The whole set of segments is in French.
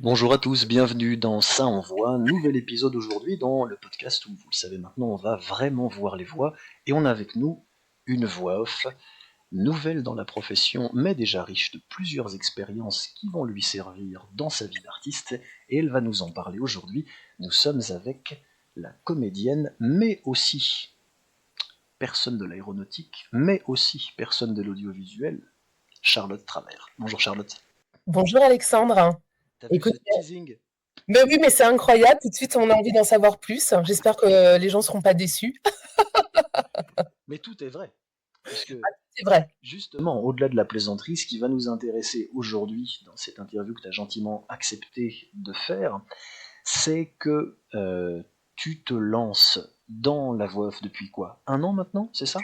Bonjour à tous, bienvenue dans Ça Envoie, nouvel épisode aujourd'hui dans le podcast où, vous le savez maintenant, on va vraiment voir les voix et on a avec nous une voix off, nouvelle dans la profession mais déjà riche de plusieurs expériences qui vont lui servir dans sa vie d'artiste et elle va nous en parler aujourd'hui. Nous sommes avec la comédienne mais aussi personne de l'aéronautique mais aussi personne de l'audiovisuel, Charlotte Travers. Bonjour Charlotte. Bonjour Alexandre. T'as vu Écoute, ce teasing? mais oui, mais c'est incroyable. Tout de suite, on a envie d'en savoir plus. J'espère que les gens seront pas déçus. Mais tout est vrai, puisque C'est vrai. justement, au-delà de la plaisanterie, ce qui va nous intéresser aujourd'hui dans cette interview que tu as gentiment accepté de faire, c'est que tu te lances dans la voix off depuis quoi? Un an maintenant, c'est ça?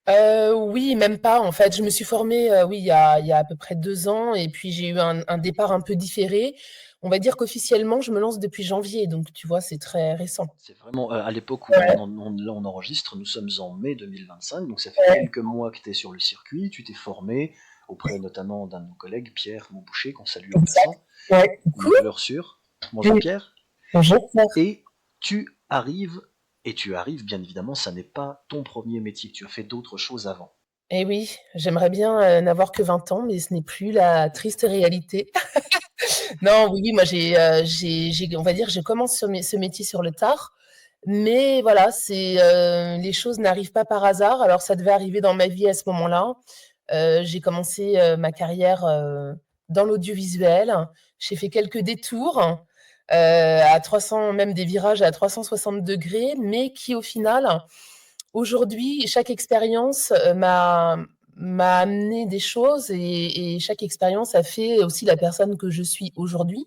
Oui, même pas. En fait, je me suis formée, oui, il y a à peu près 2 ans, et puis j'ai eu un départ un peu différé. On va dire qu'officiellement, je me lance depuis janvier, donc tu vois, c'est très récent. C'est vraiment à l'époque où Ouais, là, on enregistre, nous sommes en mai 2025, donc ça fait ouais, quelques mois que tu es sur le circuit, tu t'es formé auprès notamment d'un de nos collègues, Pierre Montboucher, qu'on salue en exact. passant, Ouais, une cool. valeur sûre. Bonjour Pierre. Bonjour. Et tu arrives, et tu arrives, bien évidemment, ça n'est pas ton premier métier, tu as fait d'autres choses avant. Eh oui, j'aimerais bien n'avoir que 20 ans, mais ce n'est plus la triste réalité. Non, oui, oui, moi on va dire, je commence ce métier sur le tard, mais voilà, les choses n'arrivent pas par hasard. Alors ça devait arriver dans ma vie à ce moment-là. J'ai commencé ma carrière dans l'audiovisuel. J'ai fait quelques détours à 300, même des virages à 360 degrés, mais qui au final, aujourd'hui, chaque expérience m'a amené des choses, et chaque expérience a fait aussi la personne que je suis aujourd'hui.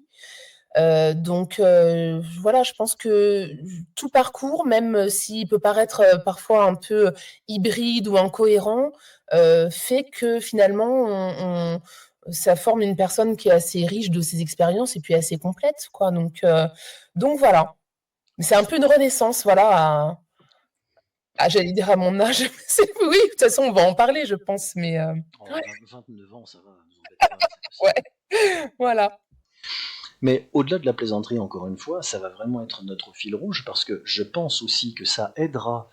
Donc voilà, je pense que tout parcours, même s'il peut paraître parfois un peu hybride ou incohérent, fait que finalement ça forme une personne qui est assez riche de ses expériences et puis assez complète, quoi. Donc voilà. C'est un peu une renaissance, voilà, j'allais dire à mon âge. Oui, de toute façon, on va en parler, je pense, mais Oh, 29 ans, ça va, ne vous embêtez pas, c'est ouais, possible. voilà. Mais au-delà de la plaisanterie, encore une fois, ça va vraiment être notre fil rouge, parce que je pense aussi que ça aidera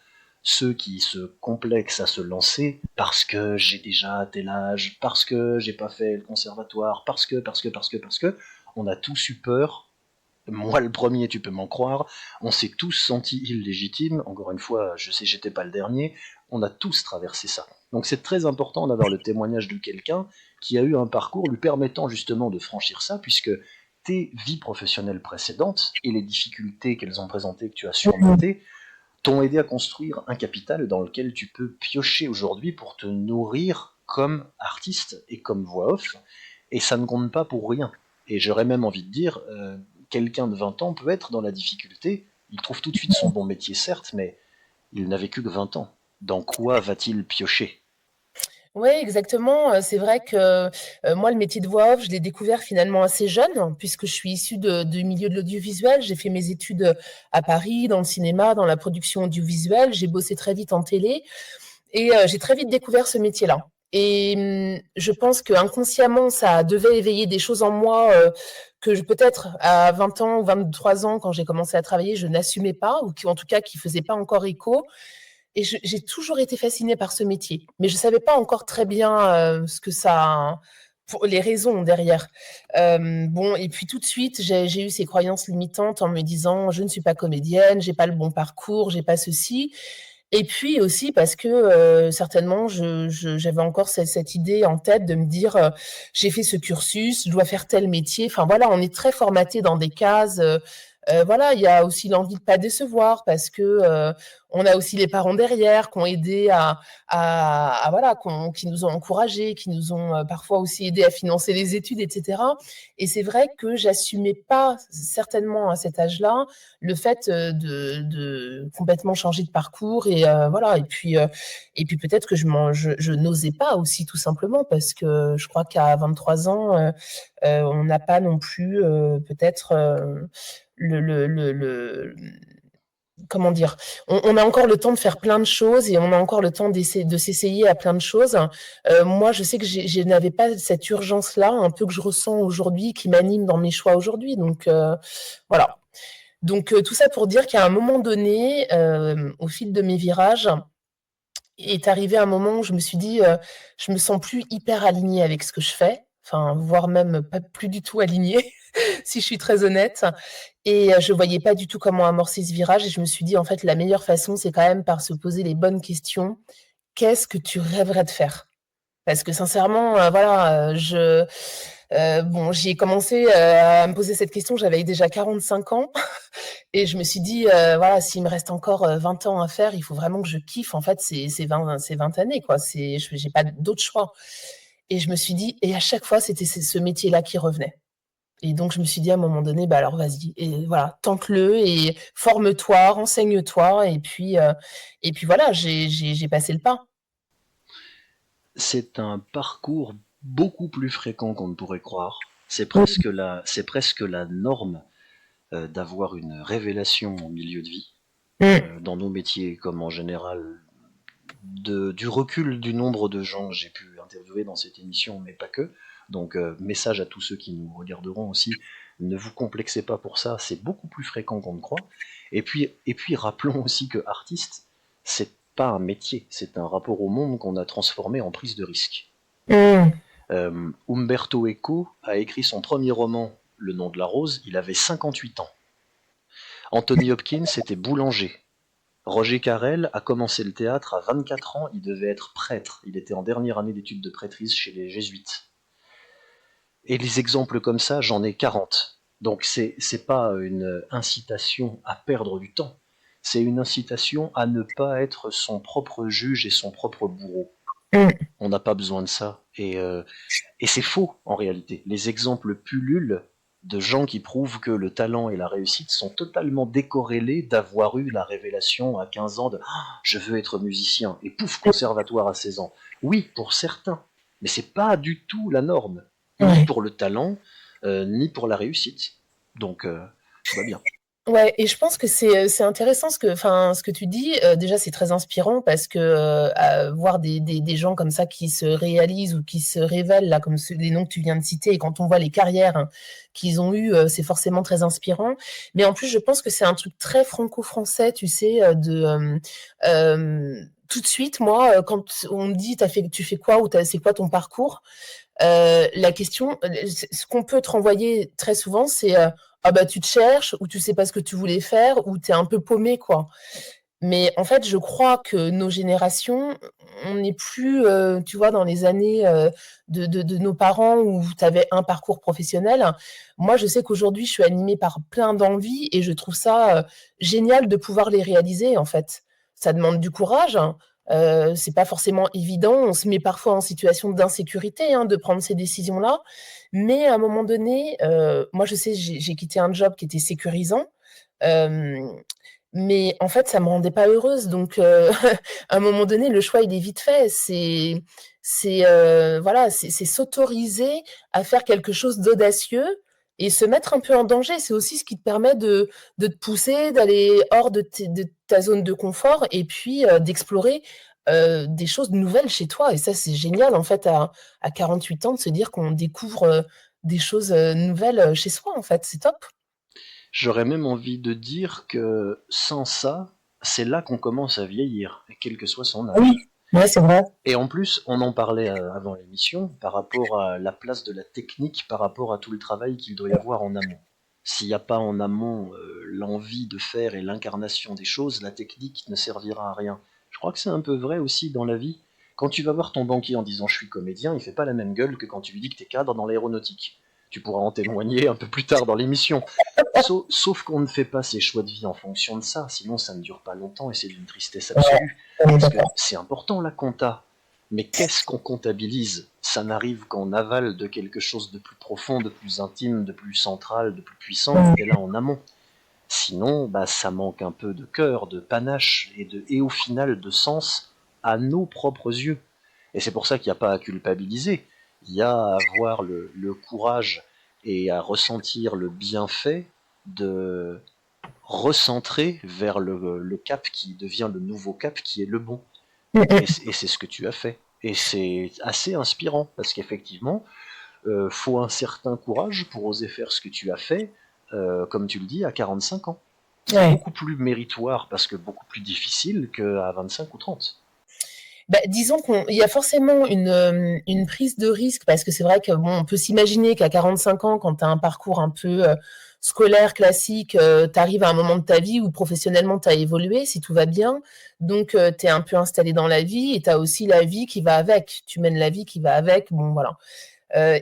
ceux qui se complexent à se lancer, parce que j'ai déjà tel âge, parce que j'ai pas fait le conservatoire, parce que, on a tous eu peur. Moi, le premier, tu peux m'en croire. On s'est tous sentis illégitimes. Encore une fois, je sais, j'étais pas le dernier. On a tous traversé ça. Donc, c'est très important d'avoir le témoignage de quelqu'un qui a eu un parcours lui permettant justement de franchir ça, puisque tes vies professionnelles précédentes et les difficultés qu'elles ont présentées, que tu as surmontées, t'ont aidé à construire un capital dans lequel tu peux piocher aujourd'hui pour te nourrir comme artiste et comme voix off. Et ça ne compte pas pour rien. Et j'aurais même envie de dire, quelqu'un de 20 ans peut être dans la difficulté, il trouve tout de suite son bon métier, certes, mais il n'a vécu que 20 ans. Dans quoi va-t-il piocher? Oui, exactement. C'est vrai que moi, le métier de voix off, je l'ai découvert finalement assez jeune, puisque je suis issue du milieu de l'audiovisuel. J'ai fait mes études à Paris, dans le cinéma, dans la production audiovisuelle. J'ai bossé très vite en télé, et j'ai très vite découvert ce métier-là. Et je pense que inconsciemment, ça devait éveiller des choses en moi que peut-être à 20 ans ou 23 ans, quand j'ai commencé à travailler, je n'assumais pas, ou qui, en tout cas, qui faisaient pas encore écho. Et j'ai toujours été fascinée par ce métier, mais je savais pas encore très bien ce que ça, pour les raisons derrière. Bon, et puis tout de suite, j'ai eu ces croyances limitantes en me disant: «Je ne suis pas comédienne, j'ai pas le bon parcours, j'ai pas ceci». Et puis aussi parce que certainement, j'avais encore cette idée en tête de me dire: «J'ai fait ce cursus, je dois faire tel métier». Enfin voilà, on est très formaté dans des cases. Voilà, il y a aussi l'envie de pas décevoir, parce que on a aussi les parents derrière qui ont aidé voilà, qui nous ont encouragés, qui nous ont parfois aussi aidés à financer les études, et cetera. Et c'est vrai que j'assumais pas, certainement à cet âge-là, le fait de complètement changer de parcours, et voilà. Et puis peut-être que je n'osais pas aussi, tout simplement parce que je crois qu'à 23 ans, on n'a pas non plus peut-être le comment dire, on a encore le temps de faire plein de choses et on a encore le temps de s'essayer à plein de choses. Moi, je sais que je n'avais pas cette urgence-là, un peu que je ressens aujourd'hui, qui m'anime dans mes choix aujourd'hui. Donc voilà. Donc tout ça pour dire qu'à un moment donné, au fil de mes virages, est arrivé un moment où je me suis dit, je me sens plus hyper alignée avec ce que je fais, enfin, voire même pas plus du tout alignée, si je suis très honnête. Et je voyais pas du tout comment amorcer ce virage. Et je me suis dit, en fait, la meilleure façon, c'est quand même par se poser les bonnes questions. Qu'est-ce que tu rêverais de faire? Parce que sincèrement, voilà, bon, j'ai commencé à me poser cette question, j'avais déjà 45 ans. Et je me suis dit, voilà, s'il me reste encore 20 ans à faire, il faut vraiment que je kiffe. En fait, c'est 20 années, quoi. J'ai pas d'autre choix. Et je me suis dit, et à chaque fois, c'était ce métier-là qui revenait. Et donc, je me suis dit à un moment donné, bah alors vas-y, et voilà, tente-le et forme-toi, renseigne-toi. Et puis voilà, j'ai passé le pas. C'est un parcours beaucoup plus fréquent qu'on ne pourrait croire. Mm. C'est presque la norme d'avoir une révélation en milieu de vie. Mm. Dans nos métiers, comme en général, du recul du nombre de gens que j'ai pu interviewer dans cette émission, mais pas que. Donc, message à tous ceux qui nous regarderont aussi, ne vous complexez pas pour ça, c'est beaucoup plus fréquent qu'on ne croit. Et puis rappelons aussi que artiste, c'est pas un métier, c'est un rapport au monde qu'on a transformé en prise de risque. Mm. Umberto Eco a écrit son premier roman, Le nom de la rose, il avait 58 ans. Anthony Hopkins était boulanger. Roger Carrel a commencé le théâtre à 24 ans, il devait être prêtre, il était en dernière année d'études de prêtrise chez les jésuites. Et les exemples comme ça, j'en ai 40. Donc c'est pas une incitation à perdre du temps, c'est une incitation à ne pas être son propre juge et son propre bourreau. Mm. On n'a pas besoin de ça. Et c'est faux en réalité. Les exemples pullulent de gens qui prouvent que le talent et la réussite sont totalement décorrélés d'avoir eu la révélation à 15 ans de ah, je veux être musicien et pouf, conservatoire à 16 ans. Oui, pour certains, mais c'est pas du tout la norme, ni Ouais. pour le talent, ni pour la réussite. Donc tout va bien. Ouais, et je pense que c'est intéressant ce que tu dis. Déjà, c'est très inspirant parce que voir des gens comme ça qui se réalisent ou qui se révèlent, là, comme les noms que tu viens de citer, et quand on voit les carrières qu'ils ont eues, c'est forcément très inspirant. Mais en plus, je pense que c'est un truc très franco-français, tu sais, tout de suite, moi, quand on me dit tu fais quoi ou c'est quoi ton parcours, la question, ce qu'on peut te renvoyer très souvent, c'est ah bah tu te cherches, ou tu sais pas ce que tu voulais faire, ou tu es un peu paumé, quoi. Mais en fait, je crois que nos générations, on n'est plus, tu vois, dans les années de nos parents où tu avais un parcours professionnel. Moi, je sais qu'aujourd'hui, je suis animée par plein d'envies et je trouve ça génial de pouvoir les réaliser, en fait. Ça demande du courage. C'est pas forcément évident. On se met parfois en situation d'insécurité, hein, de prendre ces décisions-là. Mais à un moment donné, moi, je sais, j'ai quitté un job qui était sécurisant. Euh, mais en fait, ça me rendait pas heureuse. Donc, à un moment donné, le choix, il est vite fait. Voilà, c'est s'autoriser à faire quelque chose d'audacieux et se mettre un peu en danger. C'est aussi ce qui te permet de te pousser, d'aller hors de ta zone de confort et puis d'explorer des choses nouvelles chez toi. Et ça, c'est génial, en fait, à 48 ans, de se dire qu'on découvre des choses nouvelles chez soi, en fait. C'est top. J'aurais même envie de dire que sans ça, c'est là qu'on commence à vieillir, quel que soit son Oui, âge. ouais, c'est vrai. Et en plus, on en parlait avant l'émission, par rapport à la place de la technique, par rapport à tout le travail qu'il doit y avoir en amont. S'il n'y a pas en amont l'envie de faire et l'incarnation des choses, la technique ne servira à rien. Je crois que c'est un peu vrai aussi dans la vie. Quand tu vas voir ton banquier en disant je suis comédien, il fait pas la même gueule que quand tu lui dis que t'es cadre dans l'aéronautique. Tu pourras en témoigner un peu plus tard dans l'émission. Sauf qu'on ne fait pas ses choix de vie en fonction de ça, sinon ça ne dure pas longtemps et c'est d'une tristesse Ouais, absolue. on est Parce que d'accord. c'est important la compta, mais qu'est-ce qu'on comptabilise? Ça n'arrive qu'en aval de quelque chose de plus profond, de plus intime, de plus central, de plus puissant, quand t'es là en amont. Sinon, bah, ça manque un peu de cœur, de panache et au final de sens à nos propres yeux. Et c'est pour ça qu'il n'y a pas à culpabiliser. Il y a à avoir le courage et à ressentir le bienfait de, recentrer vers le cap qui devient le nouveau cap qui est le bon. Et c'est ce que tu as fait. Et c'est assez inspirant parce qu'effectivement, faut un certain courage pour oser faire ce que tu as fait, comme tu le dis, à 45 ans. C'est Ouais. beaucoup plus méritoire parce que beaucoup plus difficile qu'à 25 ou 30. Bah, disons qu'il y a forcément une prise de risque parce que c'est vrai que bon, on peut s'imaginer qu'à 45 ans, quand tu as un parcours un peu scolaire classique, tu arrives à un moment de ta vie où professionnellement tu as évolué, si tout va bien. Donc, tu es un peu installé dans la vie et tu as aussi la vie qui va avec. Tu mènes la vie qui va avec. Bon, voilà.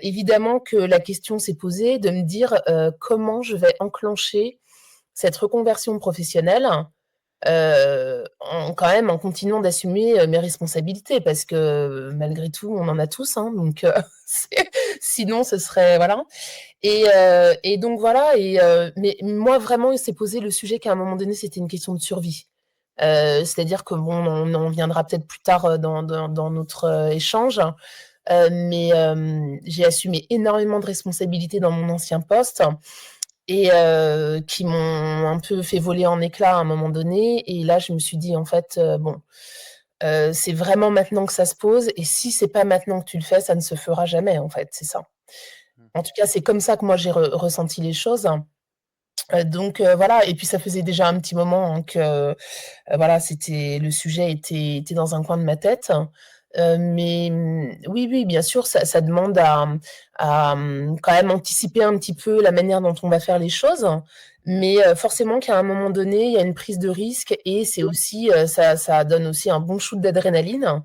Évidemment que la question s'est posée de me dire comment je vais enclencher cette reconversion professionnelle quand même en continuant d'assumer mes responsabilités parce que malgré tout, on en a tous, hein, donc sinon ce serait voilà. Et donc voilà. Mais moi vraiment, il s'est posé le sujet qu'à un moment donné, c'était une question de survie. C'est-à-dire que bon, on en viendra peut-être plus tard dans notre échange. Mais j'ai assumé énormément de responsabilités dans mon ancien poste et qui m'ont un peu fait voler en éclats à un moment donné. Et là, je me suis dit, en fait, bon, c'est vraiment maintenant que ça se pose. Et si c'est pas maintenant que tu le fais, ça ne se fera jamais, en fait, c'est ça. En tout cas, c'est comme ça que moi j'ai ressenti les choses. Donc voilà. Et puis ça faisait déjà un petit moment hein, que voilà, c'était le sujet était dans un coin de ma tête. Mais oui, oui, bien sûr, ça demande à quand même anticiper un petit peu la manière dont on va faire les choses. Mais forcément qu'à un moment donné, il y a une prise de risque et c'est aussi ça donne aussi un bon shoot d'adrénaline.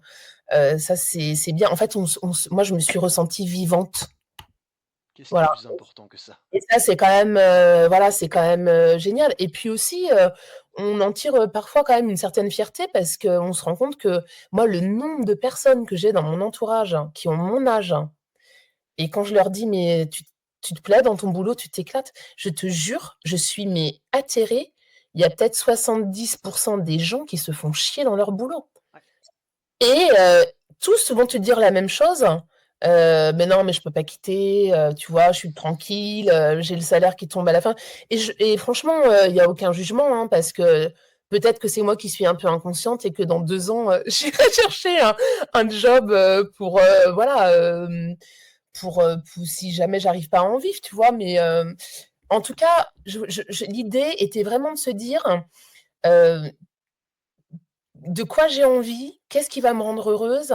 Ça, c'est bien. En fait, moi, je me suis ressentie vivante. Qu'est-ce qui est Voilà. plus important que ça? Et ça, c'est quand même, voilà, c'est quand même génial. Et puis aussi, on en tire parfois quand même une certaine fierté parce qu'on se rend compte que moi, le nombre de personnes que j'ai dans mon entourage hein, qui ont mon âge, hein, et quand je leur dis, mais tu te plais dans ton boulot, tu t'éclates, je te jure, je suis mais atterrée. Il y a peut-être 70% des gens qui se font chier dans leur boulot. Ouais. Et tous vont te dire la même chose. «Mais non, mais je peux pas quitter, tu vois? Je suis tranquille, j'ai le salaire qui tombe à la fin» et franchement, il y a aucun jugement, hein, parce que peut-être que c'est moi qui suis un peu inconsciente et que dans 2 ans, j'irai chercher un job, pour, voilà, pour si jamais j'arrive pas à en vivre, tu vois? Mais en tout cas, je l'idée était vraiment de se dire, heu de quoi j'ai envie, qu'est-ce qui va me rendre heureuse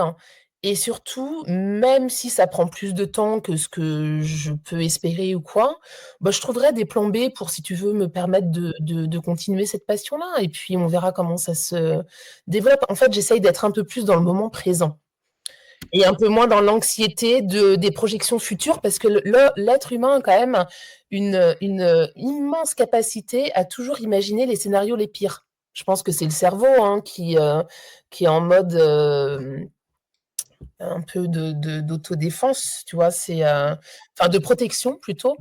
et surtout, même si ça prend plus de temps que ce que je peux espérer ou quoi, bah, je trouverai des plans B pour, si tu veux, me permettre de continuer cette passion-là et puis on verra comment ça se développe. En fait, j'essaye d'être un peu plus dans le moment présent et un peu moins dans l'anxiété des projections futures parce que l'être humain a quand même une immense capacité à toujours imaginer les scénarios les pires. Je pense que c'est le cerveau, hein, qui est en mode, un peu d'autodéfense, tu vois? Enfin de protection plutôt,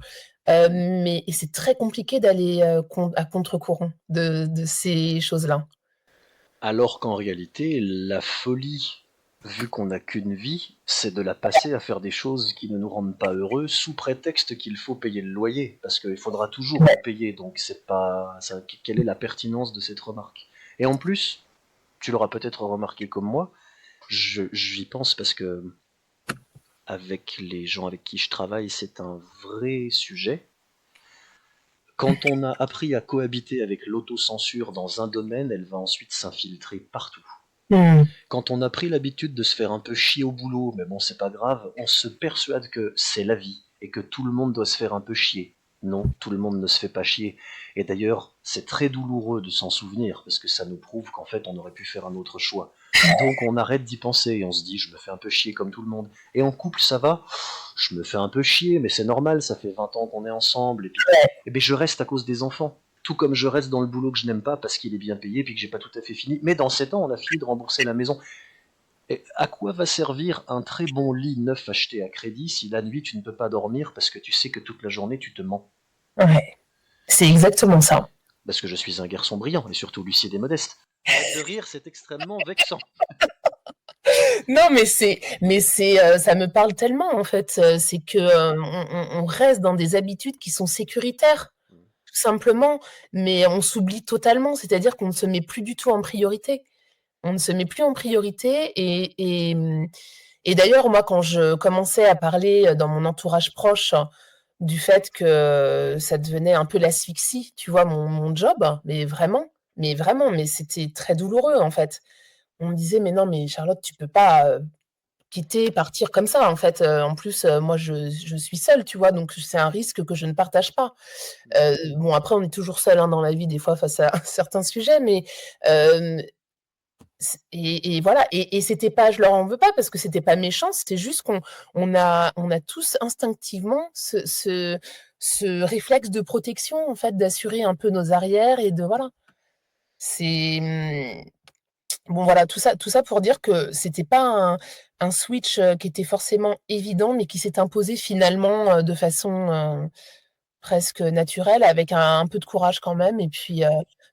mais et c'est très compliqué d'aller, à contre-courant de ces choses-là. Alors qu'en réalité, la folie, vu qu'on n'a qu'une vie, c'est de la passer à faire des choses qui ne nous rendent pas heureux sous prétexte qu'il faut payer le loyer, parce qu'il faudra toujours le Ouais, payer, donc c'est pas... quelle est la pertinence de cette remarque? Et en plus, tu l'auras peut-être remarqué comme moi, j'y pense parce que avec les gens avec qui je travaille, c'est un vrai sujet. Quand on a appris à cohabiter avec l'autocensure dans un domaine, elle va ensuite s'infiltrer partout. mmh, Quand on a pris l'habitude de se faire un peu chier au boulot, mais bon, c'est pas grave, on se persuade que c'est la vie et que tout le monde doit se faire un peu chier. Non, tout le monde ne se fait pas chier. Et d'ailleurs, c'est très douloureux de s'en souvenir parce que ça nous prouve qu'en fait, on aurait pu faire un autre choix. Donc on arrête d'y penser et on se dit, je me fais un peu chier comme tout le monde. Et en couple, ça va. Je me fais un peu chier, mais c'est normal, ça fait 20 ans qu'on est ensemble. Et puis, eh ben, je reste à cause des enfants. Tout comme je reste dans le boulot que je n'aime pas parce qu'il est bien payé puis que j'ai pas tout à fait fini. Mais dans 7 ans, on a fini de rembourser la maison. Et à quoi va servir un très bon lit neuf acheté à crédit si la nuit tu ne peux pas dormir parce que tu sais que toute la journée tu te mens? ouais, c'est exactement ça. Parce que je suis un garçon brillant et surtout lucide et modeste. Arrête de rire, c'est extrêmement vexant. Non, ça me parle tellement en fait, c'est que, on reste dans des habitudes qui sont sécuritaires. tout simplement, mais on s'oublie totalement, c'est-à-dire qu'on ne se met plus du tout en priorité. On ne se met plus en priorité et d'ailleurs, moi, quand je commençais à parler, dans mon entourage proche, du fait que ça devenait un peu l'asphyxie, tu vois, mon job, mais vraiment, mais c'était très douloureux, en fait. On me disait: «Mais non, mais Charlotte, tu peux pas, quitter, partir comme ça, en fait, en plus, moi, je suis seule, tu vois? Donc c'est un risque que je ne partage pas». Bon, après, on est toujours seul, hein, dans la vie, des fois, face à certains sujets, mais hem, et voilà et c'était pas je leur en veux pas parce que c'était pas méchant, c'était juste qu'on a tous instinctivement ce réflexe de protection, en fait, d'assurer un peu nos arrières et de voilà. C'est, bon, voilà, tout ça pour dire que c'était pas un switch, qui était forcément évident, mais qui s'est imposé finalement, de façon, presque naturelle avec un peu de courage quand même et puis,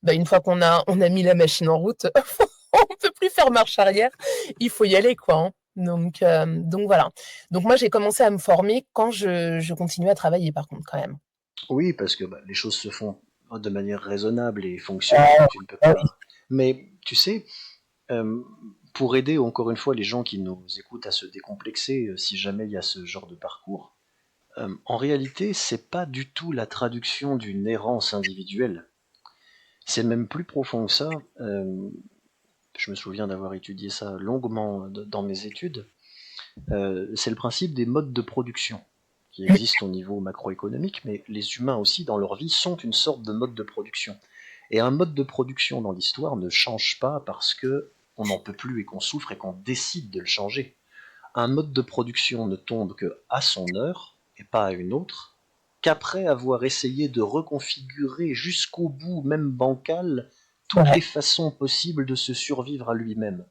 bah, une fois qu'on a mis la machine en route, on peut plus faire marche arrière, il faut y aller quoi, hein. Donc voilà. Donc moi j'ai commencé à me former quand je continuais à travailler par contre quand même. Oui, parce que bah, les choses se font de manière raisonnable et fonctionnelle. Ah, Tu ne peux ah oui. pas. Mais tu sais, euh, pour aider encore une fois les gens qui nous écoutent à se décomplexer, si jamais il y a ce genre de parcours, en réalité, c'est pas du tout la traduction d'une errance individuelle. C'est même plus profond que ça. Je me souviens d'avoir étudié ça longuement dans mes études. C'est le principe des modes de production qui existent au niveau macroéconomique, mais les humains aussi, dans leur vie, sont une sorte de mode de production. Et un mode de production dans l'histoire ne change pas parce que on n'en peut plus et qu'on souffre et qu'on décide de le changer. Un mode de production ne tombe que à son heure et pas à une autre, qu'après avoir essayé de reconfigurer jusqu'au bout, même bancal, toutes les Ouais. façons possibles de se survivre à lui-même.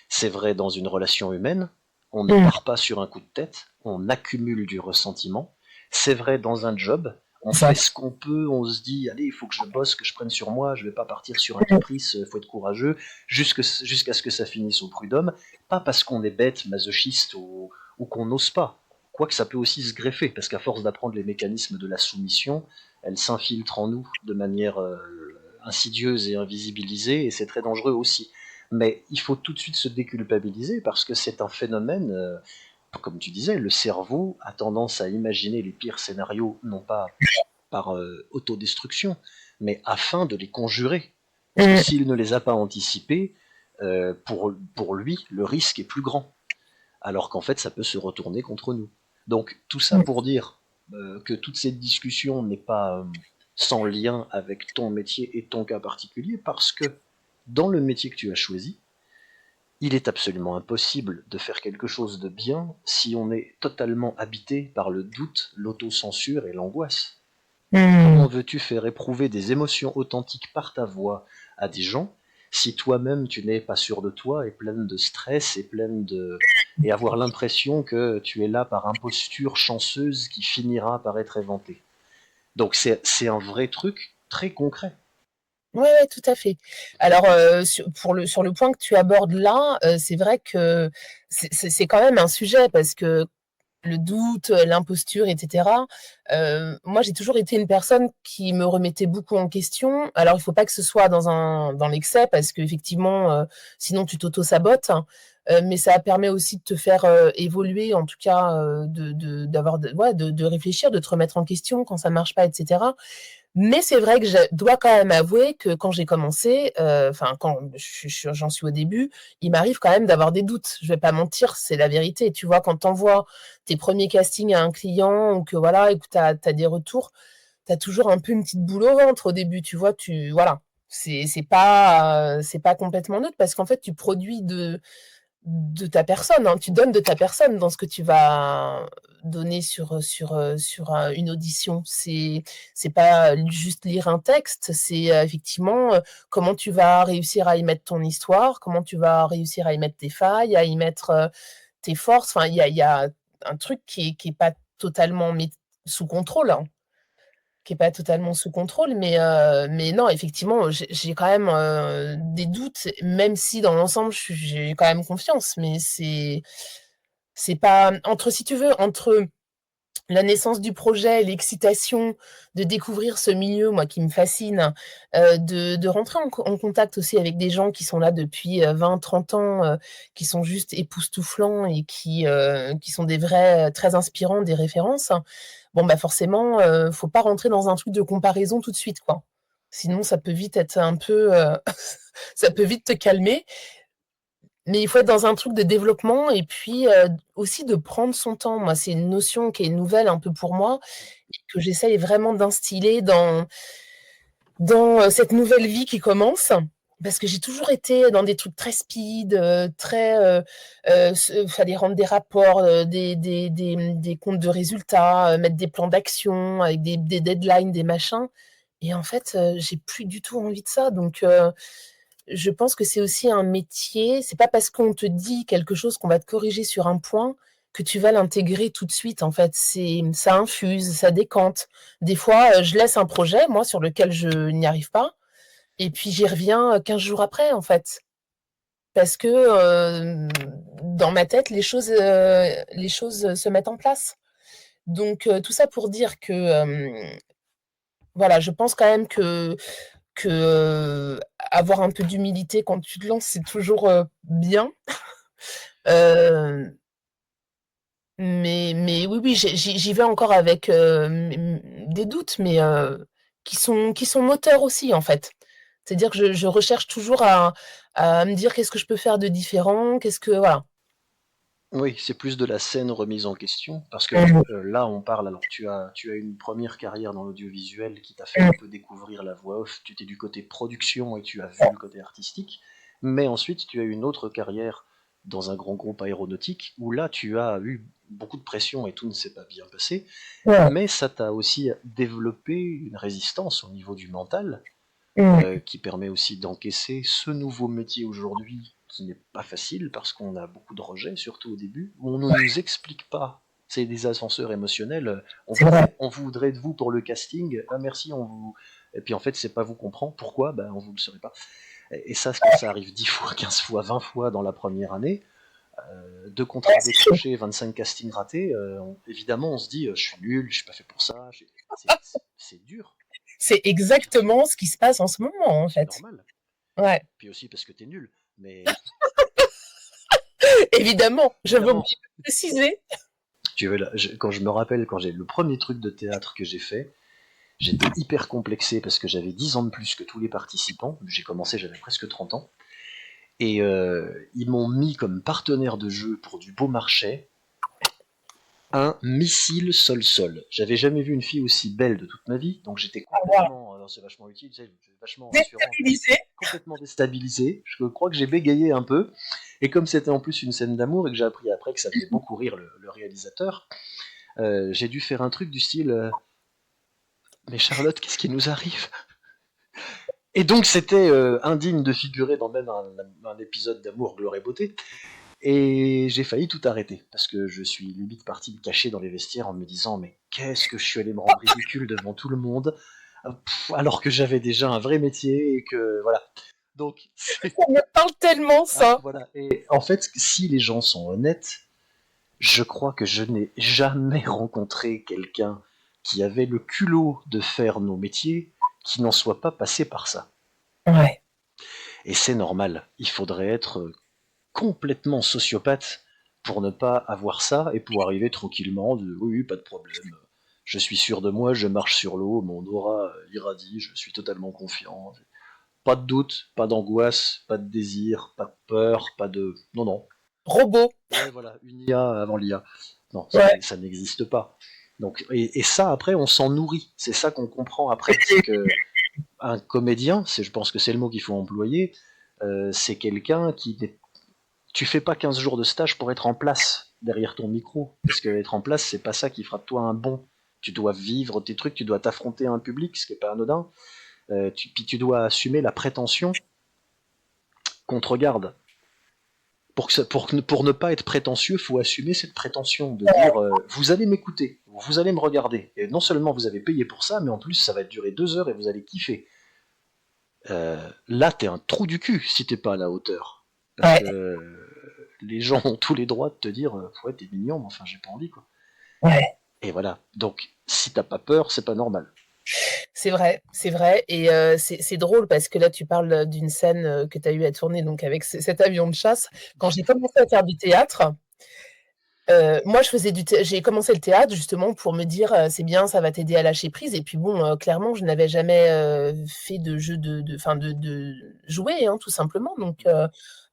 C'est vrai dans une relation humaine, on ne Mmh. part pas sur un coup de tête, on accumule du ressentiment. C'est vrai dans un job, on fait Exact. ce qu'on peut, on se dit, allez, il faut que je bosse, que je prenne sur moi, je vais pas partir sur un caprice, il faut être courageux, jusqu'à ce que ça finisse au prud'homme, pas parce qu'on est bête, masochiste ou qu'on n'ose pas. Quoique ça peut aussi se greffer, parce qu'à force d'apprendre les mécanismes de la soumission, elle s'infiltre en nous de manière insidieuse et invisibilisée, et c'est très dangereux aussi. Mais il faut tout de suite se déculpabiliser parce que c'est un phénomène, comme tu disais, le cerveau a tendance à imaginer les pires scénarios, non pas par autodestruction, mais afin de les conjurer. Parce que Mmh. s'il ne les a pas anticipés, pour lui, le risque est plus grand. Alors qu'en fait, ça peut se retourner contre nous. Donc tout ça Mmh. pour dire que toute cette discussion n'est pas sans lien avec ton métier et ton cas particulier, parce que dans le métier que tu as choisi, il est absolument impossible de faire quelque chose de bien si on est totalement habité par le doute, l'autocensure et l'angoisse. Comment Mmh. veux-tu faire éprouver des émotions authentiques par ta voix à des gens si toi-même tu n'es pas sûr de toi et pleine de stress et avoir l'impression que tu es là par imposture chanceuse qui finira par être éventée. Donc c'est un vrai truc très concret. Ouais, ouais, tout à fait. Alors, sur le point que tu abordes là, c'est vrai que c'est quand même un sujet parce que le doute, l'imposture et cetera. Moi, j'ai toujours été une personne qui me remettait beaucoup en question. Alors, il faut pas que ce soit dans l'excès parce qu'effectivement, sinon tu t'auto-sabotes, hein. Mais ça permet aussi de te faire, évoluer, en tout cas, d'avoir de ouais, de réfléchir, de te remettre en question quand ça marche pas et cetera. Mais c'est vrai que je dois quand même avouer que quand j'ai commencé, enfin quand j'en suis au début, il m'arrive quand même d'avoir des doutes. Je vais pas mentir, c'est la vérité. Tu vois? Quand tu envoies tes premiers castings à un client ou que voilà et que tu as des retours, tu as toujours un peu une petite boule au ventre au début, tu vois? Voilà, c'est pas complètement neutre parce qu'en fait, tu produis de ta personne, hein. Tu donnes de ta personne dans ce que tu vas donner sur, une audition. C'est pas juste lire un texte, c'est, effectivement, comment tu vas réussir à y mettre ton histoire, comment tu vas réussir à y mettre tes failles, à y mettre, tes forces. Enfin, il y a un truc qui est pas totalement sous contrôle, hein. Qui est pas totalement sous contrôle, mais non, effectivement, j'ai quand même, des doutes, même si dans l'ensemble, j'ai quand même confiance, mais c'est pas entre si tu veux, entre la naissance du projet, l'excitation de découvrir ce milieu, moi, qui me fascine, de rentrer en contact aussi avec des gens qui sont là depuis, 20-30 ans, qui sont juste époustouflants et qui sont des vrais, très inspirants, des références. Bon, bah, forcément, faut pas rentrer dans un truc de comparaison tout de suite, quoi. Sinon ça peut vite être un peu, ça peut vite te calmer. Mais il faut être dans un truc de développement et puis, aussi de prendre son temps. Moi, c'est une notion qui est nouvelle un peu pour moi et que j'essaye vraiment d'instiller dans cette nouvelle vie qui commence. Parce que j'ai toujours été dans des trucs très speed, très, fallait rendre des rapports, des comptes de résultats, mettre des plans d'action avec des deadlines, des machins et en fait, j'ai plus du tout envie de ça donc je pense que c'est aussi un métier, c'est pas parce qu'on te dit quelque chose, qu'on va te corriger sur un point, que tu vas l'intégrer tout de suite, en fait. Ça infuse, ça décante. Des fois, je laisse un projet, moi, sur lequel je n'y arrive pas, et puis j'y reviens, 15 jours après, en fait. Parce que, dans ma tête, les choses se mettent en place. Donc, tout ça pour dire que, voilà, je pense quand même que avoir un peu d'humilité quand tu te lances, c'est toujours, bien. Heu, mais oui, oui, j'y vais encore avec, des doutes, mais qui sont moteurs aussi, en fait. C'est-à-dire que je recherche toujours à me dire: «Qu'est-ce que je peux faire de différent?» qu'est-ce que voilà. Oui, c'est plus de la scène remise en question, parce que Mmh là on parle, alors tu as une première carrière dans l'audiovisuel qui t'a fait un mh. peu découvrir la voix off, tu étais du côté production et tu as vu le côté artistique, mais ensuite tu as eu une autre carrière dans un grand groupe aéronautique, où là tu as eu beaucoup de pression et tout ne s'est pas bien passé, Ouais. mais ça t'a aussi développé une résistance au niveau du mental, Mmh. qui permet aussi d'encaisser ce nouveau métier aujourd'hui qui n'est pas facile parce qu'on a beaucoup de rejets, surtout au début, où on ne nous explique pas. C'est des ascenseurs émotionnels. C'est vrai. On voudrait de vous pour le casting. Ah merci, on vous. Et puis en fait, c'est pas vous qu'on prend. Pourquoi? Ben, on vous le saurait pas. Et ça, quand ça arrive 10 fois, 15 fois, 20 fois dans la première année, deux Ouais, contrats c'est chaud. décrochés, 25 castings ratés, évidemment, on se dit, je suis nul, je suis pas fait pour ça. C'est dur, C'est exactement ce qui se passe en ce moment, en c'est fait. normal. Ouais. Puis aussi parce que t'es nul. Mais Évidemment, je veux bien évidemment, préciser. tu veux, quand je me rappelle, quand j'ai le premier truc de théâtre que j'ai fait, j'étais hyper complexé parce que j'avais 10 ans de plus que tous les participants. J'ai commencé, j'avais presque 30 ans. Et ils m'ont mis comme partenaire de jeu pour du Beaumarchais un missile sol-sol. J'avais jamais vu une fille aussi belle de toute ma vie, donc j'étais Voilà. complètement, alors c'est vachement utile, tu sais, vachement rassurant, Déstabilisé. complètement déstabilisé. Je crois que j'ai bégayé un peu. Et comme c'était en plus une scène d'amour et que j'ai appris après que ça faisait beaucoup rire le réalisateur, j'ai dû faire un truc du style mais Charlotte, qu'est-ce qui nous arrive? Et donc c'était indigne de figurer dans même un épisode d'amour, gloire et beauté. Et j'ai failli tout arrêter parce que je suis limite parti me cacher dans les vestiaires en me disant mais qu'est-ce que je suis allé me rendre ridicule devant tout le monde alors que j'avais déjà un vrai métier et que voilà. Donc Ça me parle tellement ah, ça. voilà. Et en fait, si les gens sont honnêtes, je crois que je n'ai jamais rencontré quelqu'un qui avait le culot de faire nos métiers qui n'en soit pas passé par ça. Ouais. Et c'est normal. Il faudrait être complètement sociopathe pour ne pas avoir ça et pour arriver tranquillement de oui, oui, pas de problème. Je suis sûr de moi, je marche sur l'eau, mon aura irradie, je suis totalement confiant. Pas de doute, pas d'angoisse, pas de désir, pas de peur, pas de. Non, non. Robot. Ouais, voilà, une IA avant l'IA. Non, Ouais. ça n'existe pas. Donc, et ça, après, on s'en nourrit. C'est ça qu'on comprend après. C'est que un comédien, je pense que c'est le mot qu'il faut employer, c'est quelqu'un qui n'est. Tu fais pas 15 jours de stage pour être en place derrière ton micro. Parce que être en place, c'est pas ça qui fera de toi un bon. Tu dois vivre tes trucs, tu dois t'affronter à un public, ce qui est pas anodin. Puis tu dois assumer la prétention qu'on te regarde. Pour ne pas être prétentieux, il faut assumer cette prétention de dire vous allez m'écouter, vous allez me regarder. Et non seulement vous avez payé pour ça, mais en plus ça va durer 2 heures et vous allez kiffer. Là, t'es un trou du cul si t'es pas à la hauteur. Parce que Ouais. les gens ont tous les droits de te dire ouais, t'es mignon, mais enfin, j'ai pas envie, quoi. Ouais. Et voilà. Donc, si t'as pas peur, c'est pas normal. C'est vrai et c'est drôle parce que là, tu parles, d'une scène, que tu as eu à tourner donc avec cet avion de chasse. Quand j'ai commencé à faire du théâtre, moi je faisais du thé j'ai commencé le théâtre justement pour me dire, «C'est bien, ça va t'aider à lâcher prise» et puis bon, clairement, je n'avais jamais, fait de jeu de enfin de jouer, hein, tout simplement donc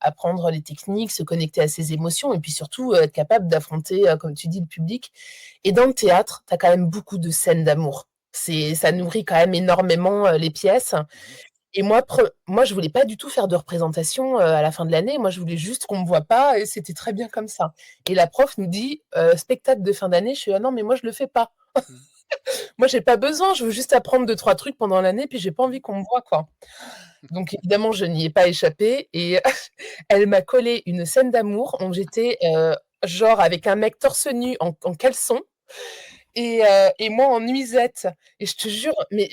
apprendre les techniques, se connecter à ses émotions et puis surtout, être capable d'affronter, comme tu dis, le public et dans le théâtre, tu as quand même beaucoup de scènes d'amour. Ça nourrit quand même énormément, les pièces Mhm. et moi, je voulais pas du tout faire de représentation, à la fin de l'année. Moi, je voulais juste qu'on me voit pas et c'était très bien comme ça et la prof nous dit: «Spectacle de fin d'année». Je suis: «Ah non, mais moi, je le fais pas. Mhm. Moi, j'ai pas besoin, je veux juste apprendre deux trois trucs pendant l'année puis j'ai pas Mhm. envie qu'on me voit, quoi». Donc évidemment, je n'y ai pas échappé et elle m'a collé une scène d'amour où j'étais, genre avec un mec torse nu en caleçon et moi en nuisette et je te jure, mais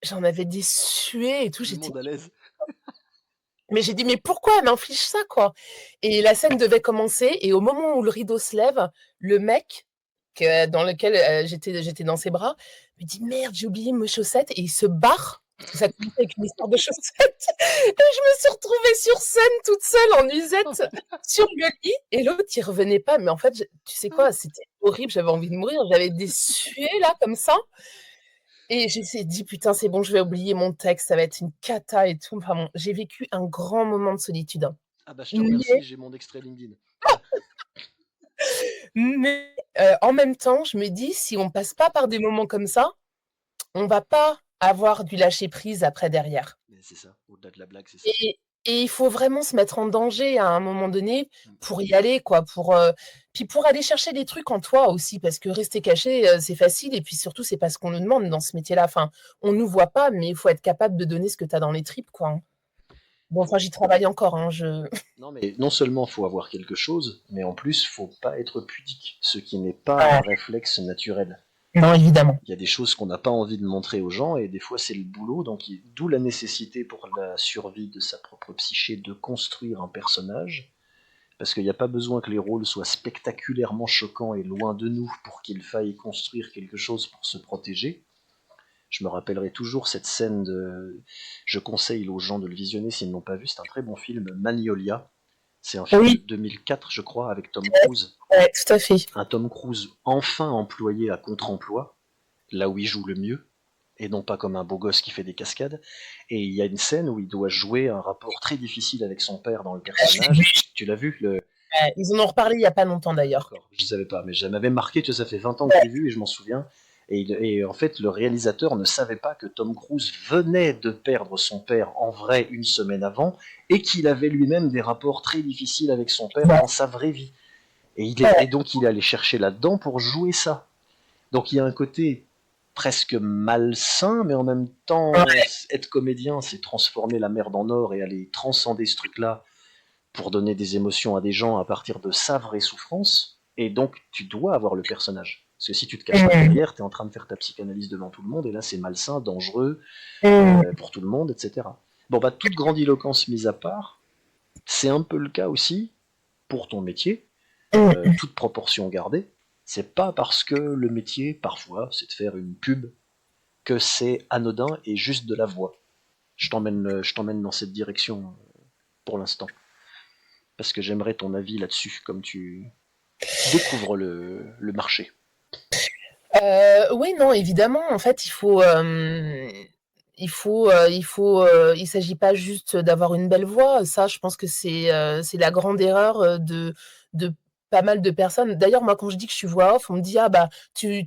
j'en avais des suées et tout, Tout le j'étais monde à l'aise. mais j'ai dit: «Mais pourquoi elle m'inflige ça, quoi?» et la scène devait commencer et au moment où le rideau se lève, le mec dans lequel, j'étais dans ses bras, me dit: «Merde, j'ai oublié mes chaussettes» et il se barre, parce que ça commençait avec une histoire de chaussettes et je me suis retrouvée sur scène toute seule en Oh nuisette putain. sur le lit et l'autre il revenait pas, mais en fait, tu sais quoi? C'était horrible, j'avais envie de mourir, j'avais des suées là comme ça et j'ai dit: «Putain, c'est bon, je vais oublier mon texte, ça va être une cata et tout». Enfin bon, j'ai vécu un grand moment de solitude, hein. Ah bah je te remercie, Mais j'ai mon extrait LinkedIn. en même temps, je me dis: «Si on passe pas par des moments comme ça, on va pas avoir du lâcher prise après derrière» Mais c'est ça, au-delà de la blague, c'est ça. et il faut vraiment se mettre en danger à un moment donné Mm. pour y aller quoi, puis pour aller chercher des trucs en toi aussi parce que rester caché, c'est facile et puis surtout c'est pas ce qu'on nous demande dans ce métier-là. Enfin, on nous voit pas, mais il faut être capable de donner ce que tu as dans les tripes quoi, hein. Bon, enfin, Faut... j'y travaille encore, hein, je Non mais non seulement faut avoir quelque chose, mais en plus faut pas être pudique, ce qui n'est pas un ouais, réflexe naturel. non, évidemment. Il y a des choses qu'on n'a pas envie de montrer aux gens et des fois c'est le boulot, donc d'où la nécessité pour la survie de sa propre psyché de construire un personnage, parce qu'il n'y a pas besoin que les rôles soient spectaculairement choquants et loin de nous pour qu'il faille construire quelque chose pour se protéger. Je me rappellerai toujours cette scène de... Je conseille aux gens de le visionner s'ils ne l'ont pas vu, c'est un très bon film, Magnolia. C'est un film de Oui, 2004, je crois, avec Tom Cruise. ouais, tout à fait. Un Tom Cruise enfin employé à contre-emploi, là où il joue le mieux, et non pas comme un beau gosse qui fait des cascades. Et il y a une scène où il doit jouer un rapport très difficile avec son père dans le Je l'ai vu, personnage. Tu l'as vu le... ouais, ils en ont reparlé il y a pas longtemps d'ailleurs. D'accord, je ne savais pas, mais ça m'avait marqué, tu sais, ça fait 20 ans que je l'ai vu et je m'en souviens. Et en fait, le réalisateur ne savait pas que Tom Cruise venait de perdre son père en vrai une semaine avant et qu'il avait lui-même des rapports très difficiles avec son père Ouais, dans sa vraie vie. Et ouais, donc il est allé chercher là-dedans pour jouer ça. Donc il y a un côté presque malsain, mais en même temps, ouais, être comédien, c'est transformer la merde en or et aller transcender ce truc-là pour donner des émotions à des gens à partir de sa vraie souffrance. Et donc tu dois avoir le personnage. Parce que si tu te caches pas mmh, derrière, tu es en train de faire ta psychanalyse devant tout le monde, et là c'est malsain, dangereux mmh, pour tout le monde, etc. Bon, bah, toute grandiloquence mise à part, c'est un peu le cas aussi pour ton métier, mmh, toute proportion gardée. C'est pas parce que le métier, parfois, c'est de faire une pub, que c'est anodin et juste de la voix. Je t'emmène dans cette direction pour l'instant, parce que j'aimerais ton avis là-dessus, comme tu découvres le marché. oui, non, évidemment, en fait, il s'agit pas juste d'avoir une belle voix. Ça, je pense que c'est la grande erreur, de pas mal de personnes. D'ailleurs, moi, quand je dis que je suis voix off, on me dit: «Ah bah, tu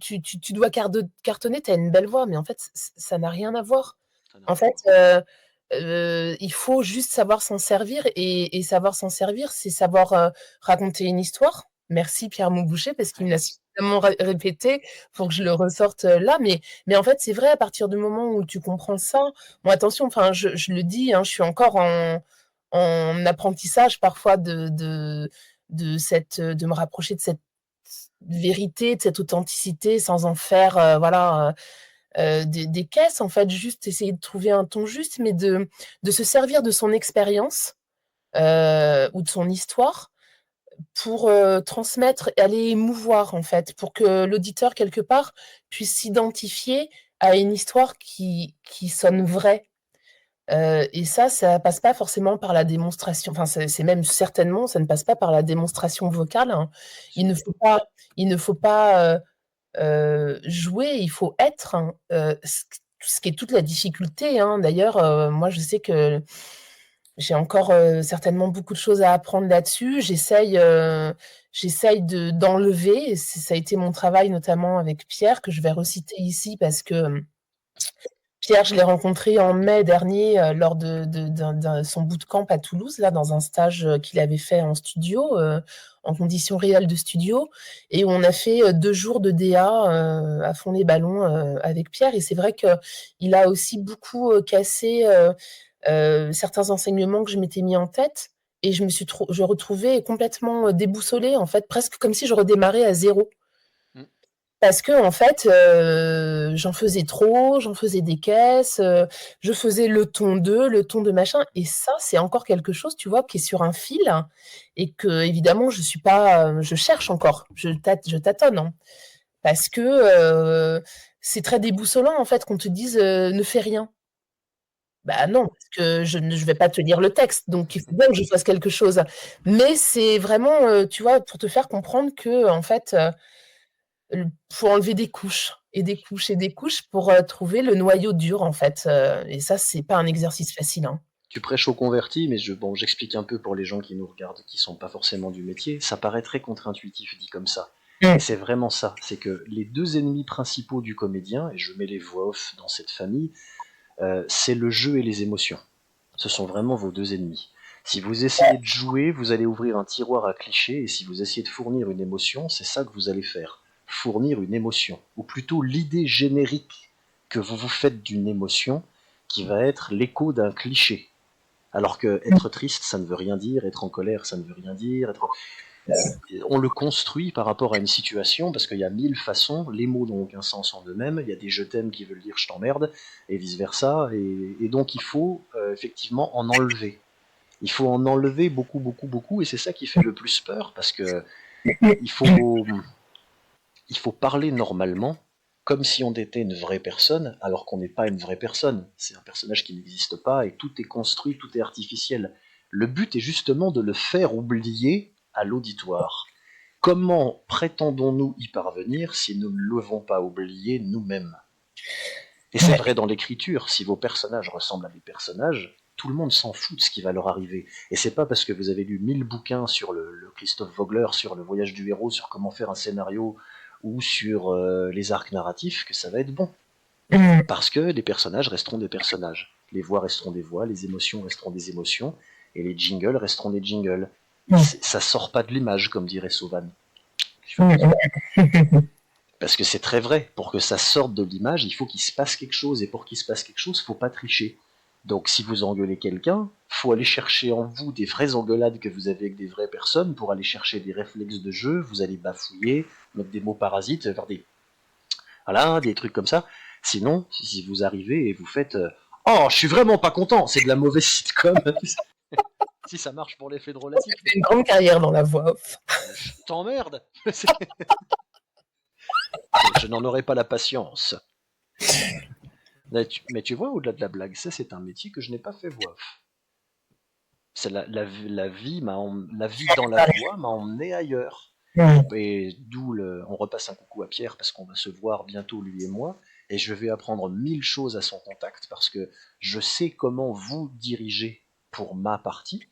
dois cartonner, tu as une belle voix», mais en fait, ça n'a rien à voir. Ça n'a En rien à fait, voir. il faut juste savoir s'en servir et savoir s'en servir, c'est savoir, raconter une histoire. Merci Pierre Montboucher parce qu'il me Ouais. l'a suffisamment répété pour que je le ressorte, là, mais en fait, c'est vrai à partir du moment où tu comprends ça bon attention, enfin je le dis, hein, je suis encore en apprentissage parfois de me rapprocher de cette vérité, de cette authenticité sans en faire, voilà, des caisses en fait, juste essayer de trouver un ton juste, mais de se servir de son expérience, ou de son histoire pour, transmettre et aller émouvoir, en fait, pour que l'auditeur, quelque part, puisse s'identifier à une histoire qui sonne vraie. Et ça passe pas forcément par la démonstration, enfin, c'est même certainement, ça ne passe pas par la démonstration vocale, hein. Il C'est ne faut pas il ne faut pas, jouer, il faut être, hein, ce qui est toute la difficulté, hein. D'ailleurs, moi, je sais que j'ai encore, certainement beaucoup de choses à apprendre là-dessus. J'essaye d'enlever, et ça a été mon travail notamment avec Pierre, que je vais reciter ici parce que, Pierre, je l'ai rencontré en mai dernier, lors d'un son bootcamp à Toulouse, là, dans un stage, qu'il avait fait en studio, en conditions réelles de studio, et où on a fait, 2 jours de DA, à fond les ballons, avec Pierre. Et c'est vrai qu'il a aussi beaucoup, cassé, certains enseignements que je m'étais mis en tête, et je retrouvais complètement, déboussolée, en fait, presque comme si je redémarrais à zéro. Mm. Parce que en fait, j'en faisais trop, j'en faisais des caisses, je faisais le ton de machin, et ça, c'est encore quelque chose, tu vois, qui est sur un fil, et que évidemment je suis pas, je cherche encore, je tâtonne, hein, parce que, c'est très déboussolant, en fait, qu'on te dise, «Ne fais rien». Bah non, parce que je vais pas te lire le texte, donc il faut bien que je fasse quelque chose. Mais c'est vraiment, tu vois, pour te faire comprendre qu'en fait, faut enlever des couches et des couches et des couches pour, trouver le noyau dur, en fait, et ça, c'est pas un exercice facile, hein. Tu prêches aux convertis, mais bon, j'explique un peu pour les gens qui nous regardent, qui sont pas forcément du métier. Ça paraît très contre-intuitif dit comme ça. Et Mmh. c'est vraiment ça. C'est que les deux ennemis principaux du comédien, et je mets les voix off dans cette famille, c'est le jeu et les émotions. Ce sont vraiment vos deux ennemis. Si vous essayez de jouer, vous allez ouvrir un tiroir à clichés, et si vous essayez de fournir une émotion, c'est ça que vous allez faire. Fournir une émotion, ou plutôt l'idée générique que vous vous faites d'une émotion, qui va être l'écho d'un cliché. Alors que être triste, ça ne veut rien dire, être en colère, ça ne veut rien dire. On le construit par rapport à une situation, parce qu'il y a mille façons, les mots n'ont aucun sens en eux-mêmes, il y a des je t'aime qui veulent dire je t'emmerde, et vice-versa, et donc il faut effectivement en enlever. Il faut en enlever beaucoup, beaucoup, beaucoup, et c'est ça qui fait le plus peur, parce que il faut, il faut parler normalement, comme si on était une vraie personne, alors qu'on n'est pas une vraie personne. C'est un personnage qui n'existe pas, et tout est construit, tout est artificiel. Le but est justement de le faire oublier à l'auditoire. Comment prétendons-nous y parvenir si nous ne l'avons pas oublié nous-mêmes? Et c'est Ouais. vrai dans l'écriture, si vos personnages ressemblent à des personnages, tout le monde s'en fout de ce qui va leur arriver. Et c'est pas parce que vous avez lu 1000 bouquins sur le Christophe Vogler, sur le voyage du héros, sur comment faire un scénario, ou sur les arcs narratifs, que ça va être bon. Mmh. Parce que les personnages resteront des personnages. Les voix resteront des voix, les émotions resteront des émotions, et les jingles resteront des jingles. Mmh. Ça sort pas de l'image, comme dirait Sauvan. Mmh. Parce que c'est très vrai, pour que ça sorte de l'image, il faut qu'il se passe quelque chose, et pour qu'il se passe quelque chose, faut pas tricher. Donc si vous engueulez quelqu'un, faut aller chercher en vous des vraies engueulades que vous avez avec des vraies personnes, pour aller chercher des réflexes de jeu, vous allez bafouiller, mettre des mots parasites, faire des... Voilà, des trucs comme ça. Sinon, si vous arrivez et vous faites Oh, je suis vraiment pas content, c'est de la mauvaise sitcom. Si ça marche pour l'effet drôlatique, C'est une grande carrière dans la voix off. je t'emmerde. Je n'en aurai pas la patience. Mais tu vois, au-delà de la blague, ça c'est un métier que je n'ai pas fait voix off. C'est la vie la vie dans la voix m'a emmené ailleurs. Mmh. Et d'où on repasse un coucou à Pierre parce qu'on va se voir bientôt lui et moi, et je vais apprendre 1000 choses à son contact parce que je sais comment vous diriger pour ma partie,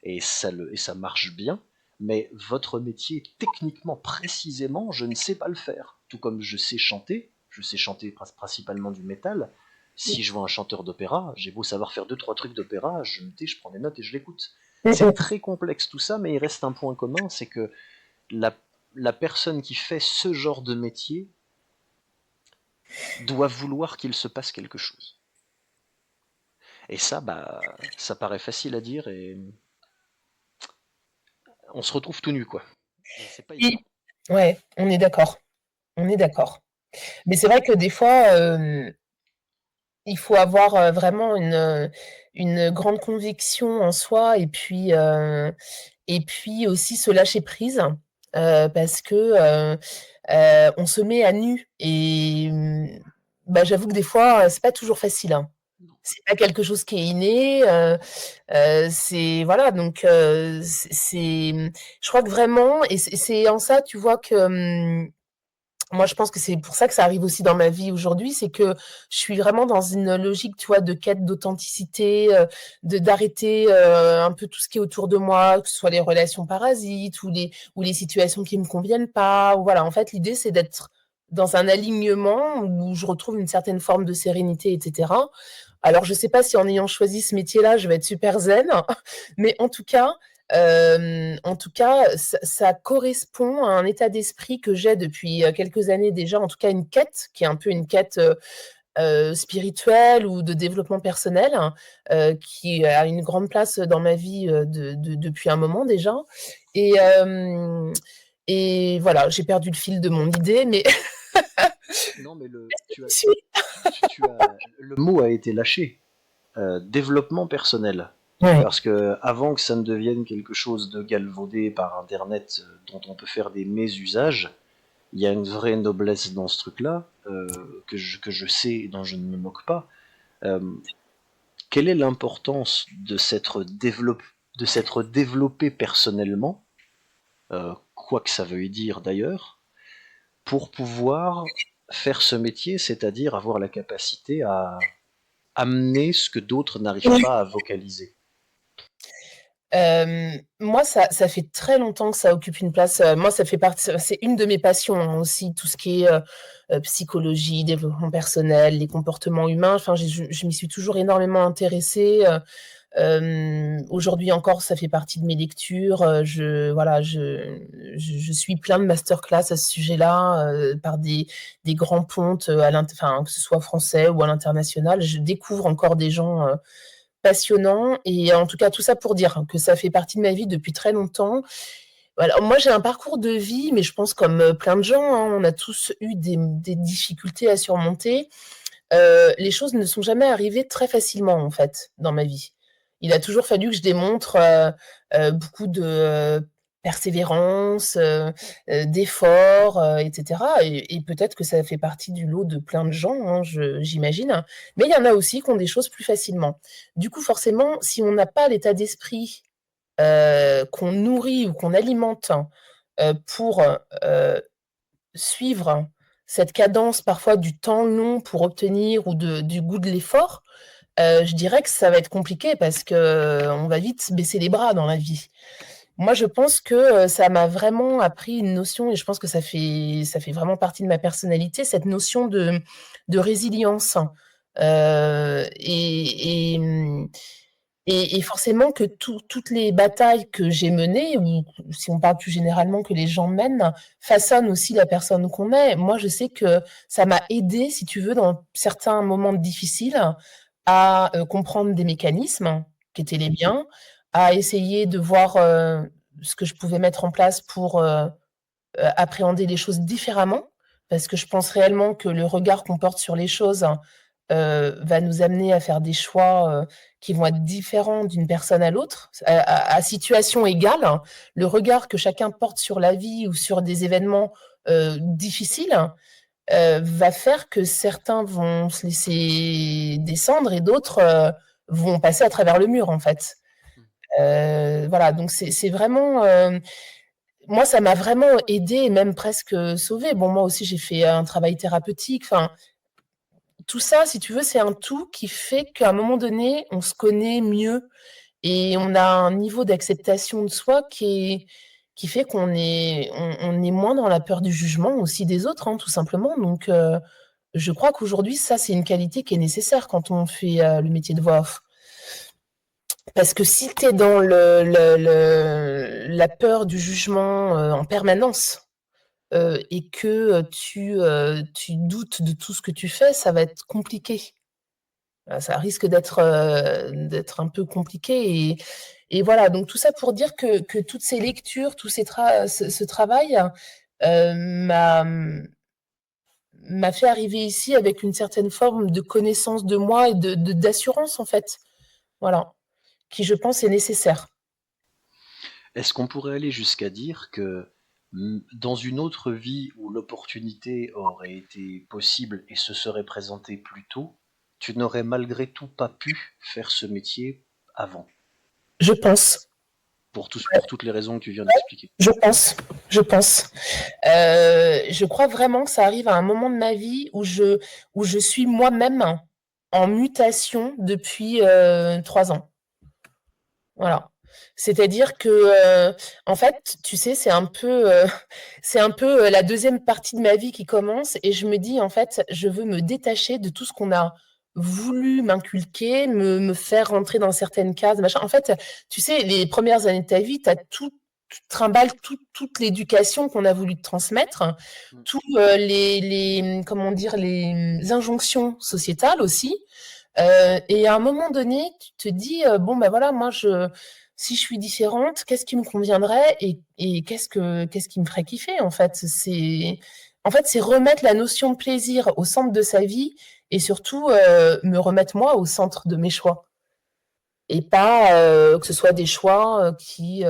et ça marche bien. Mais votre métier, techniquement, précisément, je ne sais pas le faire. Tout comme je sais chanter principalement du métal. Si je vois un chanteur d'opéra, j'ai beau savoir faire deux trois trucs d'opéra, je me tais, je prends des notes et je l'écoute. C'est très complexe tout ça, mais il reste un point commun, c'est que la, la personne qui fait ce genre de métier doit vouloir qu'il se passe quelque chose. Et ça, bah, ça paraît facile à dire, et on se retrouve tout nu, quoi. Et c'est pas évident. Oui. Ouais, on est d'accord, on est d'accord. Mais c'est vrai que des fois, il faut avoir, vraiment une grande conviction en soi et puis aussi se lâcher prise, parce que, on se met à nu et bah, j'avoue que des fois, c'est pas toujours facile, hein. C'est pas quelque chose qui est inné, c'est voilà donc je crois que vraiment et c'est en ça, tu vois, que, moi, je pense que c'est pour ça que ça arrive aussi dans ma vie aujourd'hui, c'est que je suis vraiment dans une logique, tu vois, de quête d'authenticité, de d'arrêter, un peu tout ce qui est autour de moi, que ce soit les relations parasites ou les situations qui me conviennent pas ou voilà. En fait, l'idée, c'est d'être dans un alignement où je retrouve une certaine forme de sérénité et cetera. Alors je sais pas si en ayant choisi ce métier-là, je vais être super zen, mais en tout cas, ça correspond à un état d'esprit que j'ai depuis, quelques années déjà, en tout cas une quête, qui est un peu une quête, spirituelle ou de développement personnel, qui a une grande place dans ma vie, depuis un moment déjà et hem et voilà, j'ai perdu le fil de mon idée, mais Non, mais si le mot a été lâché. Développement personnel. ouais. Parce que avant que ça ne devienne quelque chose de galvaudé par Internet dont on peut faire des mésusages, il y a une vraie noblesse dans ce truc-là que je sais et dont je ne me moque pas. Euh, Quelle est l'importance de s'être développé personnellement, quoi que ça veuille dire d'ailleurs, pour pouvoir faire ce métier, c'est-à-dire avoir la capacité à amener ce que d'autres n'arrivent pas à vocaliser. Moi, ça fait très longtemps que ça occupe une place, moi, ça fait partie c'est une de mes passions, hein, aussi, tout ce qui est, psychologie, développement personnel, les comportements humains. Enfin, je m'y suis toujours énormément intéressée, aujourd'hui encore, ça fait partie de mes lectures, je suis plein de masterclass à ce sujet-là, par des grands pontes, enfin, que ce soit français ou à l'international. Je découvre encore des gens, passionnant et en tout cas tout ça pour dire que ça fait partie de ma vie depuis très longtemps. Voilà, moi j'ai un parcours de vie, mais je pense comme, plein de gens, hein, on a tous eu des difficultés à surmonter. Les choses ne sont jamais arrivées très facilement en fait, dans ma vie. Il a toujours fallu que je démontre, beaucoup de, persévérance, d'efforts, et cetera et peut-être que ça fait partie du lot de plein de gens, hein, j'imagine. Mais il y en a aussi qui ont des choses plus facilement. Du coup, forcément, si on n'a pas l'état d'esprit, qu'on nourrit ou qu'on alimente, pour, suivre cette cadence parfois du temps long pour obtenir ou du goût de l'effort, je dirais que ça va être compliqué parce qu'on va vite baisser les bras dans la vie. Moi, je pense que, ça m'a vraiment appris une notion et je pense que ça fait vraiment partie de ma personnalité, cette notion de résilience, et forcément que toutes les batailles que j'ai menées ou si on parle plus généralement que les gens mènent, façonnent aussi la personne qu'on est. Moi, je sais que ça m'a aidée, si tu veux, dans certains moments difficiles à, comprendre des mécanismes qui étaient les miens, à essayer de voir, ce que je pouvais mettre en place pour, appréhender les choses différemment. Parce que je pense réellement que le regard qu'on porte sur les choses, va nous amener à faire des choix, qui vont être différents d'une personne à l'autre, à situation égale, hein. Le regard que chacun porte sur la vie ou sur des événements, difficiles, va faire que certains vont se laisser descendre et d'autres, vont passer à travers le mur, en fait. Voilà, donc c'est vraiment, moi, ça m'a vraiment aidée et même presque, sauvée. Bon, moi aussi, j'ai fait un travail thérapeutique, enfin, tout ça, si tu veux, c'est un tout qui fait qu'à un moment donné, on se connaît mieux et on a un niveau d'acceptation de soi qui fait on est moins dans la peur du jugement aussi des autres, hein, tout simplement. Donc, je crois qu'aujourd'hui, ça, c'est une qualité qui est nécessaire quand on fait, le métier de voix off. Parce que si tu es dans la peur du jugement, en permanence, et que, tu doutes de tout ce que tu fais, ça va être compliqué. Ça risque d'être un peu compliqué et voilà, donc tout ça pour dire que toutes ces lectures, tous ces ce travail, m'a fait arriver ici avec une certaine forme de connaissance de moi et d'assurance, en fait. voilà, qui je pense est nécessaire. Est-ce qu'on pourrait aller jusqu'à dire que dans une autre vie où l'opportunité aurait été possible et se serait présentée plus tôt, tu n'aurais malgré tout pas pu faire ce métier avant, Je pense, pour toutes les raisons que tu viens d'expliquer? je pense, je pense. Je crois vraiment que ça arrive à un moment de ma vie où je suis moi-même en mutation depuis 3 ans. Voilà. C'est-à-dire que, en fait, tu sais, c'est un peu la deuxième partie de ma vie qui commence et je me dis, en fait, je veux me détacher de tout ce qu'on a voulu m'inculquer, me faire rentrer dans certaines cases, machin. En fait, tu sais, les premières années de ta vie, tu trimbales toute l'éducation qu'on a voulu te transmettre, Mm. tous comment dire, les injonctions sociétales aussi. Et à un moment donné, tu te dis, bon, ben voilà, si je suis différente, qu'est-ce qui me conviendrait et qu'est-ce qui me ferait kiffer, en fait? C'est remettre la notion de plaisir au centre de sa vie et surtout, me remettre moi au centre de mes choix. Et pas que ce soit des choix qui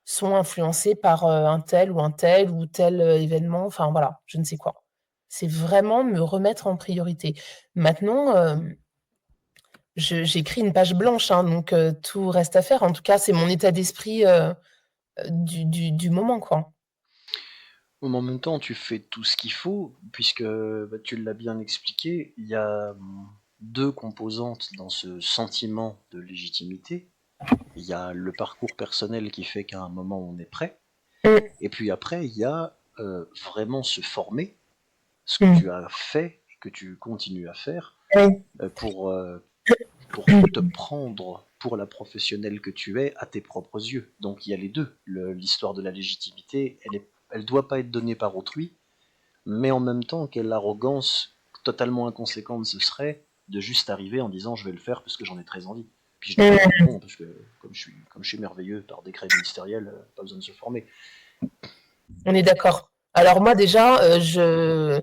sont influencés par un tel ou tel événement, enfin voilà, je ne sais quoi. C'est vraiment me remettre en priorité. Maintenant, j'écris une page blanche, hein, donc tout reste à faire. En tout cas, c'est mon état d'esprit du moment, quoi. Mais en même temps, tu fais tout ce qu'il faut, puisque tu l'as bien expliqué, il y a deux composantes dans ce sentiment de légitimité. Il y a le parcours personnel qui fait qu'à un moment on est prêt, Mm, et puis après il y a vraiment se former, ce que mm. tu as fait et que tu continues à faire Oui. euh, pour, euh, pour te Mm. prendre pour la professionnelle que tu es à tes propres yeux. Donc il y a les deux. L'histoire de la légitimité, elle doit pas être donnée par autrui, mais en même temps, quelle arrogance totalement inconséquente ce serait de juste arriver en disant je vais le faire parce que j'en ai très envie. Puis je dis pas que c'est con, parce que comme je suis merveilleux par décret ministériel, pas besoin de se former. On est d'accord. Alors moi déjà, euh,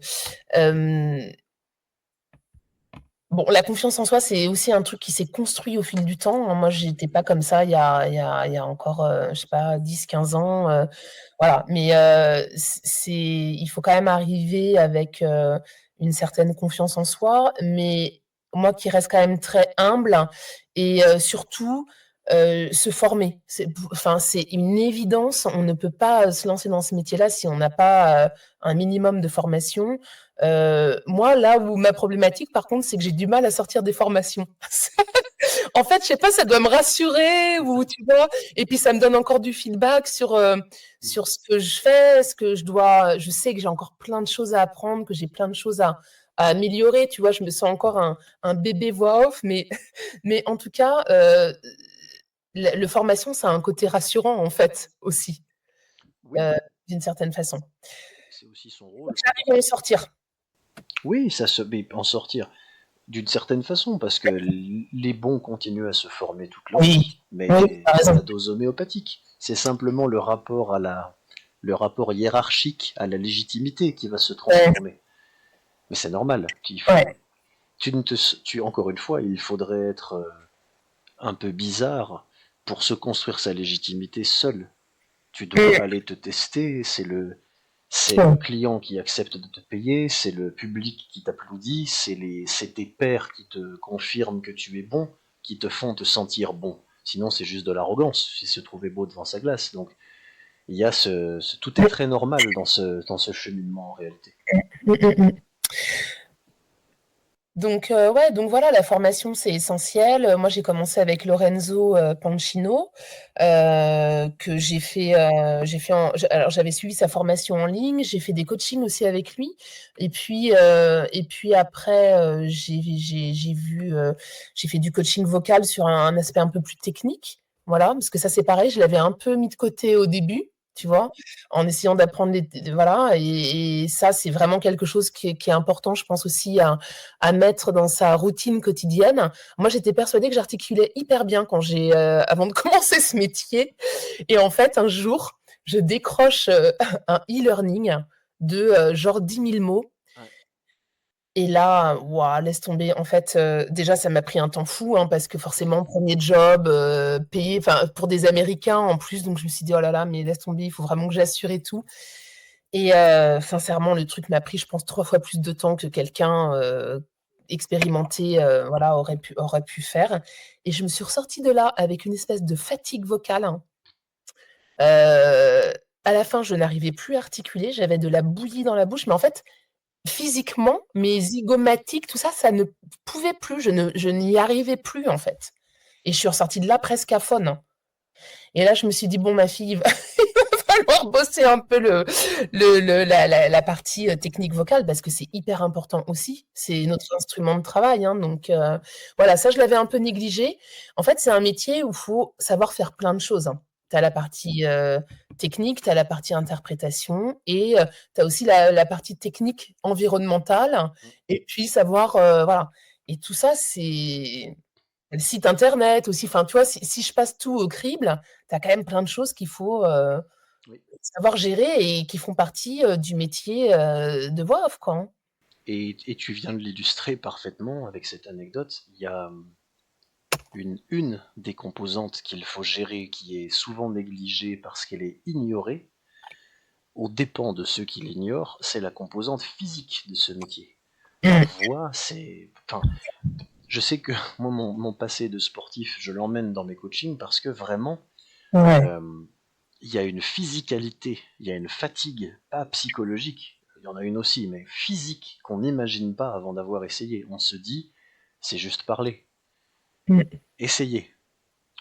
bon, la confiance en soi, c'est aussi un truc qui s'est construit au fil du temps. Moi, j'étais pas comme ça il y a encore, je sais pas, 10, 15 ans. Voilà. Mais il faut quand même arriver avec une certaine confiance en soi. Mais moi qui reste quand même très humble et surtout se former. Enfin, c'est une évidence. On ne peut pas se lancer dans ce métier-là si on n'a pas un minimum de formation. Moi, là où ma problématique, par contre, c'est que j'ai du mal à sortir des formations. En fait, je sais pas, ça doit me rassurer ou tu vois. Et puis ça me donne encore du feedback sur ce que je fais, ce que je dois. Je sais que j'ai encore plein de choses à apprendre, que j'ai plein de choses à améliorer. Tu vois, je me sens encore un bébé voix off, mais en tout cas, le formation, ça a un côté rassurant en fait aussi, Oui, euh, d'une certaine façon. c'est aussi son rôle. J'arrive à en sortir. Oui, ça se mais en sortir d'une certaine façon, parce que les bons continuent à se former toute leur Oui, vie, oui, mais t'as à raison. dose homéopathique. C'est simplement le rapport hiérarchique à la légitimité qui va se Ouais, transformer. Mais c'est normal. ouais. Encore une fois, il faudrait être un peu bizarre pour se construire sa légitimité seul. Tu dois Mm. aller te tester, c'est le Ouais. client qui accepte de te payer, c'est le public qui t'applaudit, c'est tes pairs qui te confirment que tu es bon, qui te font te sentir bon. Sinon, c'est juste de l'arrogance, c'est se trouver beau devant sa glace. Donc, il y a tout est très normal dans ce cheminement en réalité. Mm, mm, mm. Donc, ouais, donc voilà, la formation, c'est essentiel. Moi, j'ai commencé avec Lorenzo Pancino, que j'ai fait alors j'avais suivi sa formation en ligne, j'ai fait des coachings aussi avec lui. Et puis après, j'ai fait du coaching vocal sur un aspect un peu plus technique. Voilà, parce que ça, c'est pareil, je l'avais un peu mis de côté au début, tu vois, en essayant d'apprendre voilà, et ça, c'est vraiment quelque chose qui est important, je pense aussi à mettre dans sa routine quotidienne. Moi, j'étais persuadée que j'articulais hyper bien avant de commencer ce métier. Et en fait, un jour, je décroche un e-learning de genre 10 000 mots. Ouais. Et là, waouh, laisse tomber. En fait, déjà, ça m'a pris un temps fou, hein, parce que forcément, premier job, payé, enfin, pour des Américains en plus, donc je me suis dit: «Oh là là, mais laisse tomber, il faut vraiment que j'assure et tout». Et sincèrement, le truc m'a pris, je pense, 3 fois plus de temps que quelqu'un, expérimenté, voilà, aurait pu faire. Et je me suis ressortie de là avec une espèce de fatigue vocale, hein. À la fin, je n'arrivais plus à articuler, j'avais de la bouillie dans la bouche, mais en fait, physiquement, mes zygomatiques, tout ça, ça ne pouvait plus, je n'y arrivais plus, en fait. Et je suis ressortie de là presque aphone, hein. Et là, je me suis dit: «Bon ma fille, il va falloir bosser un peu la partie, technique vocale parce que c'est hyper important aussi. C'est notre instrument de travail, hein, donc voilà, ça je l'avais un peu négligé. En fait, c'est un métier où il faut savoir faire plein de choses, hein. Tu as la partie, technique, tu as la partie interprétation et tu as aussi la partie technique environnementale et puis savoir, voilà. Et tout ça, c'est le site internet aussi, enfin, tu vois? Si je passe tout au crible, tu as quand même plein de choses qu'il faut, Oui. savoir gérer et qui font partie, du métier, de voix off, quoi, hein. Et tu viens de l'illustrer parfaitement avec cette anecdote. Il y a une des composantes qu'il faut gérer qui est souvent négligée parce qu'elle est ignorée, aux dépens de ceux qui l'ignorent, c'est la composante physique de ce métier. La Mmh. voix, c'est... Enfin, je sais que moi, mon passé de sportif, je l'emmène dans mes coachings parce que vraiment, Ouais. euh, il y a une physicalité, il y a une fatigue, pas psychologique, il y en a une aussi, mais physique, qu'on n'imagine pas avant d'avoir essayé. On se dit, c'est juste parler. Mmh. Essayez,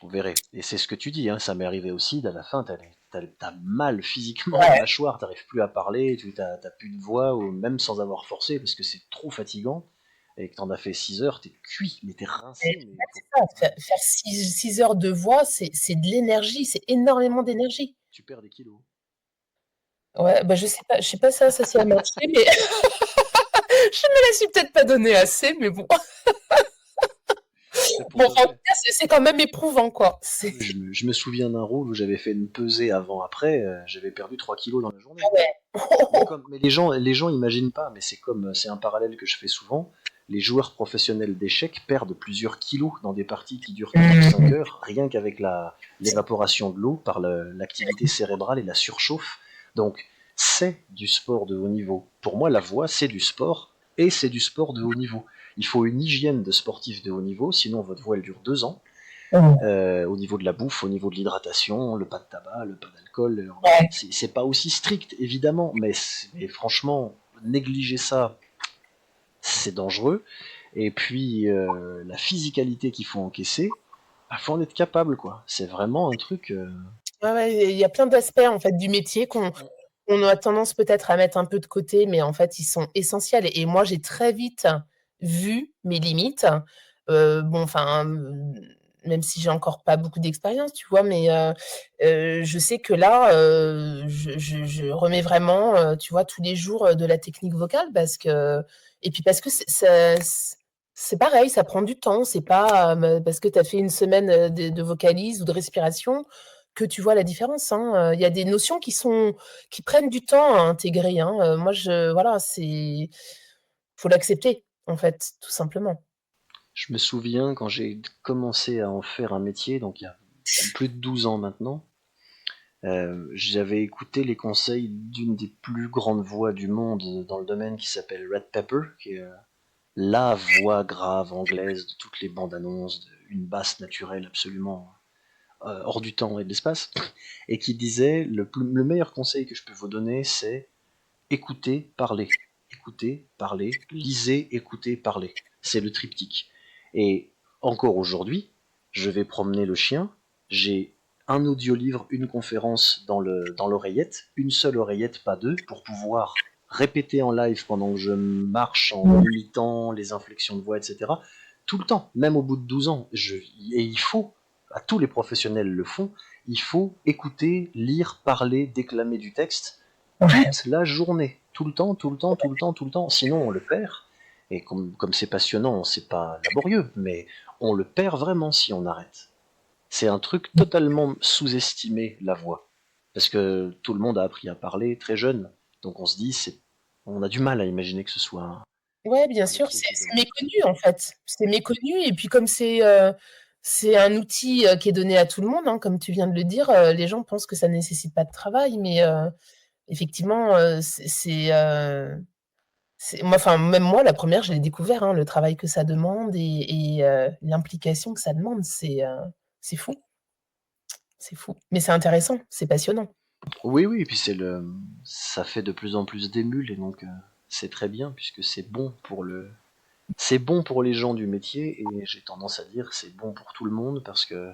vous verrez. Et c'est ce que tu dis, hein, ça m'est arrivé aussi, à la fin, t'as mal physiquement, la Ouais. mâchoire, t'arrives plus à parler, t'as plus de voix, ou même sans avoir forcé, parce que c'est trop fatigant, et que t'en as fait 6 heures, t'es cuit, mais t'es Et rincé, mais ouais, faut... c'est ça, ouais, faire 6 heures de voix, c'est de l'énergie, c'est énormément d'énergie. tu perds des kilos. Ouais, bah, je sais pas ça si a matché, mais je me la suis peut-être pas donnée assez, mais bon. Mais Bon, pourquoi enfin, en pas? tout cas, c'est quand même éprouvant, quoi. Ah, C'est mais je me souviens d'un rôle où j'avais fait une pesée avant-après, j'avais perdu 3 kilos dans la journée. ah ouais. Mais les gens imaginent pas, mais c'est comme, c'est un parallèle que je fais souvent. Les joueurs professionnels d'échecs perdent plusieurs kilos dans des parties qui durent 4 ou 5 Mmh. heures, rien qu'avec l'évaporation de l'eau par l'activité cérébrale et la surchauffe. Donc, c'est du sport de haut niveau. Pour moi, la voix, c'est du sport et c'est du sport de haut niveau. Il faut une hygiène de sportif de haut niveau, sinon votre voix elle dure 2 ans. Mmh. Au niveau de la bouffe, au niveau de l'hydratation, le pas de tabac, le pas d'alcool. Ouais. C'est pas aussi strict, évidemment, mais franchement, négliger ça, c'est dangereux. Et puis, la physicalité qu'il faut encaisser, il faut en être capable, quoi. C'est vraiment un truc. Ouais, ouais, il y a plein d'aspects, en fait, du métier qu'on a tendance peut-être à mettre un peu de côté, mais en fait, ils sont essentiels et moi, j'ai très vite vu mes limites. Bon, enfin, même si j'ai encore pas beaucoup d'expérience, tu vois? Mais je sais que là, je remets vraiment, tu vois, tous les jours, de la technique vocale parce que et puis parce que c'est pareil, ça prend du temps. C'est pas, parce que tu as fait une semaine, de vocalise ou de respiration que tu vois la différence, hein. Il y a des notions qui prennent du temps à intégrer, hein. Moi voilà, faut l'accepter, en fait, tout simplement. Je me souviens quand j'ai commencé à en faire un métier, donc il y a plus de 12 ans maintenant, j'avais écouté les conseils d'une des plus grandes voix du monde dans le domaine qui s'appelle Red Pepper, qui est la voix grave anglaise de toutes les bandes annonces, une basse naturelle absolument hors du temps et de l'espace, et qui disait le meilleur conseil que je peux vous donner, c'est écoutez, parlez. Écoutez, parlez, lisez, écoutez, parlez. C'est le triptyque. Et encore aujourd'hui, je vais promener le chien, j'ai un audiolivre, une conférence dans l'oreillette, une seule oreillette, pas deux, pour pouvoir répéter en live pendant que je marche en Mmh. imitant les inflexions de voix, etc. Tout le temps, même au bout de 12 ans. Et il faut, à tous les professionnels le font, il faut écouter, lire, parler, déclamer du texte Ouais. toute la journée, tout le temps, tout le temps, tout le temps, tout le temps. Sinon, on le perd. Et comme c'est passionnant, c'est pas laborieux, mais on le perd vraiment si on arrête. C'est un truc totalement sous-estimé, la voix. Parce que tout le monde a appris à parler très jeune. Donc on se dit, on a du mal à imaginer que ce soit. Ouais, bien Un sûr, métier c'est qui c'est demande du méconnu, temps. en fait. C'est méconnu et puis comme c'est un outil, qui est donné à tout le monde, hein, comme tu viens de le dire, les gens pensent que ça ne nécessite pas de travail, mais effectivement, c'est moi enfin, même moi, la première, je l'ai découvert, hein, le travail que ça demande et l'implication que ça demande, c'est fou, c'est fou. Mais c'est intéressant, c'est passionnant. Oui, oui, et puis ça fait de plus en plus d'émules et donc c'est très bien puisque c'est bon pour les gens du métier et j'ai tendance à dire c'est bon pour tout le monde parce que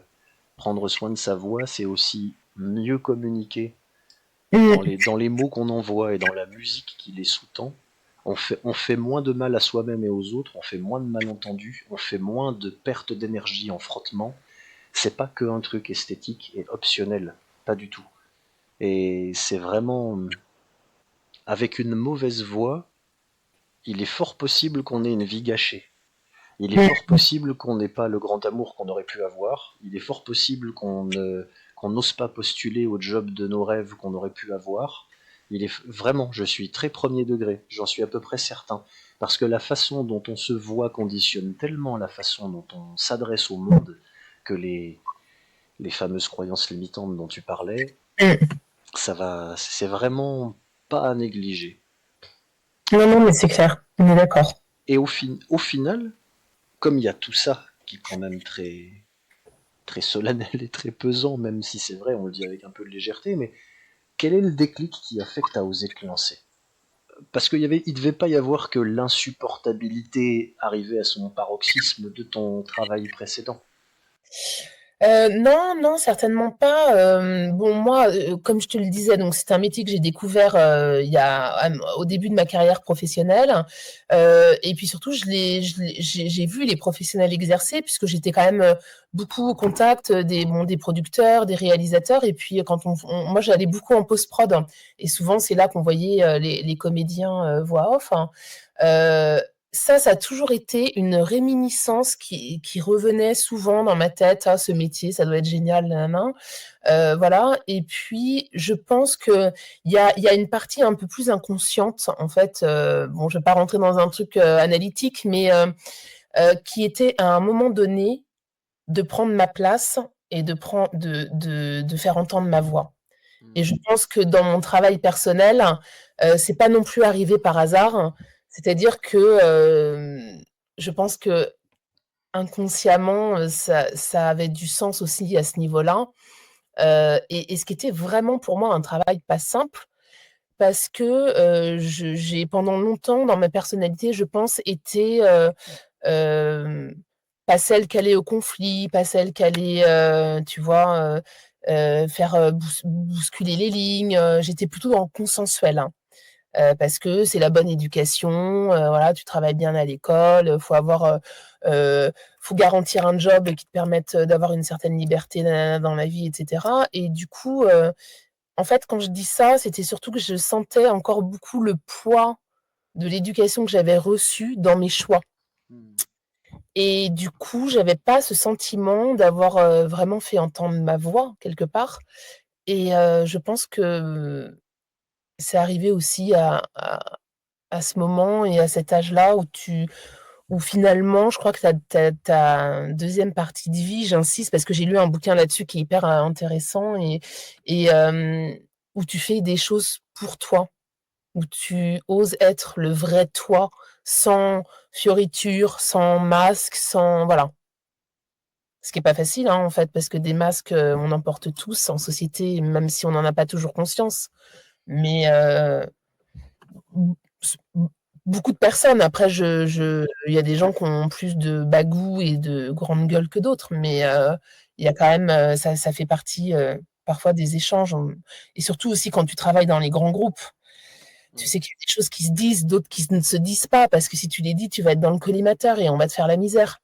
prendre soin de sa voix, c'est aussi mieux communiquer Mmh. dans les mots qu'on envoie et dans la musique qui les sous-tend. On fait moins de mal à soi-même et aux autres, on fait moins de malentendus, on fait moins de perte d'énergie en frottement. C'est pas que un truc esthétique et optionnel, pas du tout. Et c'est vraiment, avec une mauvaise voix, il est fort possible qu'on ait une vie gâchée. Il est fort Mmh. possible qu'on n'ait pas le grand amour qu'on aurait pu avoir. Il est fort possible qu'on n'ose pas postuler au job de nos rêves qu'on aurait pu avoir. Vraiment, je suis très premier degré, j'en suis à peu près certain. Parce que la façon dont on se voit conditionne tellement la façon dont on s'adresse au monde que les fameuses croyances limitantes dont tu parlais, Mmh. c'est vraiment pas à négliger. Non, non, mais c'est clair, on est d'accord. Et au final, comme il y a tout ça qui est quand même très solennel et très pesant, même si c'est vrai, on le dit avec un peu de légèreté, mais quel est le déclic qui a fait que tu as osé te lancer? Parce il devait pas y avoir que l'insupportabilité arrivée à son paroxysme de ton travail précédent. Non, non, certainement pas. Bon, moi, comme je te le disais, donc c'est un métier que j'ai découvert il y a au début de ma carrière professionnelle. Et puis surtout, j'ai vu les professionnels exercer, puisque j'étais quand même beaucoup au contact des producteurs, des réalisateurs. Et puis quand moi, j'allais beaucoup en post-prod, hein, et souvent c'est là qu'on voyait les comédiens voix off, hein. Euh, ça a toujours été une réminiscence qui revenait souvent dans ma tête. Ah, ce métier, ça doit être génial, nanana. Voilà. Et puis, je pense que il y a une partie un peu plus inconsciente, en fait. Bon, je vais pas rentrer dans un truc analytique, mais qui était à un moment donné de prendre ma place et de faire entendre ma voix. Et je Hmm. pense que dans mon travail personnel, c'est pas non plus arrivé par hasard. C'est-à-dire que je pense que inconsciemment, ça avait du sens aussi à ce niveau-là. Et ce qui était vraiment pour moi un travail pas simple, parce que j'ai pendant longtemps dans ma personnalité, je pense, été euh, pas celle qui allait au conflit, pas celle qui allait, tu vois, faire bousculer les lignes. J'étais plutôt dans le consensuel, hein. Parce que c'est la bonne éducation, voilà, tu travailles bien à l'école, heu, faut garantir un job qui te permette d'avoir une certaine liberté dans la vie et cetera. Et du coup, en fait, quand je dis ça, c'était surtout que je sentais encore beaucoup le poids de l'éducation que j'avais reçue dans mes choix. Hmm. Et du coup, j'avais pas ce sentiment d'avoir, vraiment fait entendre ma voix quelque part. Et je pense que c'est arrivé aussi à ce moment et à cet âge-là où finalement, je crois que ta 2e partie de vie, j'insiste parce que j'ai lu un bouquin là-dessus qui est hyper, intéressant et où tu fais des choses pour toi, où tu oses être le vrai toi, sans fioritures, sans masque, sans voilà. Ce qui est pas facile, hein, en fait, parce que des masques, on en porte tous en société, même si on n'en a pas toujours conscience. Mais b s b beaucoup de personnes, après il y a des gens qui ont plus de bagou et de grande gueule que d'autres, mais il y a quand même, ça fait partie, parfois des échanges, et surtout aussi quand tu travailles dans les grands groupes. Tu Hmm. sais qu'il y a des choses qui se disent, d'autres qui ne se disent pas, parce que si tu les dis, tu vas être dans le collimateur et on va te faire la misère.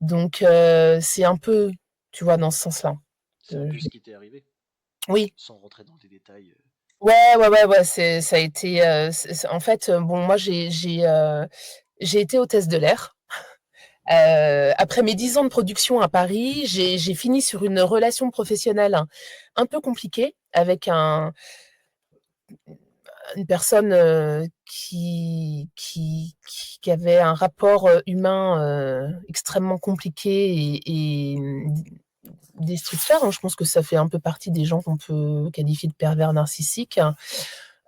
Donc c'est un peu, tu vois, dans ce sens-là. C'est un peu Je ce qui t'est arrivé, Oui. sans rentrer dans des détails. Ouais, ouais, ouais, ouais, ça a été, en fait, bon, moi, j'ai été hôtesse de l'air. Après mes 10 ans de production à Paris, j'ai fini sur une relation professionnelle un peu compliquée avec une personne qui avait un rapport humain extrêmement compliqué et destructeur, hein. Je pense que ça fait un peu partie des gens qu'on peut qualifier de pervers narcissiques.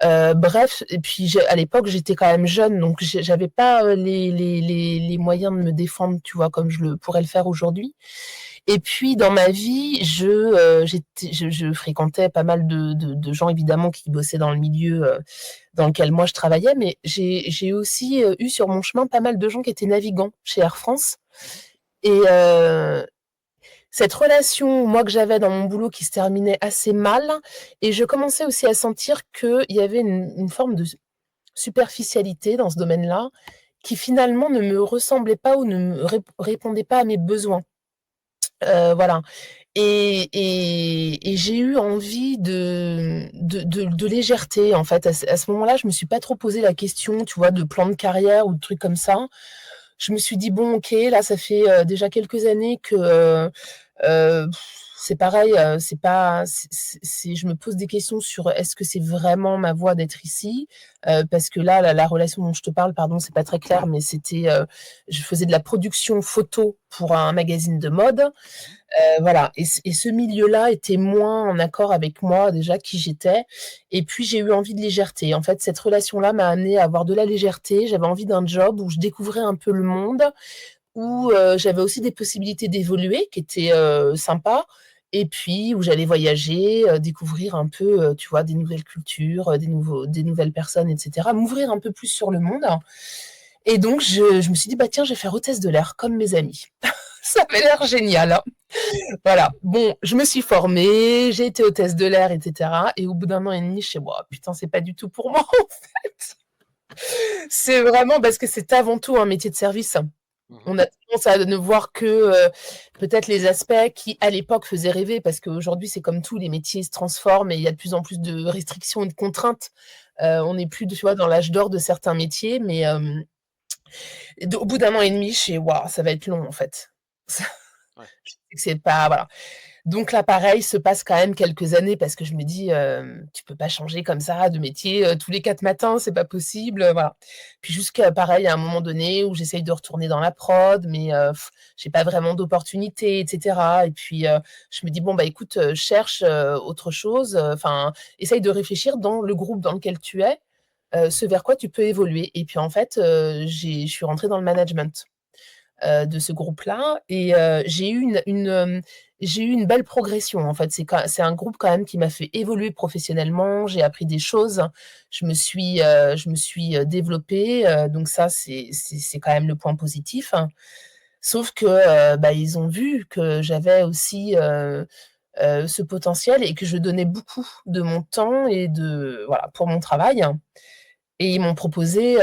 Bref, et puis à l'époque, j'étais quand même jeune, donc j'avais pas les moyens de me défendre, tu vois, comme je pourrais le faire aujourd'hui. Et puis dans ma vie, je fréquentais pas mal de gens évidemment qui bossaient dans le milieu dans lequel moi je travaillais, mais j'ai aussi eu sur mon chemin pas mal de gens qui étaient navigants chez Air France. Et cette relation, moi, que j'avais dans mon boulot qui se terminait assez mal, et je commençais aussi à sentir qu'il y avait une forme de superficialité dans ce domaine-là, qui finalement ne me ressemblait pas ou ne me répondait pas à mes besoins. Voilà. Et j'ai eu envie de légèreté, en fait. À ce moment-là, je me suis pas trop posé la question, tu vois, de plan de carrière ou de trucs comme ça. Je me suis dit: «Bon, OK, là, ça fait, déjà quelques années que, Heu, c'est pareil, c'est pas c'est je me pose des questions sur est-ce que c'est vraiment ma voie d'être ici? Parce que là, la relation dont je te parle, pardon, c'est pas très clair, mais c'était, je faisais de la production photo pour un magazine de mode. Voilà, et ce milieu-là était moins en accord avec moi déjà, qui j'étais, et puis j'ai eu envie de légèreté. En fait, cette relation-là m'a amenée à avoir de la légèreté. J'avais envie d'un job où je découvrais un peu le monde, où j'avais aussi des possibilités d'évoluer qui étaient sympas, et puis où j'allais voyager, découvrir un peu, tu vois, des nouvelles cultures, des nouvelles personnes, et cetera. M'ouvrir un peu plus sur le monde, et donc je me suis dit: «Bah tiens, je vais faire hôtesse de l'air comme mes amis». Ça avait l'air génial, hein. Voilà. Bon, je me suis formée, j'ai été hôtesse de l'air, et cetera, et au bout d'1 an et demi, je fais: «Bon, putain, c'est pas du tout pour moi, en fait». C'est vraiment parce que c'est avant tout un métier de service. Mmh. On a tendance à ne voir que, peut-être les aspects qui, à l'époque, faisaient rêver, parce qu'aujourd'hui, c'est comme tout, les métiers se transforment et il y a de plus en plus de restrictions et de contraintes. On n'est plus, tu vois, dans l'âge d'or de certains métiers, mais au bout d'1 an et demi, je fais: «Waouh, ça va être long, en fait». Ouais. C'est pas, voilà. Donc là, pareil, se passe quand même quelques années parce que je me dis, «Tu peux pas changer comme ça de métier, tous les 4 matins, c'est pas possible», voilà. Puis jusqu'à pareil, à un moment donné où j'essaye de retourner dans la prod, mais j'ai pas vraiment d'opportunités, et cetera, et puis, je me dis: «Bon, bah, écoute, cherche, autre chose, enfin, essaye de réfléchir dans le groupe dans lequel tu es, ce vers quoi tu peux évoluer», et puis en fait, je suis rentrée dans le management de ce groupe-là, et j'ai eu une belle progression, en fait. C'est un groupe quand même qui m'a fait évoluer professionnellement. J'ai appris des choses. Je me suis développée, donc ça, c'est quand même le point positif. Sauf que, bah, ils ont vu que j'avais aussi, ce potentiel, et que je donnais beaucoup de mon temps et voilà, pour mon travail, et ils m'ont proposé,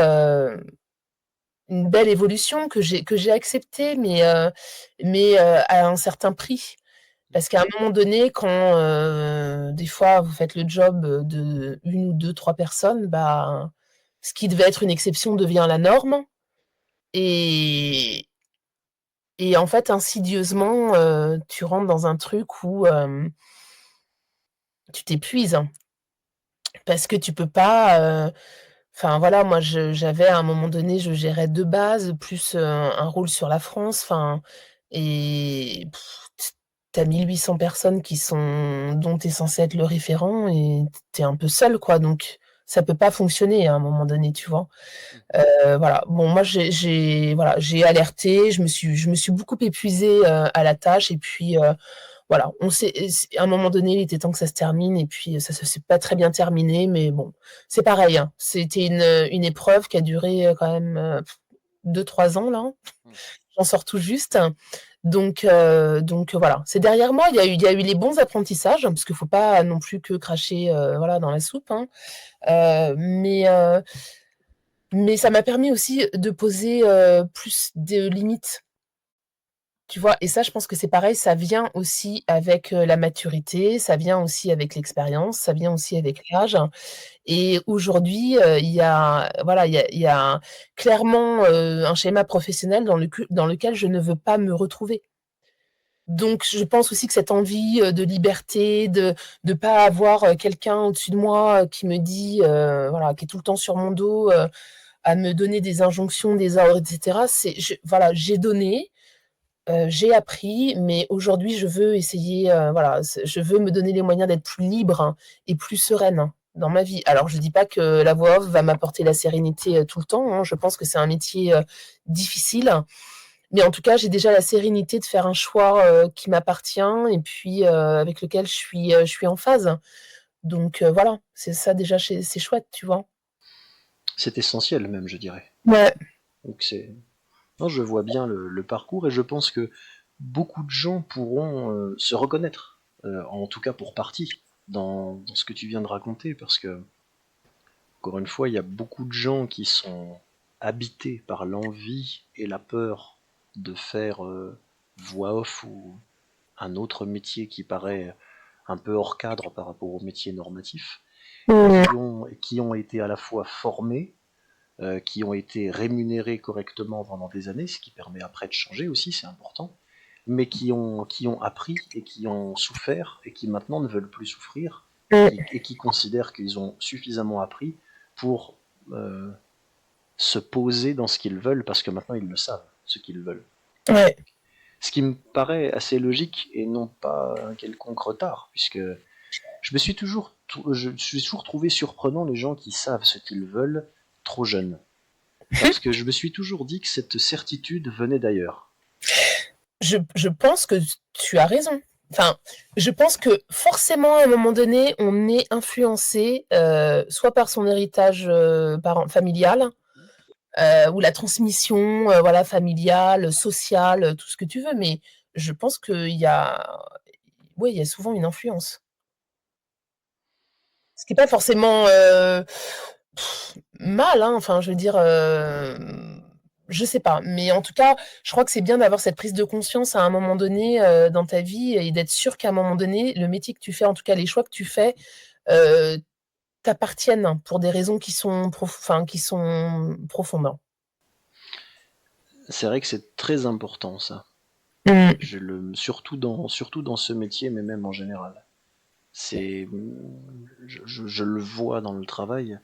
une belle évolution que j'ai acceptée, mais à un certain prix. Parce qu'à un moment donné, quand, des fois, vous faites le job, de 1 ou 2, 3 personnes, bah, ce qui devait être une exception devient la norme, et en fait, insidieusement, tu rentres dans un truc où, tu t'épuises. Parce que tu peux pas, enfin voilà, moi j'avais à un moment donné, je gérais 2 bases plus, un rôle sur la France, enfin, et tu as 1 personnes qui sont dont tu es censé être le référent, et tu es un peu seul, quoi, donc ça peut pas fonctionner à un moment donné, tu vois? Mmh. Voilà, bon, moi j'ai alerté, je me suis beaucoup épuisée, à la tâche, et puis, voilà, à un moment donné, il était temps que ça se termine, et puis ça s'est pas très bien terminé, mais bon, c'est pareil, hein. C'était une épreuve qui a duré, quand même, 2-3 ans là. Mmh. J'en sors tout juste. Donc voilà. C'est derrière moi, il y a eu les bons apprentissages, hein, parce qu'il faut pas non plus que cracher, voilà, dans la soupe, hein. Mais ça m'a permis aussi de poser, plus de limites. Tu vois? Et ça, je pense que c'est pareil, ça vient aussi avec, la maturité, ça vient aussi avec l'expérience, ça vient aussi avec l'âge, et aujourd'hui, il y a voilà, il y a clairement, un schéma professionnel dans lequel je ne veux pas me retrouver. Donc je pense aussi que cette envie, de liberté, de pas avoir, quelqu'un au-dessus de moi, qui me dit, voilà, qui est tout le temps sur mon dos, à me donner des injonctions, des ordres et cetera, voilà, j'ai donné, j'ai appris, mais aujourd'hui je veux essayer, voilà, je veux me donner les moyens d'être plus libre, hein, et plus sereine, hein, dans ma vie. Alors je dis pas que la voix off va m'apporter la sérénité, tout le temps, hein. Je pense que c'est un métier, difficile, mais en tout cas, j'ai déjà la sérénité de faire un choix, qui m'appartient et puis, avec lequel je suis en phase. Donc, voilà, c'est ça déjà, c'est chouette, tu vois? C'est essentiel même, je dirais. Ouais. Donc non, je vois bien le parcours et je pense que beaucoup de gens pourront se reconnaître, en tout cas pour partie, dans ce que tu viens de raconter, parce que, encore une fois, il y a beaucoup de gens qui sont habités par l'envie et la peur de faire voix off ou un autre métier qui paraît un peu hors cadre par rapport au métier normatif, et Mmh. qui ont été à la fois formés, qui ont été rémunérés correctement pendant des années, ce qui permet après de changer aussi, c'est important, mais qui ont appris et qui ont souffert et qui maintenant ne veulent plus souffrir Mmh. et qui considèrent qu'ils ont suffisamment appris pour euh, se poser dans ce qu'ils veulent parce que maintenant ils le savent, ce qu'ils veulent. Ouais. Ce qui me paraît assez logique et non pas un quelconque retard, puisque je me suis toujours trouvé surprenant les gens qui savent ce qu'ils veulent trop jeunes. Parce que je me suis toujours dit que cette certitude venait d'ailleurs. Je pense que tu as raison. Enfin, je pense que forcément, à un moment donné, on est influencé, soit par son héritage, familial, ou la transmission, voilà, familiale, sociale, tout ce que tu veux, mais je pense qu'il y a ouais, il y a souvent une influence. Ce qui est pas forcément, mal, hein, enfin, je veux dire, je sais pas, mais en tout cas, je crois que c'est bien d'avoir cette prise de conscience à un moment donné, dans ta vie et d'être sûr qu'à un moment donné, le métier que tu fais, en tout cas les choix que tu fais, heu, t'appartiennent pour des raisons qui sont qui sont profondes, hein. C'est vrai que c'est très important ça. Mmh. Surtout dans ce métier, mais même en général. C'est, je le vois dans le travail.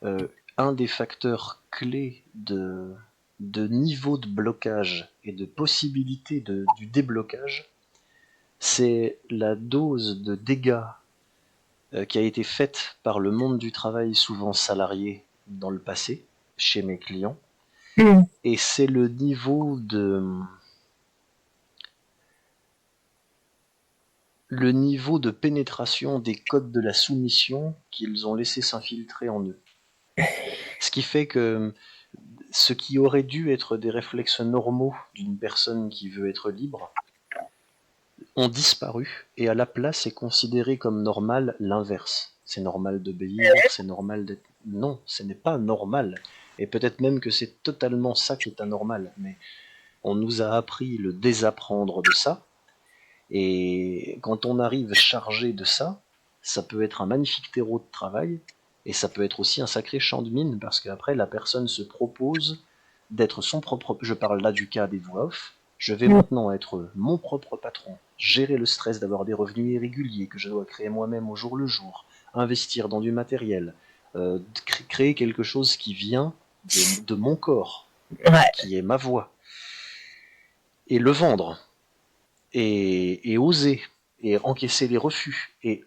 euh, un des facteurs clés de niveau de blocage et de possibilité du déblocage, c'est la dose de dégâts qui a été faite par le monde du travail, souvent salarié dans le passé, chez mes clients, Mmh. et c'est le niveau de pénétration des codes de la soumission qu'ils ont laissé s'infiltrer en eux. Ce qui fait que ce qui aurait dû être des réflexes normaux d'une personne qui veut être libre ont disparu et à la place est considéré comme normal l'inverse. C'est normal d'obéir, c'est normal d'être... Non, ce n'est pas normal. Et peut-être même que c'est totalement ça qui est anormal. Mais on nous a appris le désapprendre de ça. Et quand on arrive chargé de ça, ça peut être un magnifique terreau de travail. Et ça peut être aussi un sacré champ de mine parce qu'après la personne se propose d'être son propre... Je parle là du cas des voix off. Je vais Mmh. maintenant être mon propre patron, gérer le stress d'avoir des revenus irréguliers que je dois créer moi-même au jour le jour, investir dans du matériel, créer quelque chose qui vient de mon corps, Ouais, qui est ma voix, et le vendre, et oser, et encaisser les refus. Et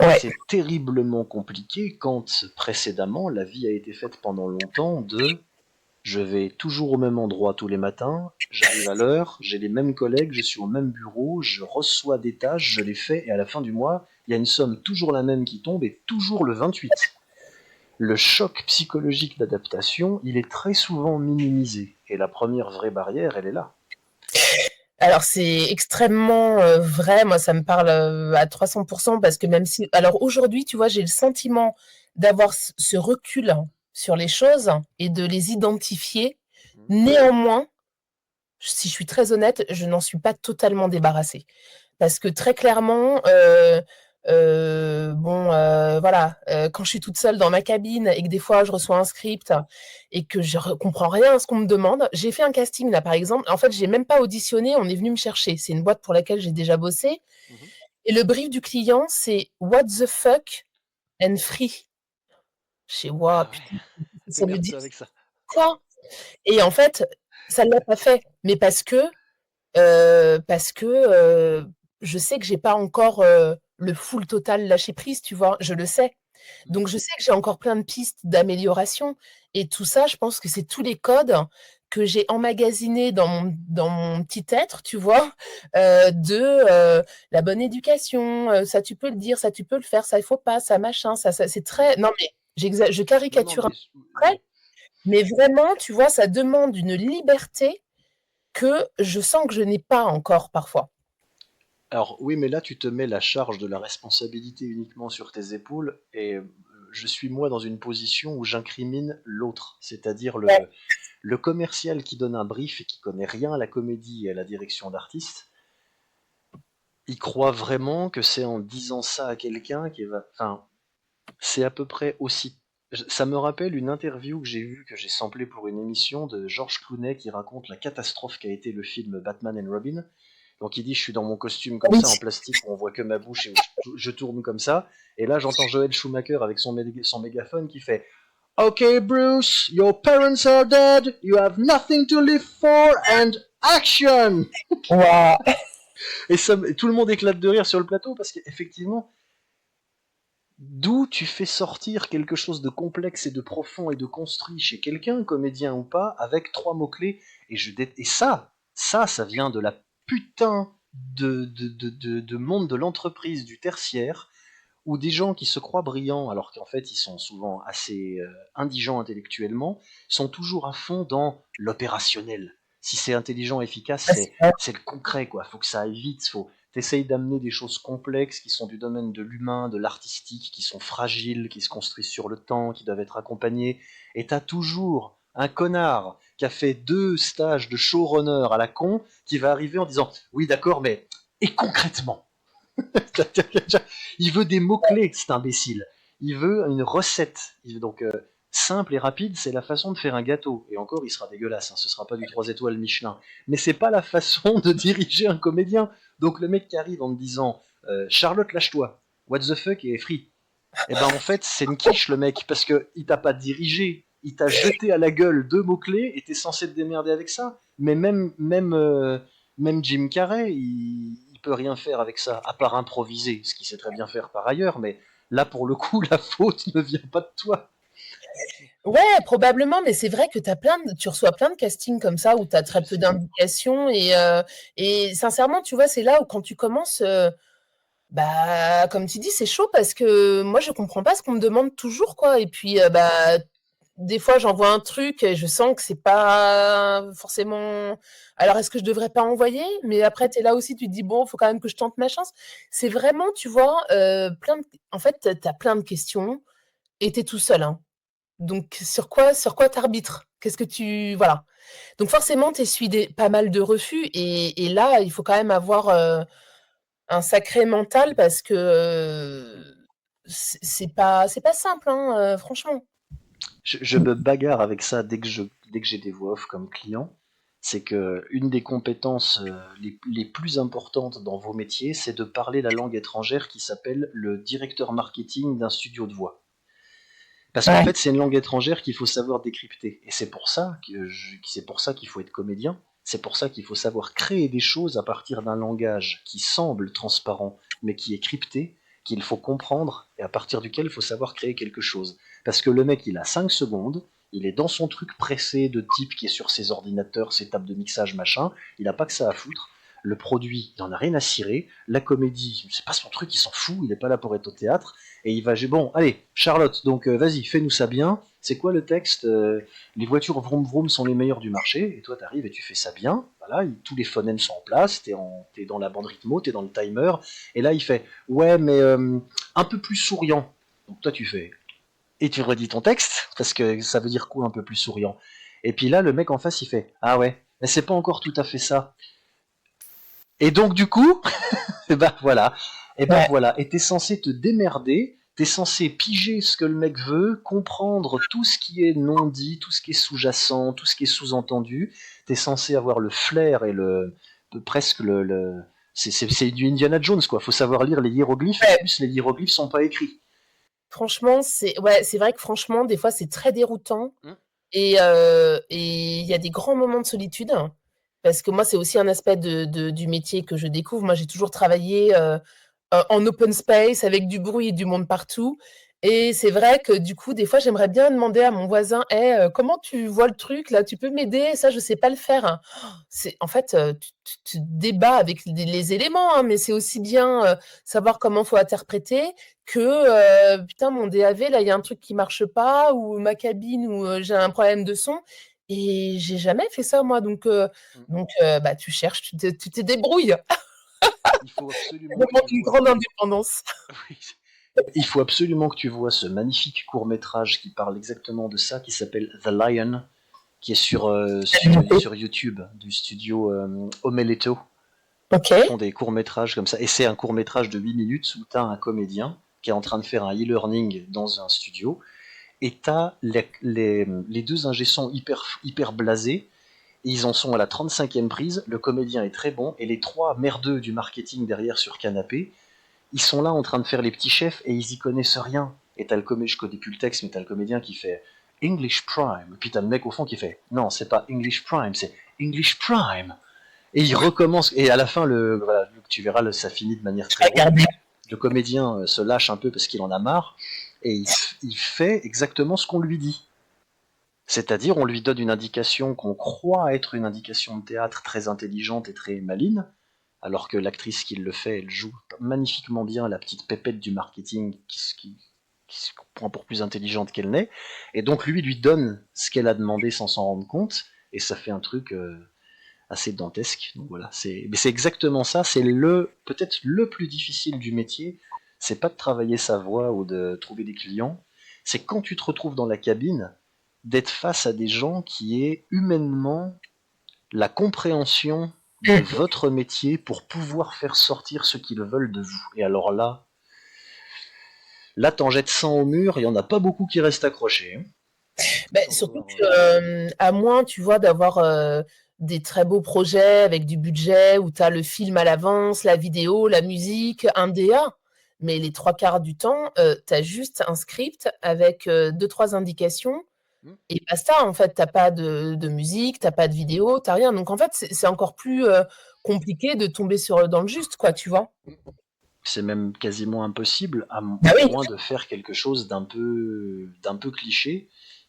ouais. c'est terriblement compliqué quand précédemment la vie a été faite pendant longtemps de je vais toujours au même endroit tous les matins, j'arrive à l'heure, j'ai les mêmes collègues, je suis au même bureau, je reçois des tâches, je les fais, et à la fin du mois, il y a une somme toujours la même qui tombe, et toujours le 28. Le choc psychologique d'adaptation, il est très souvent minimisé, et la première vraie barrière, elle est là. Alors c'est extrêmement, vrai. Moi, ça me parle, à 300 parce que même si alors aujourd'hui, tu vois, j'ai le sentiment d'avoir ce recul sur les choses et de les identifier. Néanmoins, si je suis très honnête, je n'en suis pas totalement débarrassée. Parce que très clairement, Bon, voilà, quand je suis toute seule dans ma cabine et que des fois je reçois un script et que je comprends rien à ce qu'on me demande. J'ai fait un casting là, par exemple. En fait, j'ai même pas auditionné, on est venu me chercher. C'est une boîte pour laquelle j'ai déjà bossé Mhm. et le brief du client, c'est What the fuck and free. Je fais: «Waouh, Ah putain, ouais, ça veut garde dire ça avec ça. quoi?» Et en fait, ça ne l'a pas fait, mais parce que, je sais que j'ai pas encore, le full total lâcher prise, tu vois? Je le sais. Mhm. Donc je sais que j'ai encore plein de pistes d'amélioration et tout ça, je pense que c'est tous les codes que j'ai emmagasinés dans mon petit être, tu vois? La bonne éducation, ça tu peux le dire, ça tu peux le faire, ça il faut pas, ça machin, ça c'est Mhm. très non mais je Non, non, caricature un mais peu près, mais vraiment, tu vois, ça demande une liberté que je sens que je n'ai pas encore parfois. alors oui, mais là tu te mets la charge de la responsabilité uniquement sur tes épaules et je suis moi dans une position où j'incrimine l'autre, c'est-à-dire Ouais, le commercial qui donne un brief et qui connaît rien à la comédie et à la direction d'artiste. Il croit vraiment que c'est en disant ça à quelqu'un qui va. Enfin, c'est à peu près aussi. Ça me rappelle une interview que j'ai vue, que j'ai samplée pour une émission de George Clooney qui raconte la catastrophe qu'a été le film Batman and Robin. Donc il dit, je suis dans mon costume comme oui. ça en plastique où on voit que ma bouche et où je tourne comme ça. Et là j'entends Joel Schumacher avec son mégaphone qui fait Okay Bruce, your parents are dead, you have nothing to live for and action. Waouh! Et tout le monde éclate de rire sur le plateau parce qu'effectivement, d'où tu fais sortir quelque chose de complexe et de profond et de construit chez quelqu'un, comédien ou pas, avec trois mots-clés. Et ça vient de la putain de monde de l'entreprise, du tertiaire, où des gens qui se croient brillants, alors qu'en fait ils sont souvent assez indigents intellectuellement, sont toujours à fond dans l'opérationnel. Si c'est intelligent, efficace, c'est le concret, quoi. Faut que ça aille vite, t'essayes d'amener des choses complexes qui sont du domaine de l'humain, de l'artistique, qui sont fragiles, qui se construisent sur le temps, qui doivent être accompagnés. Et t'as toujours un connard qui a fait 2 stages de showrunner à la con, qui va arriver en disant oui d'accord, mais et concrètement il veut des mots-clés, cet imbécile. Il veut une recette. Donc, simple et rapide, c'est la façon de faire un gâteau. Et encore, il sera dégueulasse, hein, ce sera pas du 3 étoiles Michelin. Mais c'est pas la façon de diriger un comédien. Donc, le mec qui arrive en me disant Charlotte, lâche-toi. What the fuck et free. Eh ben, en fait, c'est une quiche, le mec, parce que il t'a pas dirigé. Il t'a jeté à la gueule 2 mots-clés et t'es censé te démerder avec ça. Mais même Jim Carrey, il peut rien faire avec ça, à part improviser, ce qu'il sait très bien faire par ailleurs, mais là, pour le coup, la faute ne vient pas de toi. Ouais, probablement, mais c'est vrai que tu reçois plein de castings comme ça où tu as très Je peu sais. d'indications et sincèrement, tu vois, c'est là où quand tu commences, bah, comme tu dis, c'est chaud parce que moi, je comprends pas ce qu'on me demande toujours, quoi. Et puis, bah, des fois, j'envoie un truc et je sens que c'est pas forcément. Alors, est-ce que je devrais pas envoyer? Mais après, tu es là aussi, tu te dis, bon, faut quand même que je tente ma chance. C'est vraiment, tu vois, en fait, tu as plein de questions et tu es tout seul, hein. Donc sur quoi t'arbitres? Qu'est-ce que tu voilà. Donc forcément, tu essuies pas mal de refus et là, il faut quand même avoir, un sacré mental parce que, c'est pas simple, hein, franchement. Je me bagarre avec ça dès que j'ai des voix off comme client. C'est que une des compétences les plus importantes dans vos métiers, c'est de parler la langue étrangère qui s'appelle le directeur marketing d'un studio de voix. Parce qu'en Ouais. fait, c'est une langue étrangère qu'il faut savoir décrypter. Et c'est pour ça qu'il faut être comédien. C'est pour ça qu'il faut savoir créer des choses à partir d'un langage qui semble transparent, mais qui est crypté, qu'il faut comprendre et à partir duquel il faut savoir créer quelque chose. Parce que le mec, il a 5 secondes, il est dans son truc pressé de type qui est sur ses ordinateurs, ses tables de mixage, machin, il n'a pas que ça à foutre. Le produit, il n'en a rien à cirer. La comédie, c'est pas son truc, il s'en fout, il n'est pas là pour être au théâtre. Et il va, bon, allez, Charlotte, donc vas-y, fais-nous ça bien. C'est quoi le texte Les voitures vroom vroom sont les meilleures du marché. Et toi, t'arrives et tu fais ça bien. Voilà, tous les phonèmes sont en place. T'es dans la bande rythmo, t'es dans le timer. Et là, il fait, ouais, mais un peu plus souriant. Donc toi, tu fais, et tu redis ton texte, parce que ça veut dire quoi un peu plus souriant. Et puis là, le mec en face, il fait, ah ouais, mais c'est pas encore tout à fait ça. Et donc du coup, et ben voilà, et ben Ouais. voilà, et t'es censé te démerder, t'es censé piger ce que le mec veut, comprendre tout ce qui est non dit, tout ce qui est sous-jacent, tout ce qui est sous-entendu. T'es censé avoir le flair et presque c'est du Indiana Jones quoi. Faut savoir lire les hiéroglyphes et en Ouais. plus les hiéroglyphes sont pas écrits. Franchement, c'est vrai que franchement, des fois, c'est très déroutant Hmm. et il y a des grands moments de solitude parce que moi, c'est aussi un aspect du métier que je découvre. Moi, j'ai toujours travaillé, en open space avec du bruit et du monde partout et c'est vrai que du coup, des fois, j'aimerais bien demander à mon voisin: «Hey, comment tu vois le truc là? Tu peux m'aider? Ça, je sais pas le faire, hein». C'est en fait, tu débats avec les éléments, hein, mais c'est aussi bien, savoir comment faut interpréter que, «Putain, mon DAV là, il y a un truc qui marche pas» ou «Ma cabine» ou, «J'ai un problème de son» et j'ai jamais fait ça moi Hmm. bah, tu cherches, tu te débrouilles. Il faut Ça absolument que demande tu une vois. grande indépendance. Oui. Il faut absolument que tu vois ce magnifique court métrage qui parle exactement de ça, qui s'appelle The Lion, qui est sur YouTube du studio Omeletto. Ils OK. font des courts-métrages comme ça. Et c'est un court-métrage de 8 minutes où tu as un comédien qui est en train de faire un e-learning dans un studio. Et tu as les deux ingé sons hyper blasés. Et ils en sont à la 35e prise. Le comédien est très bon. Et les trois merdeux du marketing derrière sur canapé, ils sont là en train de faire les petits chefs et ils y connaissent rien. Et t'as le comédien, je connais plus le texte, mais t'as le comédien qui fait English Prime. Et puis t'as le mec au fond qui fait non, c'est pas English Prime, c'est English Prime. Et il recommence, et à la fin, voilà, tu verras, ça finit de manière Je très vais drôle. regarder. Le comédien se lâche un peu parce qu'il en a marre, et il fait exactement ce qu'on lui dit. C'est-à-dire, on lui donne une indication qu'on croit être une indication de théâtre très intelligente et très maligne, alors que l'actrice qui le fait, elle joue magnifiquement bien la petite pépette du marketing qui se prend pour plus intelligente qu'elle n'est, et donc lui donne ce qu'elle a demandé sans s'en rendre compte, et ça fait un truc assez dantesque. Donc voilà, mais c'est exactement ça. C'est peut-être le plus difficile du métier. C'est pas de travailler sa voix ou de trouver des clients. C'est quand tu te retrouves dans la cabine d'être face à des gens qui aient humainement la compréhension de Mmh. votre métier pour pouvoir faire sortir ce qu'ils veulent de vous. Et alors là, t'en jettes 100 au mur, il y en a pas beaucoup qui restent accrochés, hein. Beh, Faut surtout avoir, que, à moins, tu vois, d'avoir, des très beaux projets avec du budget où tu as le film à l'avance, la vidéo, la musique, un DA. Mais les 3/4 du temps, tu as juste un script avec, 2-3 indications hmm. et basta, en fait. Tu as pas de musique, tu as pas de vidéo, tu as rien. Donc en fait, c'est encore plus, compliqué de tomber dans le juste, quoi, tu vois? C'est même quasiment impossible, Bah à oui. moins de faire quelque chose d'un peu cliché.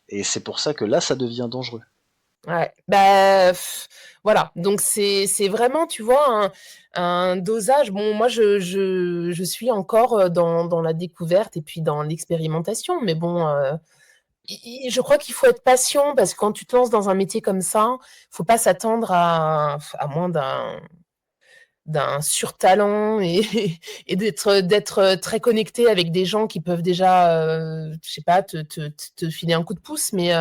Et c'est pour ça que là, ça devient dangereux. Ouais, bah, voilà, donc c'est vraiment, tu vois, un dosage. Bon, moi, je suis encore, dans la découverte et puis dans l'expérimentation, mais bon, i je crois qu'il faut être patient parce que quand tu te lances dans un métier comme ça, faut pas s'attendre à moins d'un surtalent et et d'être très connecté avec des gens qui peuvent déjà, je sais pas, te filer un coup de pouce. Mais,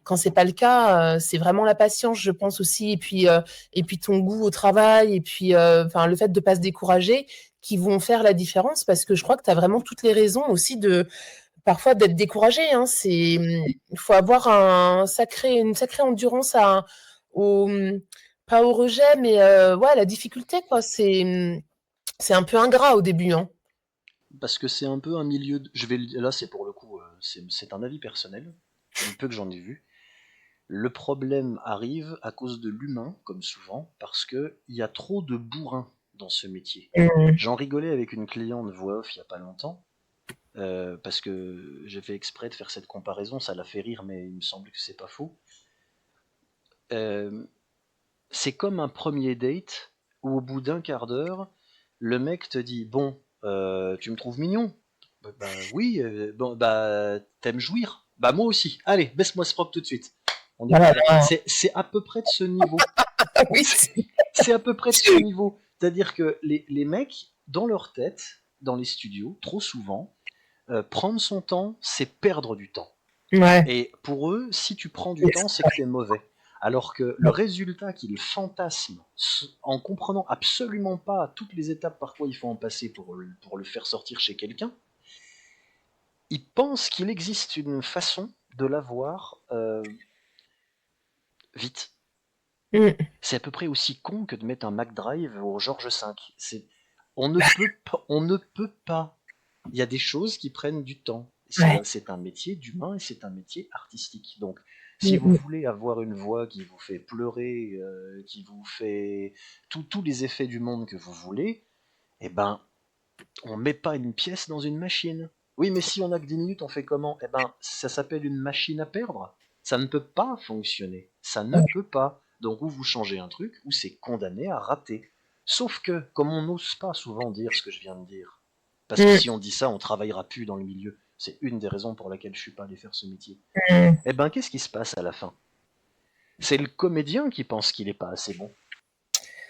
quand c'est pas le cas, c'est vraiment la patience, je pense aussi et puis ton goût au travail et puis, enfin, le fait de pas se décourager qui vont faire la différence parce que je crois que tu as vraiment toutes les raisons aussi de parfois d'être découragé, hein. Il faut avoir une sacrée endurance au, pas au rejet, mais ouais, à la difficulté, quoi. C'est un peu ingrat au début, hein. Parce que c'est un peu un milieu. Là, c'est pour le coup, c'est un avis personnel, du peu que j'en ai vu. Le problème arrive à cause de l'humain, comme souvent, parce qu'il y a trop de bourrins dans ce métier. Mmh. J'en rigolais avec une cliente voix off il y a pas longtemps, parce que j'ai fait exprès de faire cette comparaison, ça l'a fait rire, mais il me semble que c'est pas faux. Euh, c'est comme un premier date où au bout d'un quart d'heure, le mec te dit bon, tu me trouves mignon? Bah oui, bon bah t'aimes jouir? Bah moi aussi. Allez, baisse-moi ce propre tout de suite. On est Ah là plus là. là. C'est à peu près de ce niveau. Ah oui, C'est c'est à peu près de ce niveau. C'est-à-dire que les mecs, dans leur tête, dans les studios, trop souvent, prendre son temps, c'est perdre du temps. ouais. Et pour eux, si tu prends du temps, c'est que t'es mauvais. Alors que le résultat qu'il fantasme, en comprenant absolument pas toutes les étapes par quoi il faut en passer pour le faire sortir chez quelqu'un, il pense qu'il existe une façon de l'avoir vite. Mm. C'est à peu près aussi con que de mettre un Mac Drive au George V. On ne peut pas. Il y a des choses qui prennent du temps. Ouais. C'est un métier d'humain et c'est un métier artistique. Donc, si Mm, vous mm. voulez avoir une voix qui vous fait pleurer, qui vous fait tous les effets du monde que vous voulez, eh ben, on met pas une pièce dans une machine. Oui, mais si on a que 10 minutes, on fait comment? Eh ben, ça s'appelle une machine à perdre. Ça ne peut pas fonctionner. Ça ne peut pas. Donc, ou vous changez un truc, ou c'est condamné à rater. Sauf que, comme on n'ose pas souvent dire ce que je viens de dire, parce que Mm, si on dit ça, on travaillera plus dans le milieu. C'est une des raisons pour laquelle je suis pas allé faire ce métier. mm. Eh ben, qu'est-ce qui se passe à la fin? C'est le comédien qui pense qu'il est pas assez bon.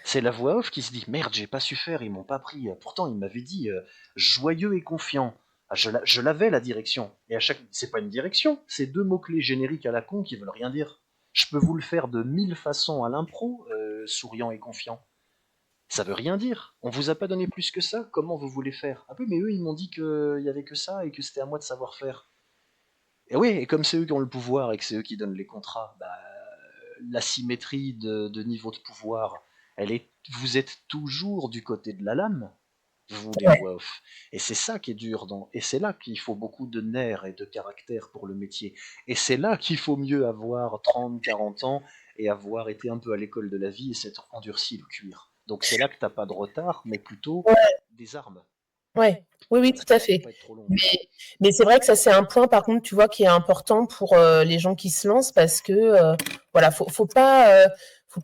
C'est la voix off qui se dit merde, j'ai pas su faire, ils m'ont pas pris. Pourtant, ils m'avaient dit joyeux et confiant. Ah, je l'avais la direction. Et à chaque, c'est pas une direction, c'est deux mots clés génériques à la con qui veulent rien dire. Je peux vous le faire de 1000 façons à l'impro, souriant et confiant. Ça veut rien dire. On vous a pas donné plus que ça. Comment vous voulez faire? Ah oui, mais eux, ils m'ont dit qu'il y avait que ça et que c'était à moi de savoir faire. Et oui, et comme c'est eux qui ont le pouvoir et que c'est eux qui donnent les contrats, bah, l'asymétrie de niveau de pouvoir, vous êtes toujours du côté de la lame, vous les Ouais. voix off. Et c'est ça qui est dur, et c'est là qu'il faut beaucoup de nerfs et de caractère pour le métier. Et c'est là qu'il faut mieux avoir 30, 40 ans et avoir été un peu à l'école de la vie et s'être endurci le cuir. Donc c'est là que t'as pas de retard, mais plutôt Ouais, des armes. ouais. Oui, oui, tout à Faut fait. pas être trop long. Mais c'est vrai que ça, c'est un point, par contre, tu vois, qui est important pour les gens qui se lancent parce que, voilà, faut pas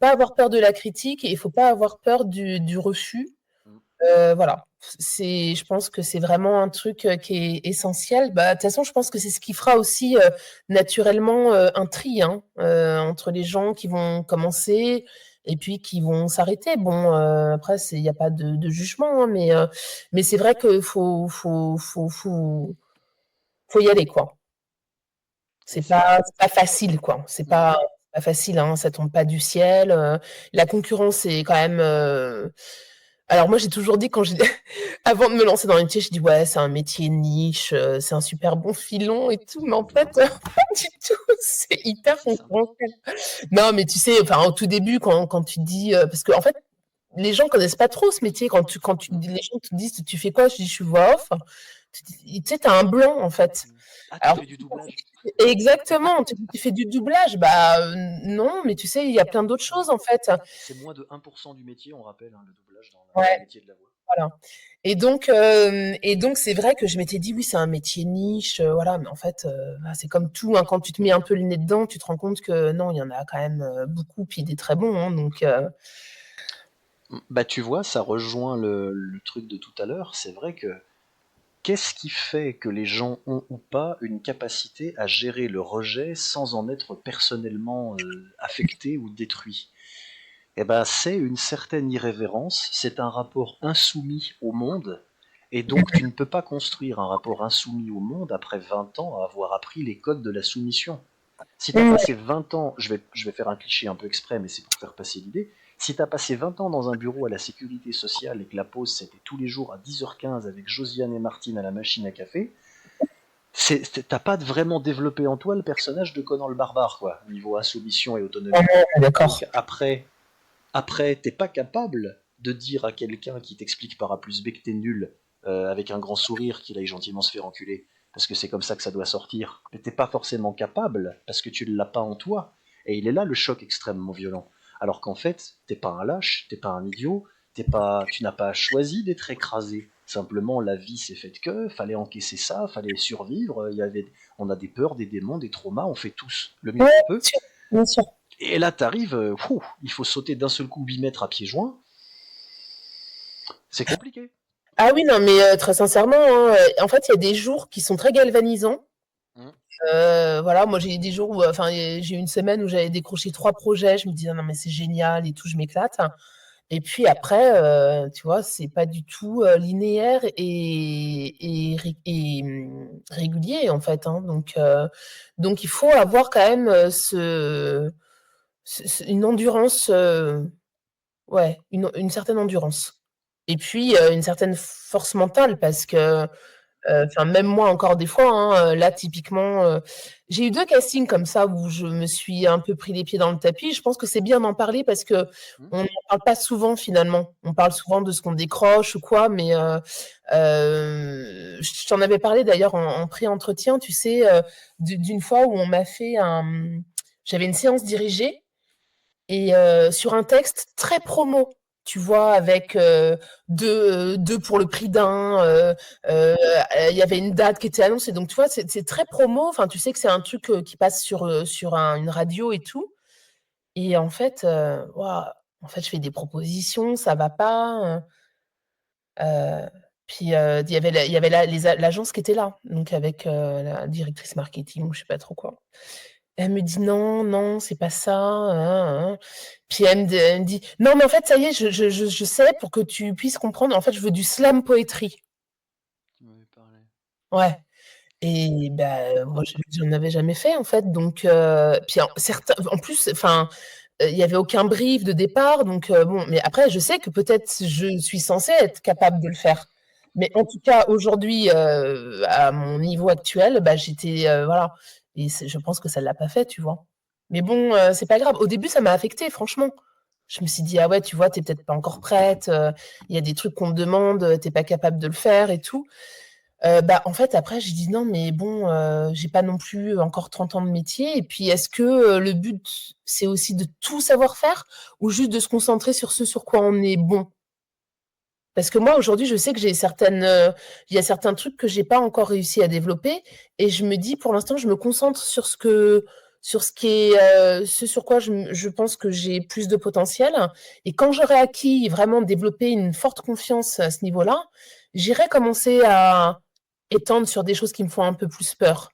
avoir peur de la critique et il faut pas avoir peur du refus. Mm. Voilà. Je pense que c'est vraiment un truc qui est essentiel. Bah, de toute façon, je pense que c'est ce qui fera aussi naturellement un tri hein, entre les gens qui vont commencer et puis qui vont s'arrêter. Bon, après, il n'y a pas de jugement, hein, mais c'est vrai qu'il faut y aller, quoi. Et c'est là. C'est pas facile, quoi. Mm. C'est pas facile, hein, ça tombe pas du ciel. La concurrence est quand même. Alors moi, j'ai toujours dit avant de me lancer dans le métier, je dis ouais, c'est un métier niche, c'est un super bon filon et tout, mais en fait, pas du tout. C'est hyper C'est sympa. concurrentiel. Non, mais tu sais, enfin, au tout début, quand tu dis, parce que en fait, les gens connaissent pas trop ce métier. Mm. Les gens te disent, tu fais quoi? Je dis, je suis voix off. Tu sais, t'as un blanc en fait. Mm. Ah, tu Alors, fais du doublage? exactement, tu fais du doublage. Bah non, mais tu sais, il y a plein d'autres Ouais. choses en fait. C'est moins de 1% du métier, on rappelle, hein, le doublage dans le Ouais, métier de la voix. voilà. Et donc c'est vrai que je m'étais dit oui, c'est un métier niche, voilà, mais en fait, bah, c'est comme tout, hein, quand tu te mets un peu le nez dedans, tu te rends compte que non, il y en a quand même beaucoup, puis des très bons, hein, donc Bah tu vois, ça rejoint le truc de tout à l'heure. C'est vrai que qu'est-ce qui fait que les gens ont ou pas une capacité à gérer le rejet sans en être personnellement affecté ou détruit? Eh ben, c'est une certaine irrévérence, c'est un rapport insoumis au monde, et donc tu ne peux pas construire un rapport insoumis au monde après 20 ans à avoir appris les codes de la soumission. Si tu as mmh, passé 20 ans, je vais faire un cliché un peu exprès, mais c'est pour faire passer l'idée. Si tu as passé 20 ans dans un bureau à la sécurité sociale et que la pause c'était tous les jours à 10h15 avec Josiane et Martine à la machine à café, t'as pas vraiment développé en toi le personnage de Conan le barbare, quoi, niveau insoumission et autonomie. d'accord. Donc après, t'es pas capable de dire à quelqu'un qui t'explique par A plus B que t'es nul, avec un grand sourire, qu'il aille gentiment se faire enculer, parce que c'est comme ça que ça doit sortir. Mais t'es pas forcément capable, parce que tu l'as pas en toi. Et il est là le choc extrêmement violent. Alors qu'en fait, t'es pas un lâche, t'es pas un idiot, tu n'as pas choisi d'être écrasé. Simplement, la vie s'est faite que, fallait encaisser ça, fallait survivre, on a des peurs, des démons, des traumas, on fait tous le mieux Ouais, qu'on peut. bien sûr, bien sûr. Et là, t'arrives, il faut sauter d'un seul coup 8 mètres à pieds joints. C'est compliqué. Ah oui, non, mais très sincèrement, hein, en fait, il y a des jours qui sont très galvanisants. Mm. Voilà, moi, j'ai des jours où, enfin, j'ai eu une semaine où j'avais décroché 3 projets, je me disais: «Non, mais c'est génial et tout, je m'éclate». Et puis après, tu vois, c'est pas du tout, linéaire et régulier, en fait, hein, donc il faut avoir quand même, ce c'est une endurance, ouais, une certaine endurance et puis, une certaine force mentale parce que, enfin même moi encore des fois, hein, là typiquement, j'ai eu 2 castings comme ça où je me suis un peu pris les pieds dans le tapis. Je pense que c'est bien d'en parler parce qu'on Hmm. n'en parle pas souvent finalement. On parle souvent de ce qu'on décroche ou quoi, mais je t'en avais parlé d'ailleurs en pré-entretien, tu sais, d'une fois où on m'a fait j'avais une séance dirigée et sur un texte très promo, tu vois? Avec, 2 pour le prix d'un, heu, il y avait une date qui était annoncée. Donc tu vois, c'est très promo, enfin, tu sais que c'est un truc, qui passe sur une radio et tout et en fait, waouh, en fait, je fais des propositions, ça va pas, puis, il y avait l'agence qui était là, donc avec, la directrice marketing ou je sais pas trop quoi. Elle me dit: «Non, non, c'est pas ça, hein, hein». Puis elle me dit: «Non, mais en fait, ça y est, je sais pour que tu puisses comprendre, en fait, je veux du slam poetry». Tu m'avais parlé. Ouais et bah, moi, j'en avais jamais fait, en fait, donc puis en plus, enfin, il y avait aucun brief de départ, donc bon, mais après, je sais que peut-être je suis censée être capable de le faire. Mais en tout cas, aujourd'hui, à mon niveau actuel, bah, j'étais, voilà et je pense que ça l'a pas fait, tu vois? Mais bon, c'est pas grave. Au début, ça m'a affectée, franchement. Je me suis dit: «Ah ouais, tu vois, tu es peut-être pas encore prête, il y a des trucs qu'on te demande, tu es pas capable de le faire et tout». Bah, en fait, après, j'ai dit: «Non, mais bon, j'ai pas non plus encore 30 ans de métier et puis est-ce que, le but, c'est aussi de tout savoir faire ou juste de se concentrer sur ce sur quoi on est bon?» Parce que moi, aujourd'hui, je sais que il y a certains trucs que j'ai pas encore réussi à développer et je me dis: «Pour l'instant, je me concentre sur ce qui est, ce sur quoi je pense que j'ai plus de potentiel et quand j'aurai acquis, vraiment développé une forte confiance à ce niveau-là, j'irai commencer à étendre sur des choses qui me font un peu plus peur».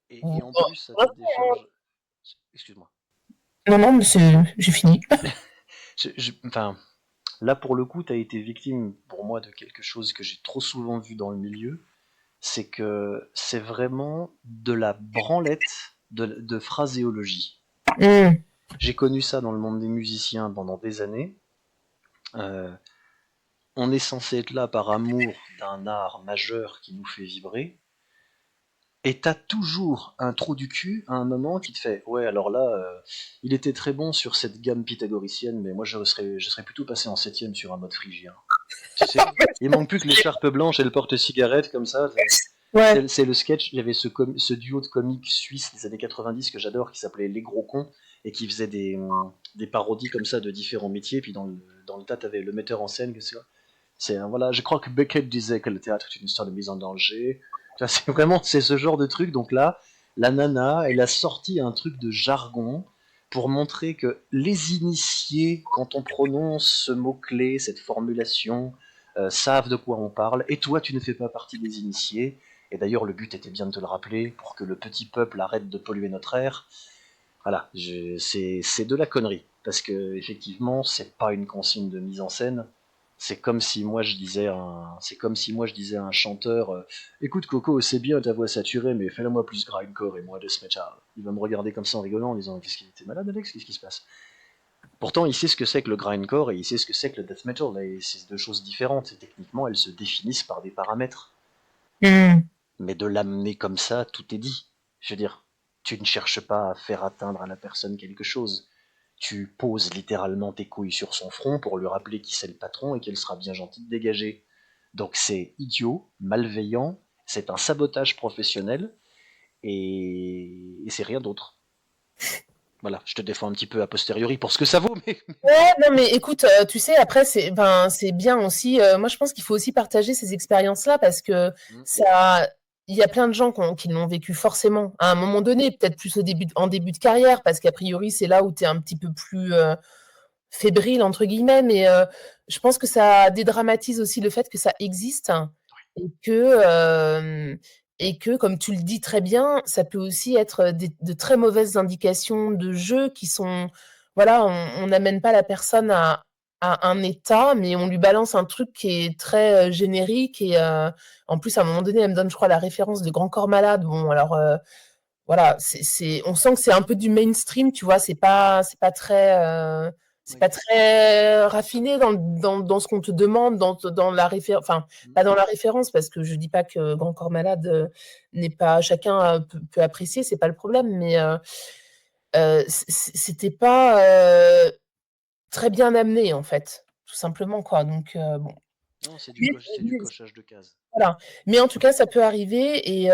Et Ou en plus, à ta décharge, excuse-moi. non, non, mais j'ai fini. Enfin, là pour le coup, tu as été victime pour moi de quelque chose que j'ai trop souvent vu dans le milieu, c'est que c'est vraiment de la branlette de phraséologie. Mmh. J'ai connu ça dans le monde des musiciens pendant des années. Euh, on est censé être là par amour d'un art majeur qui nous fait vibrer, et t'as toujours un trou du cul à un moment qui te fait ouais alors là il était très bon sur cette gamme pythagoricienne mais moi je serais plutôt passé en septième sur un mode phrygien. Tu sais, il manque plus que l'écharpe blanche et le porte-cigarette comme ça. Ouais. C'est le sketch, il y avait ce duo de comiques suisses des années 90 que j'adore qui s'appelait Les Gros Cons et qui faisait des parodies comme ça de différents métiers. Puis dans le tas, t'avais le metteur en scène. Voilà, je crois que Beckett disait que le théâtre est une histoire de mise en danger. Tu vois, c'est vraiment c'est ce genre de truc. Donc là, la nana, elle a sorti un truc de jargon pour montrer que les initiés, quand on prononce ce mot-clé, cette formulation, savent de quoi on parle. Et toi, tu ne fais pas partie des initiés. Et d'ailleurs, le but était bien de te le rappeler pour que le petit peuple arrête de polluer notre air. Voilà, c'est de la connerie. Parce que effectivement, c'est pas une consigne de mise en scène. C'est comme si moi je disais à un chanteur, écoute Coco, c'est bien ta voix saturée, mais fais-la moi plus grindcore et moi death metal. Il va me regarder comme ça en rigolant en disant, qu'est-ce qu'il était malade Alex, qu'est-ce qui se passe? Pourtant, il sait ce que c'est que le grindcore et il sait ce que c'est que le death metal. Et c'est deux choses différentes. Et techniquement, elles se définissent par des paramètres. Mmh. Mais de l'amener comme ça, tout est dit. Je veux dire, tu ne cherches pas à faire atteindre à la personne quelque chose. Tu poses littéralement tes couilles sur son front pour lui rappeler qui c'est le patron et qu'elle sera bien gentille de dégager. Donc c'est idiot, malveillant, c'est un sabotage professionnel et c'est rien d'autre. Voilà, je te défends un petit peu a posteriori pour ce que ça vaut, mais... Ouais, non, mais écoute, tu sais, après, c'est bien aussi. Moi, je pense qu'il faut aussi partager ces expériences-là parce que ça, il y a plein de gens qui l'ont vécu forcément à un moment donné, peut-être plus en début de carrière, parce qu'a priori, c'est là où tu es un petit peu plus fébrile, entre guillemets. Mais je pense que ça dédramatise aussi le fait que ça existe et que, comme tu le dis très bien, ça peut aussi être de très mauvaises indications de jeu qui sont voilà, on n'amène pas la personne à un état, mais on lui balance un truc qui est très, générique et en plus, à un moment donné, elle me donne, je crois, la référence de Grand Corps Malade. Bon, alors, voilà, on sent que c'est un peu du mainstream, tu vois, c'est Oui. pas très raffiné dans ce qu'on te demande, dans la référence, enfin, Mm. pas dans la référence, parce que je dis pas que Grand Corps Malade n'est pas, chacun peut apprécier, c'est pas le problème, mais c'était pas très bien amené, en fait, tout simplement, quoi. Donc, bon. Non, Mais c'est du cochage de cases. voilà. Mais en tout cas, ça peut arriver et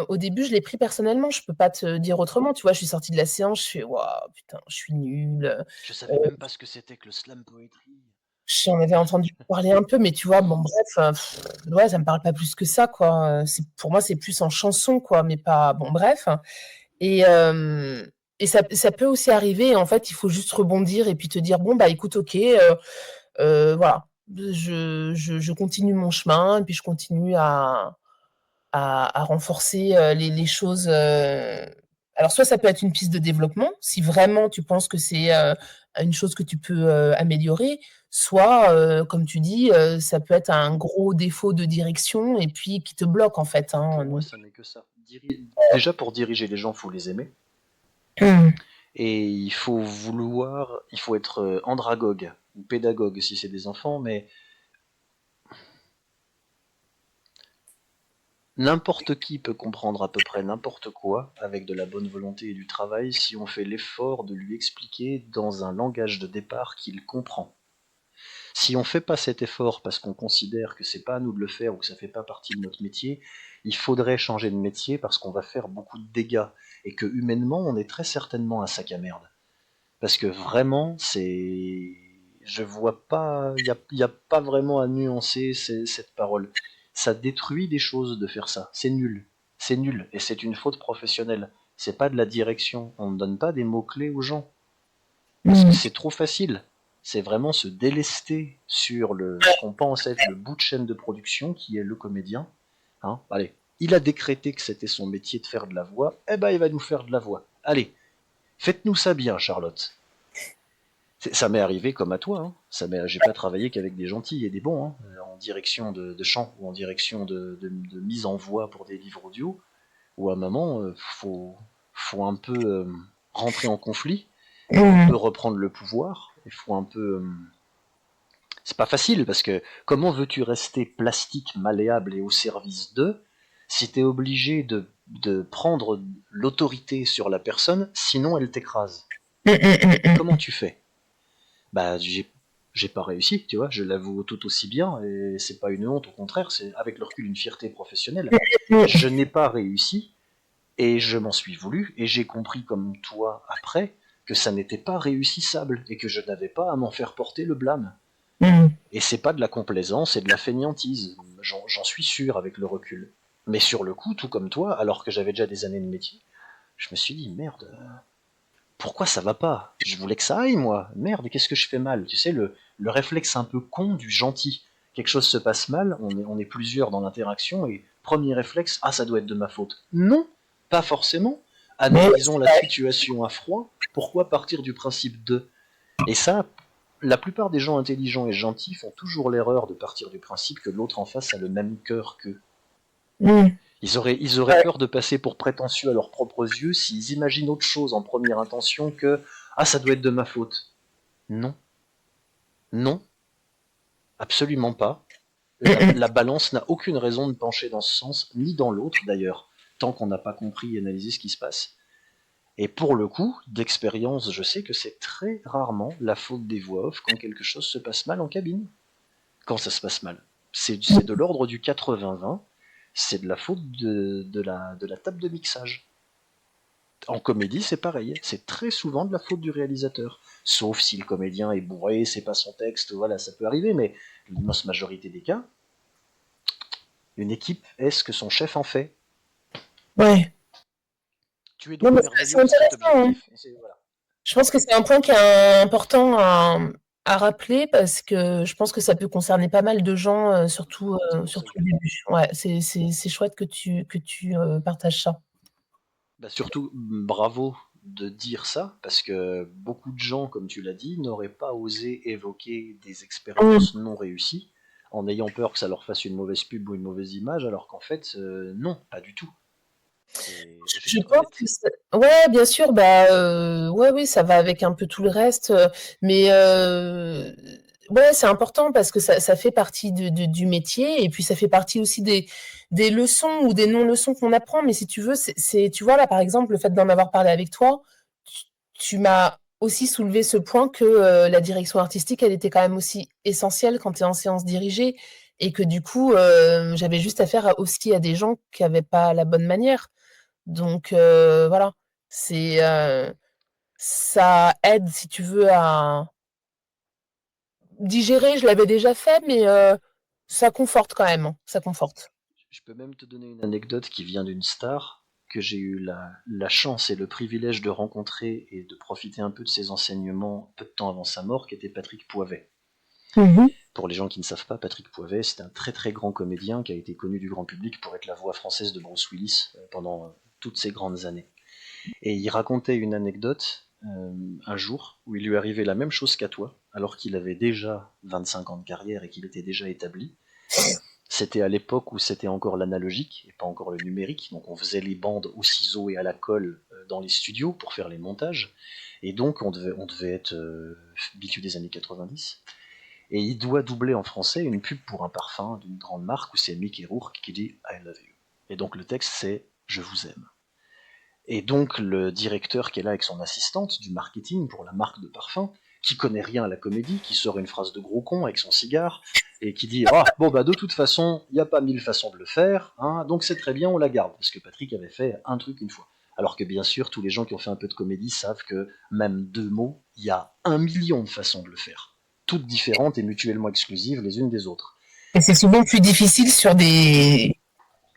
au début, je l'ai pris personnellement, je peux pas te dire autrement, tu vois? Je suis sortie de la séance, je fais: «Waouh, putain, je suis nulle», Je savais même pas ce que c'était que le slam poetry. j'en avais entendu parler un peu, mais tu vois? Bon, bref, ouais, ça me parle pas plus que ça, quoi, c'est pour moi, c'est plus en chanson, quoi, mais pas bon, bref. Et ça peut aussi arriver, en fait, il faut juste rebondir et puis te dire: «Bon, bah, écoute, OK, voilà, je continue mon chemin et puis je continue à renforcer les choses. Alors, soit ça peut être une piste de développement, si vraiment tu penses que c'est une chose que tu peux améliorer, soit, comme tu dis, ça peut être un gros défaut de direction et puis qui te bloque, en fait, Pour hein, moi, donc. ça n'est que ça. Déjà, pour diriger les gens, faut les aimer. Mmh. Et il faut être andragogue ou pédagogue si c'est des enfants, mais n'importe qui peut comprendre à peu près n'importe quoi avec de la bonne volonté et du travail si on fait l'effort de lui expliquer dans un langage de départ qu'il comprend. Si on fait pas cet effort parce qu'on considère que c'est pas à nous de le faire ou que ça fait pas partie de notre métier, il faudrait changer de métier parce qu'on va faire beaucoup de dégâts et que humainement on est très certainement un sac à merde. Parce que vraiment, je vois pas, y a pas vraiment à nuancer cette parole. Ça détruit des choses de faire ça. C'est nul, et c'est une faute professionnelle. C'est pas de la direction. On ne donne pas des mots clés aux gens parce que Mmh. c'est trop facile. C'est vraiment se délester sur ce qu'on pense être le bout de chaîne de production qui est le comédien. Hein, allez, il a décrété que c'était son métier de faire de la voix. Eh ben, il va nous faire de la voix. Allez, faites-nous ça bien, Charlotte. Ça m'est arrivé comme à toi. Hein. J'ai pas travaillé qu'avec des gentils et des bons, hein, en direction de chant ou en direction de mise en voix pour des livres audio, où à un moment, faut un peu rentrer en conflit, faut un peu Mmh. reprendre le pouvoir, il faut un peu. C'est pas facile parce que comment veux-tu rester plastique, malléable et au service d'eux si t'es obligé de prendre l'autorité sur la personne, sinon elle t'écrase. Mmh, mmh, mmh, Comment tu fais? Bah, j'ai pas réussi, tu vois, je l'avoue tout aussi bien, et c'est pas une honte, au contraire, c'est avec le recul une fierté professionnelle. mmh. Je n'ai pas réussi, et je m'en suis voulu, et j'ai compris comme toi après que ça n'était pas réussissable, et que je n'avais pas à m'en faire porter le blâme. Mmh. Et c'est pas de la complaisance, c'est de la fainéantise, j'en suis sûr avec le recul. Mais sur le coup, tout comme toi, alors que j'avais déjà des années de métier, je me suis dit, merde, pourquoi ça va pas? Je voulais que ça aille, moi. Merde, qu'est-ce que je fais mal? Tu sais, le réflexe un peu con du gentil. Quelque chose se passe mal, on est plusieurs dans l'interaction, et premier réflexe, ah, ça doit être de ma faute. Non, pas forcément. Mais Analysons la situation à froid. Pourquoi partir du principe de? Et ça, la plupart des gens intelligents et gentils font toujours l'erreur de partir du principe que l'autre en face a le même cœur qu'eux. mmh. Ils auraient Ouais. peur de passer pour prétentieux à leurs propres yeux s'ils imaginent autre chose en première intention que ah, ça doit être de ma faute. Non, non, absolument pas. Mmh mh. La balance n'a aucune raison de pencher dans ce sens, ni dans l'autre d'ailleurs, tant qu'on n'a pas compris et analysé ce qui se passe. Et pour le coup, d'expérience, je sais que c'est très rarement la faute des voix off quand quelque chose se passe mal en cabine. Quand ça se passe mal. C'est de l'ordre du 80-20, c'est de la faute de la table de mixage. En comédie, c'est pareil, c'est très souvent de la faute du réalisateur. Sauf si le comédien est bourré, c'est pas son texte, voilà, ça peut arriver, mais l'immense majorité des cas, une équipe est ce que son chef en fait. Ouais. Tu es Non, donc mais c'est merveilleuse, c'est intéressant, hein. objectif. Voilà. Je pense que c'est un point qui est important à rappeler parce que je pense que ça peut concerner pas mal de gens, C'est pour ça que surtout je au le dis. début. Ouais, c'est chouette que tu partages ça. Bah surtout, bravo de dire ça, parce que beaucoup de gens, comme tu l'as dit, n'auraient pas osé évoquer des Mmh. expériences non réussies, en ayant peur que ça leur fasse une mauvaise pub ou une mauvaise image, alors qu'en fait, non, pas du tout. Et Je juste pense que honnête. ouais, bien sûr, bah, ouais, oui, ça va avec un peu tout le reste, mais ouais, c'est important parce que ça fait partie du métier et puis ça fait partie aussi des leçons ou des non-leçons qu'on apprend. Mais si tu veux, tu vois, là, par exemple, le fait d'en avoir parlé avec toi, tu m'as aussi soulevé ce point que la direction artistique, elle était quand même aussi essentielle quand tu es en séance dirigée et que du coup, j'avais juste affaire aussi à des gens qui avaient pas la bonne manière. Donc voilà, c'est ça aide si tu veux à digérer, je l'avais déjà fait, mais ça conforte quand même, hein, ça conforte. Je peux même te donner une anecdote qui vient d'une star que j'ai eu la chance et le privilège de rencontrer et de profiter un peu de ses enseignements peu de temps avant sa mort, qui était Patrick Poivet. Mmh. Pour les gens qui ne savent pas, Patrick Poivet, c'est un très très grand comédien qui a été connu du grand public pour être la voix française de Bruce Willis pendant toutes ces grandes années. Et il racontait une anecdote un jour où il lui arrivait la même chose qu'à toi, alors qu'il avait déjà 25 ans de carrière et qu'il était déjà établi. C'était à l'époque où c'était encore l'analogique et pas encore le numérique, donc on faisait les bandes au ciseau et à la colle dans les studios pour faire les montages, et donc on devait être milieu des années 90. Et il doit doubler en français une pub pour un parfum d'une grande marque où c'est Mickey Rourke qui dit I love you. Et donc le texte c'est Je vous aime. Et donc le directeur qui est là avec son assistante du marketing pour la marque de parfum, qui connaît rien à la comédie, qui sort une phrase de gros con avec son cigare, et qui dit ah bon bah de toute façon, il n'y a pas mille façons de le faire, hein, donc c'est très bien, on la garde. Parce que Patrick avait fait un truc une fois. Alors que bien sûr, tous les gens qui ont fait un peu de comédie savent que même deux mots, il y a 1 million de façons de le faire. Toutes différentes et mutuellement exclusives les unes des autres. Et c'est souvent plus difficile sur des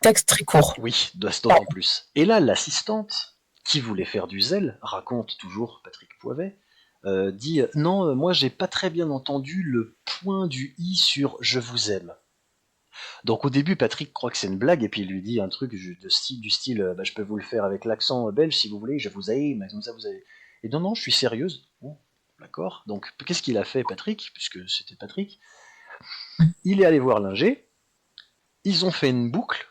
textes très courts. Oui, d'autant plus. Et là, l'assistante, qui voulait faire du zèle, raconte toujours Patrick Poivet, dit non, moi j'ai pas très bien entendu le point du i sur je vous aime. Donc au début, Patrick croit que c'est une blague et puis il lui dit un truc du style bah, je peux vous le faire avec l'accent belge si vous voulez, je vous aime, comme ça vous avez. Et non, non, je suis sérieuse. Bon, d'accord. Donc qu'est-ce qu'il a fait, Patrick, puisque c'était Patrick? Il est allé voir l'ingé, ils ont fait une boucle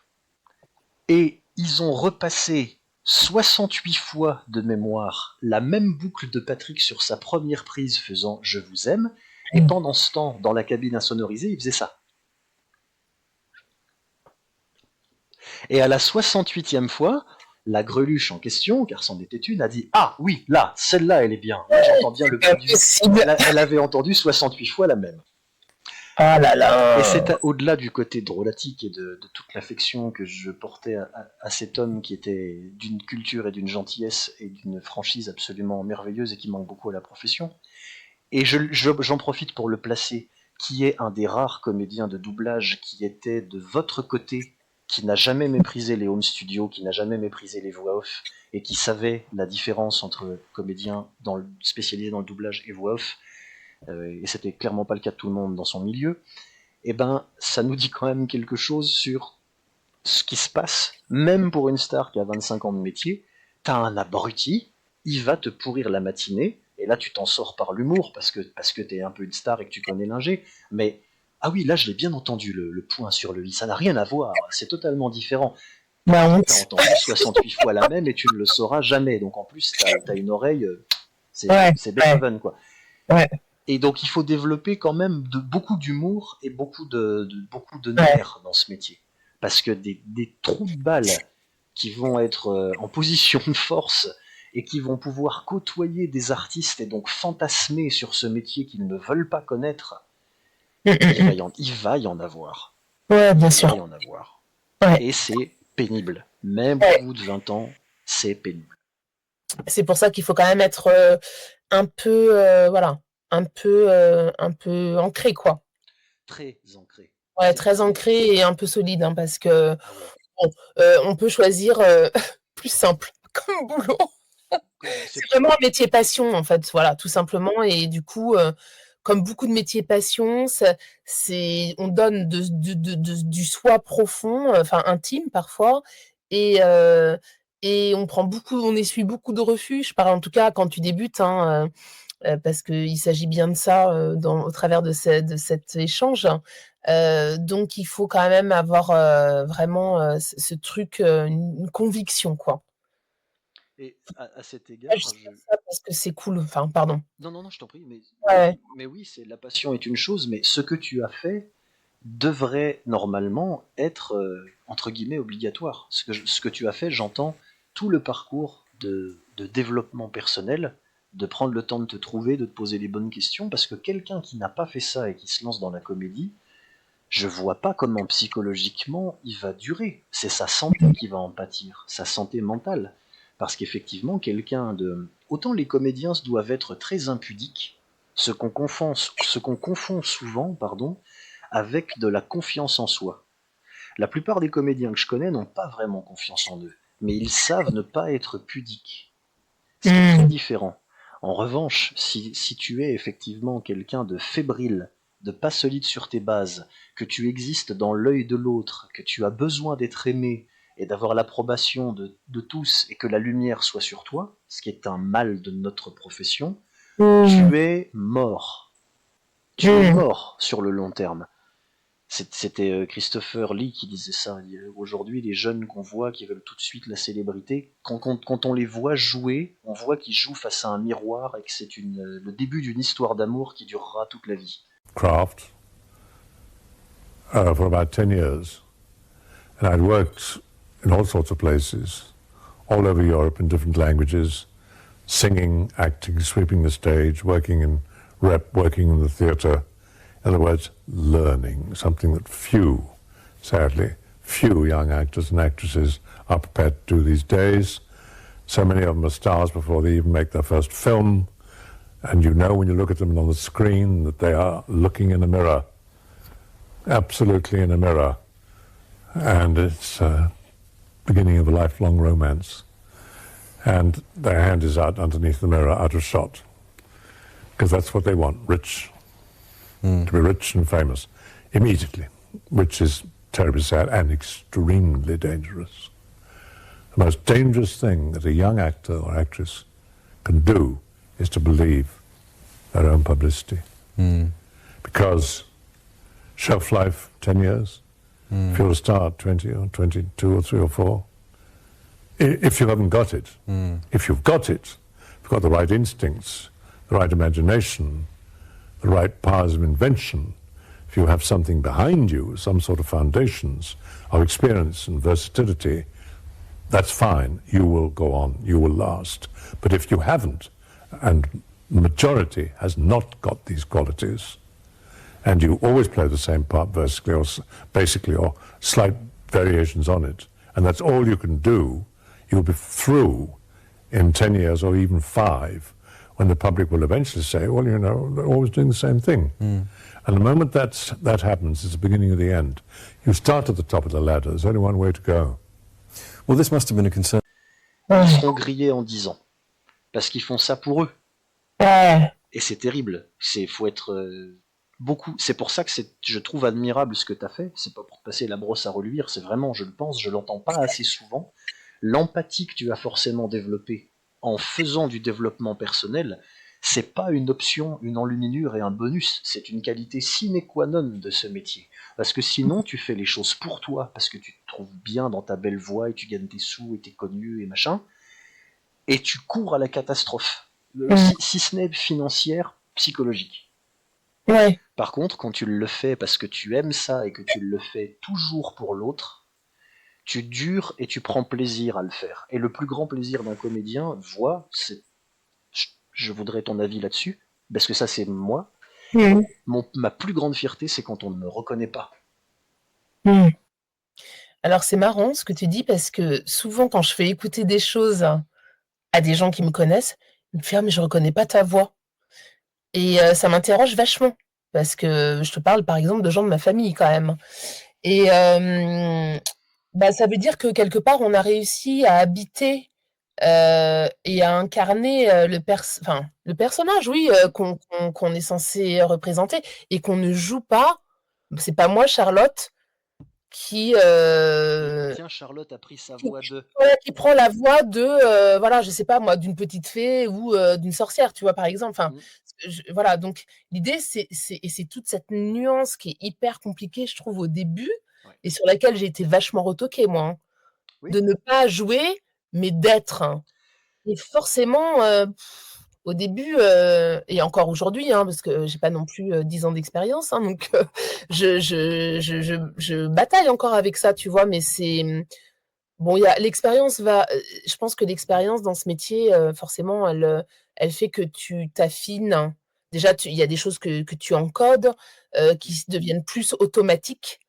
et ils ont repassé 68 fois de mémoire la même boucle de Patrick sur sa première prise faisant Je vous aime, et pendant ce temps, dans la cabine insonorisée, il faisait ça. Et à la 68e fois, la greluche en question, car c'en était une, a dit Ah oui, là, celle-là, elle est bien. Là, j'entends bien le C'est point du I. impossible. Elle avait entendu 68 fois la même. Ah là Et là. c'est au-delà du côté drôlatique et de toute l'affection que je portais à cet homme qui était d'une culture et d'une gentillesse et d'une franchise absolument merveilleuse et qui manque beaucoup à la profession. Et j'en profite pour le placer, qui est un des rares comédiens de doublage qui était de votre côté, qui n'a jamais méprisé les home studios, qui n'a jamais méprisé les voix off, et qui savait la différence entre comédiens spécialisés dans le doublage et voix off, et c'était clairement pas le cas de tout le monde dans son milieu. Et ben, ça nous dit quand même quelque chose sur ce qui se passe, même pour une star qui a 25 ans de métier. T'as un abruti, il va te pourrir la matinée, et là tu t'en sors par l'humour parce que t'es un peu une star et que tu connais l'ingé. Mais ah oui, là je l'ai bien entendu le point sur le i, ça n'a rien à voir, c'est totalement différent. La Patrick, t'as honte. entendu 68 fois la même et tu ne le sauras jamais. Donc en plus, t'as une oreille, Ouais, c'est ouais, Beethoven quoi. ouais, Et donc il faut développer quand même beaucoup d'humour et beaucoup de ouais. nerfs dans ce métier. Parce que des trous de balles qui vont être en position de force et qui vont pouvoir côtoyer des artistes et donc fantasmer sur ce métier qu'ils ne veulent pas connaître, Mm. il va y en avoir. Ouais, bien Il va y sûr. en avoir. Ouais, Et c'est pénible. Même au ouais. bout de 20 ans, c'est pénible. C'est pour ça qu'il faut quand même être un peu, voilà, un peu ancré, quoi. Très ancré. Ouais, très ancré et un peu solide, hein, parce que Ah ouais. bon, on peut choisir plus simple comme boulot. C'est C'est vraiment un métier passion, en fait, voilà, tout simplement. Et du coup, comme beaucoup de métiers passion, on donne du soi profond, enfin intime parfois, et, et on essuie beaucoup de refus. Je parle en tout cas quand tu débutes, hein, parce qu'il s'agit bien de ça, au travers de cet échange. Donc il faut quand même avoir, vraiment, ce truc, une conviction, quoi. Et à cet Pas égard, juste faire ça parce que c'est cool, enfin, pardon. non, non, non, je t'en prie, Ouais, mais oui, c'est la passion est une chose, mais ce que tu as fait devrait normalement être entre guillemets obligatoire. Ce que tu as fait, j'entends tout le parcours de développement personnel, de prendre le temps de te trouver, de te poser les bonnes questions, parce que quelqu'un qui n'a pas fait ça et qui se lance dans la comédie, je vois pas comment psychologiquement il va durer. C'est sa santé qui va en pâtir, sa santé mentale. Parce qu'effectivement, quelqu'un de... Autant les comédiens doivent être très impudiques, ce qu'on confond souvent, pardon, avec de la confiance en soi. La plupart des comédiens que je connais n'ont pas vraiment confiance en eux, mais ils savent ne pas être pudiques, ce qui est très mmh. différent. En revanche, si tu es effectivement quelqu'un de fébrile, de pas solide sur tes bases, que tu existes dans l'œil de l'autre, que tu as besoin d'être aimé et d'avoir l'approbation de tous et que la lumière soit sur toi, ce qui est un mal de notre profession, Mmh. tu es mort. Tu es Mmh. mort sur le long terme. C'était Christopher Lee qui disait ça. Aujourd'hui, les jeunes qu'on voit qui veulent tout de suite la célébrité, quand on les voit jouer, on voit qu'ils jouent face à un miroir et que c'est le début d'une histoire d'amour qui durera toute la vie. Craft for about 10 years. And I'd worked in all sorts of places, all over Europe in different languages, singing, acting, sweeping the stage, working in rep, working in the theatre. In other words, learning, something that sadly, few young actors and actresses are prepared to do these days. So many of them are stars before they even make their first film. And you know when you look at them on the screen that they are looking in a mirror, absolutely in a mirror. And it's beginning of a lifelong romance. And their hand is out underneath the mirror, out of shot. Because that's what they want, rich. To be rich and famous immediately, which is terribly sad and extremely dangerous. The most dangerous thing that a young actor or actress can do is to believe their own publicity. Because shelf life, 10 years, if you're a star at 20 or 22 or 3 or 4, if you haven't got it, if you've got it, if you've got the right instincts, the right imagination, the right powers of invention, if you have something behind you, some sort of foundations of experience and versatility, that's fine. You will go on. You will last. But if you haven't, and the majority has not got these qualities, and you always play the same part basically, or slight variations on it, and that's all you can do, you'll be through in 10 years or even 5, when the public will eventually say, well, you know, they're always doing the same thing. And the moment that happens, it's the beginning of the end. You start at the top of the ladder. There's only one way to go. Well, this must have been a concern. Ils seront grillés en 10 ans. Parce qu'ils font ça pour eux. Ouais. Et c'est terrible. Faut être beaucoup. C'est pour ça que je trouve admirable ce que tu as fait. C'est pas pour te passer la brosse à reluire. C'est vraiment, je le pense, je l'entends pas assez souvent. L'empathie que tu as forcément développée en faisant du développement personnel, c'est pas une option, une enluminure et un bonus, c'est une qualité sine qua non de ce métier. Parce que sinon, tu fais les choses pour toi, parce que tu te trouves bien dans ta belle voix et tu gagnes tes sous et t'es connu et machin, et tu cours à la catastrophe, si ce n'est financière, psychologique. Ouais. Par contre, quand tu le fais parce que tu aimes ça et que tu le fais toujours pour l'autre, tu dures et tu prends plaisir à le faire. Et le plus grand plaisir d'un comédien, je voudrais ton avis là-dessus, parce que ça c'est moi, ma plus grande fierté c'est quand on ne me reconnaît pas. Alors c'est marrant ce que tu dis parce que souvent quand je fais écouter des choses à des gens qui me connaissent, ils me font: «Ah mais je reconnais pas ta voix» et ça m'interroge vachement parce que je te parle par exemple de gens de ma famille quand même et bah, ça veut dire que quelque part on a réussi à habiter, et à incarner, le personnage oui, qu'on est censé représenter et qu'on ne joue pas. C'est pas moi Charlotte qui, Tiens, Charlotte a pris sa voix de. voilà, qui prend la voix de, voilà, je sais pas moi, d'une petite fée ou d'une sorcière, tu vois, par exemple. Enfin, Mm. voilà, donc l'idée, c'est toute cette nuance qui est hyper compliquée, je trouve, au début, Ouais. et sur laquelle j'ai été vachement retoquée, moi, hein. Oui. De ne pas jouer, mais d'être, hein. Et forcément, au début, et encore aujourd'hui, hein, parce que j'ai pas non plus 10 ans d'expérience, hein, donc je bataille encore avec ça, tu vois, mais c'est bon, il y a l'expérience va je pense que l'expérience dans ce métier, forcément, elle fait que tu t'affines. Déjà, il y a des choses que tu encodes, qui deviennent plus automatiques,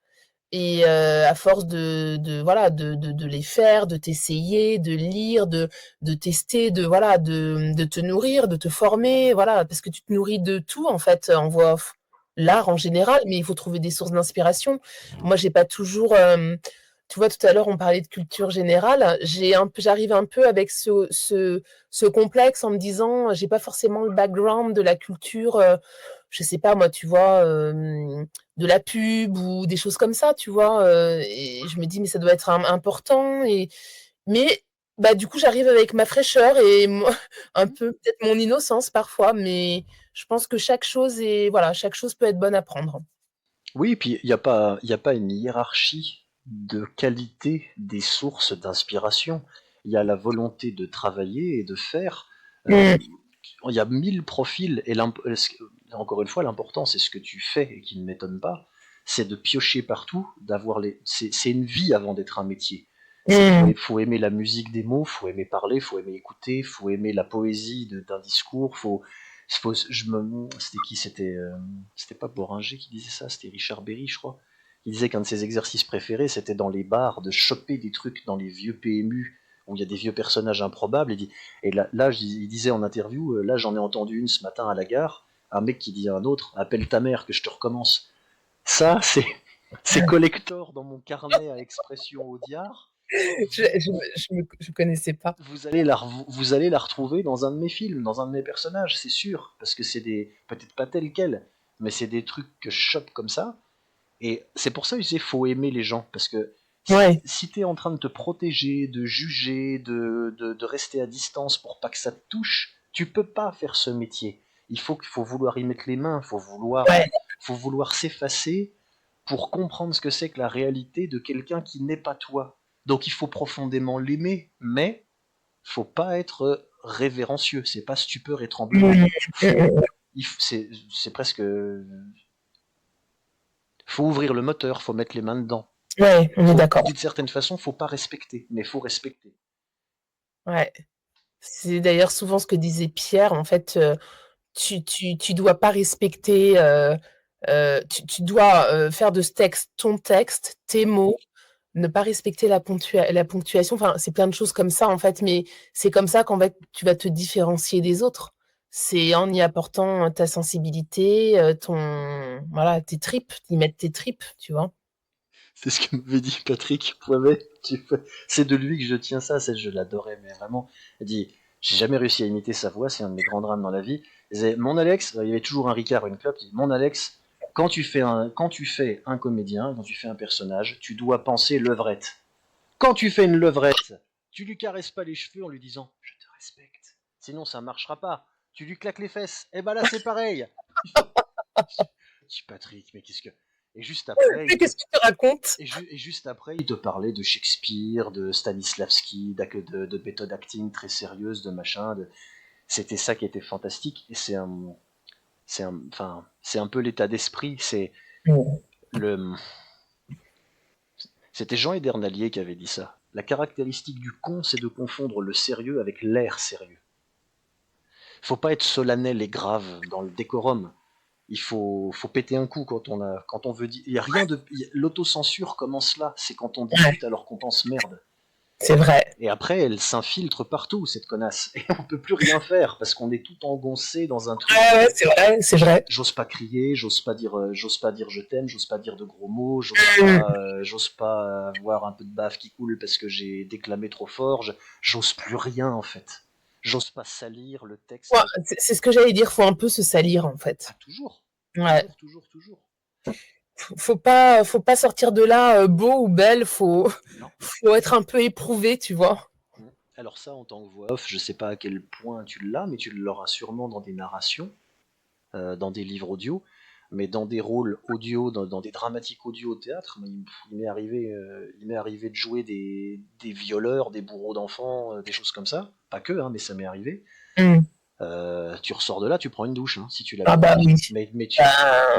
et à force de voilà, de les faire, de t'essayer, de lire, de tester, de voilà, de te nourrir, de te former, voilà, parce que tu te nourris de tout, en fait, en voix off. L'art en général, mais il faut trouver des sources d'inspiration. Moi, j'ai pas toujours, tu vois, tout à l'heure, on parlait de culture générale. J'arrive un peu avec ce complexe en me disant, j'ai pas forcément le background de la culture, je sais pas moi, tu vois, de la pub ou des choses comme ça, tu vois, et je me dis: «Mais ça doit être important», mais bah, du coup, j'arrive avec ma fraîcheur et moi un Mm. peu peut-être mon innocence parfois, mais je pense que chaque chose peut être bonne à prendre. Oui, puis il y a pas une hiérarchie de qualité des sources d'inspiration. Il y a la volonté de travailler et de faire. Euh, Mmh. il y a 1000 profils et encore une fois, l'important, c'est ce que tu fais et qui ne m'étonne pas, c'est de piocher partout, d'avoir les. C'est une vie avant d'être un métier. Mmh. Faut aimer la musique des mots, faut aimer parler, faut aimer écouter, faut aimer la poésie d'un discours, c'était qui? C'était pas Boringer qui disait ça, c'était Richard Berry, je crois. Il disait qu'un de ses exercices préférés, c'était dans les bars de choper des trucs dans les vieux PMU où il y a des vieux personnages improbables. Et là, il disait en interview, là j'en ai entendu une ce matin à la gare, un mec qui dit à un autre, appelle ta mère que je te recommence. Ça, c'est collector dans mon carnet à expression Audiard. Je connaissais pas. Vous allez la retrouver dans un de mes films, dans un de mes personnages, c'est sûr, parce que c'est des, peut-être pas tel quel, mais c'est des trucs que je chope comme ça. Et c'est pour ça que je disais, faut aimer les gens, parce que Ouais. si t'es en train de te protéger, de juger, de rester à distance pour pas que ça te touche, tu peux pas faire ce métier. Qu'il faut vouloir y mettre les mains, Ouais. faut vouloir s'effacer pour comprendre ce que c'est que la réalité de quelqu'un qui n'est pas toi. Donc il faut profondément l'aimer, mais faut pas être révérencieux, c'est pas stupeur et tremblement. Mmh. Faut, c'est presque, faut ouvrir le moteur, faut mettre les mains dedans. Ouais, on est d'accord. D'une certaine façon, faut pas respecter, mais faut respecter. Ouais. C'est d'ailleurs souvent ce que disait Pierre, en fait, tu dois pas respecter, tu dois, faire de ce texte ton texte, tes mots, ne pas respecter la ponctuation, enfin, c'est plein de choses comme ça, en fait, mais c'est comme ça qu'en fait, tu vas te différencier des autres. C'est en y apportant ta sensibilité, ton voilà, tes tripes, d'y mettre tes tripes, tu vois? C'est ce que m'avait dit Patrick Poivet. C'est de lui que je tiens ça, je l'adorais, mais vraiment. Il dit, j'ai jamais réussi à imiter sa voix, c'est un de mes grands drames dans la vie. Il disait, mon Alex, il y avait toujours un Ricard, une clope, il dit, mon Alex, quand tu fais un comédien, quand tu fais un personnage, tu dois penser levrette. Quand tu fais une levrette, tu lui caresses pas les cheveux en lui disant, je te respecte. Sinon, ça marchera pas. Tu lui claques les fesses. Et ben là, c'est pareil. Je dis, Patrick, mais qu'est-ce que. Et juste après, Mais qu'est-ce que tu racontes? et juste après, il te parlait de Shakespeare, de Stanislavski, de méthode acting très sérieuse, de machin. C'était ça qui était fantastique. Et c'est un peu l'état d'esprit. Mmh. Le, C'était Jean Edernalier qui avait dit ça. La caractéristique du con, c'est de confondre le sérieux avec l'air sérieux. Faut pas être solennel et grave dans le décorum. Faut péter un coup quand on veut dire. Il y a rien de. L'autocensure commence là. C'est quand on discute alors qu'on pense merde. C'est vrai. Et après, elle s'infiltre partout, cette connasse. Et on peut plus rien faire parce qu'on est tout engoncé dans un truc. Ouais, ouais, c'est vrai, c'est vrai. J'ose pas crier, j'ose pas dire je t'aime, j'ose pas dire de gros mots, Mmh. j'ose pas avoir un peu de bave qui coule parce que j'ai déclamé trop fort. J'ose plus rien en fait. J'ose pas salir le texte. Ouais, c'est ce que j'allais dire, faut un peu se salir, en Ah fait. toujours, Ouais. toujours. faut pas sortir de là beau ou belle, Non. faut être un peu éprouvé, tu vois. Alors ça, en tant que voix off, je sais pas à quel point tu l'as, mais tu l'auras sûrement dans des narrations, dans des livres audio, mais dans des rôles audio, dans des dramatiques audio au théâtre, moi, il m'est arrivé de jouer des violeurs, des bourreaux d'enfants, des choses comme ça. Pas que, hein, mais ça m'est arrivé. Mm. Tu ressors de là, tu prends une douche, hein, si tu l'as Ah bien bah fait. oui. Mais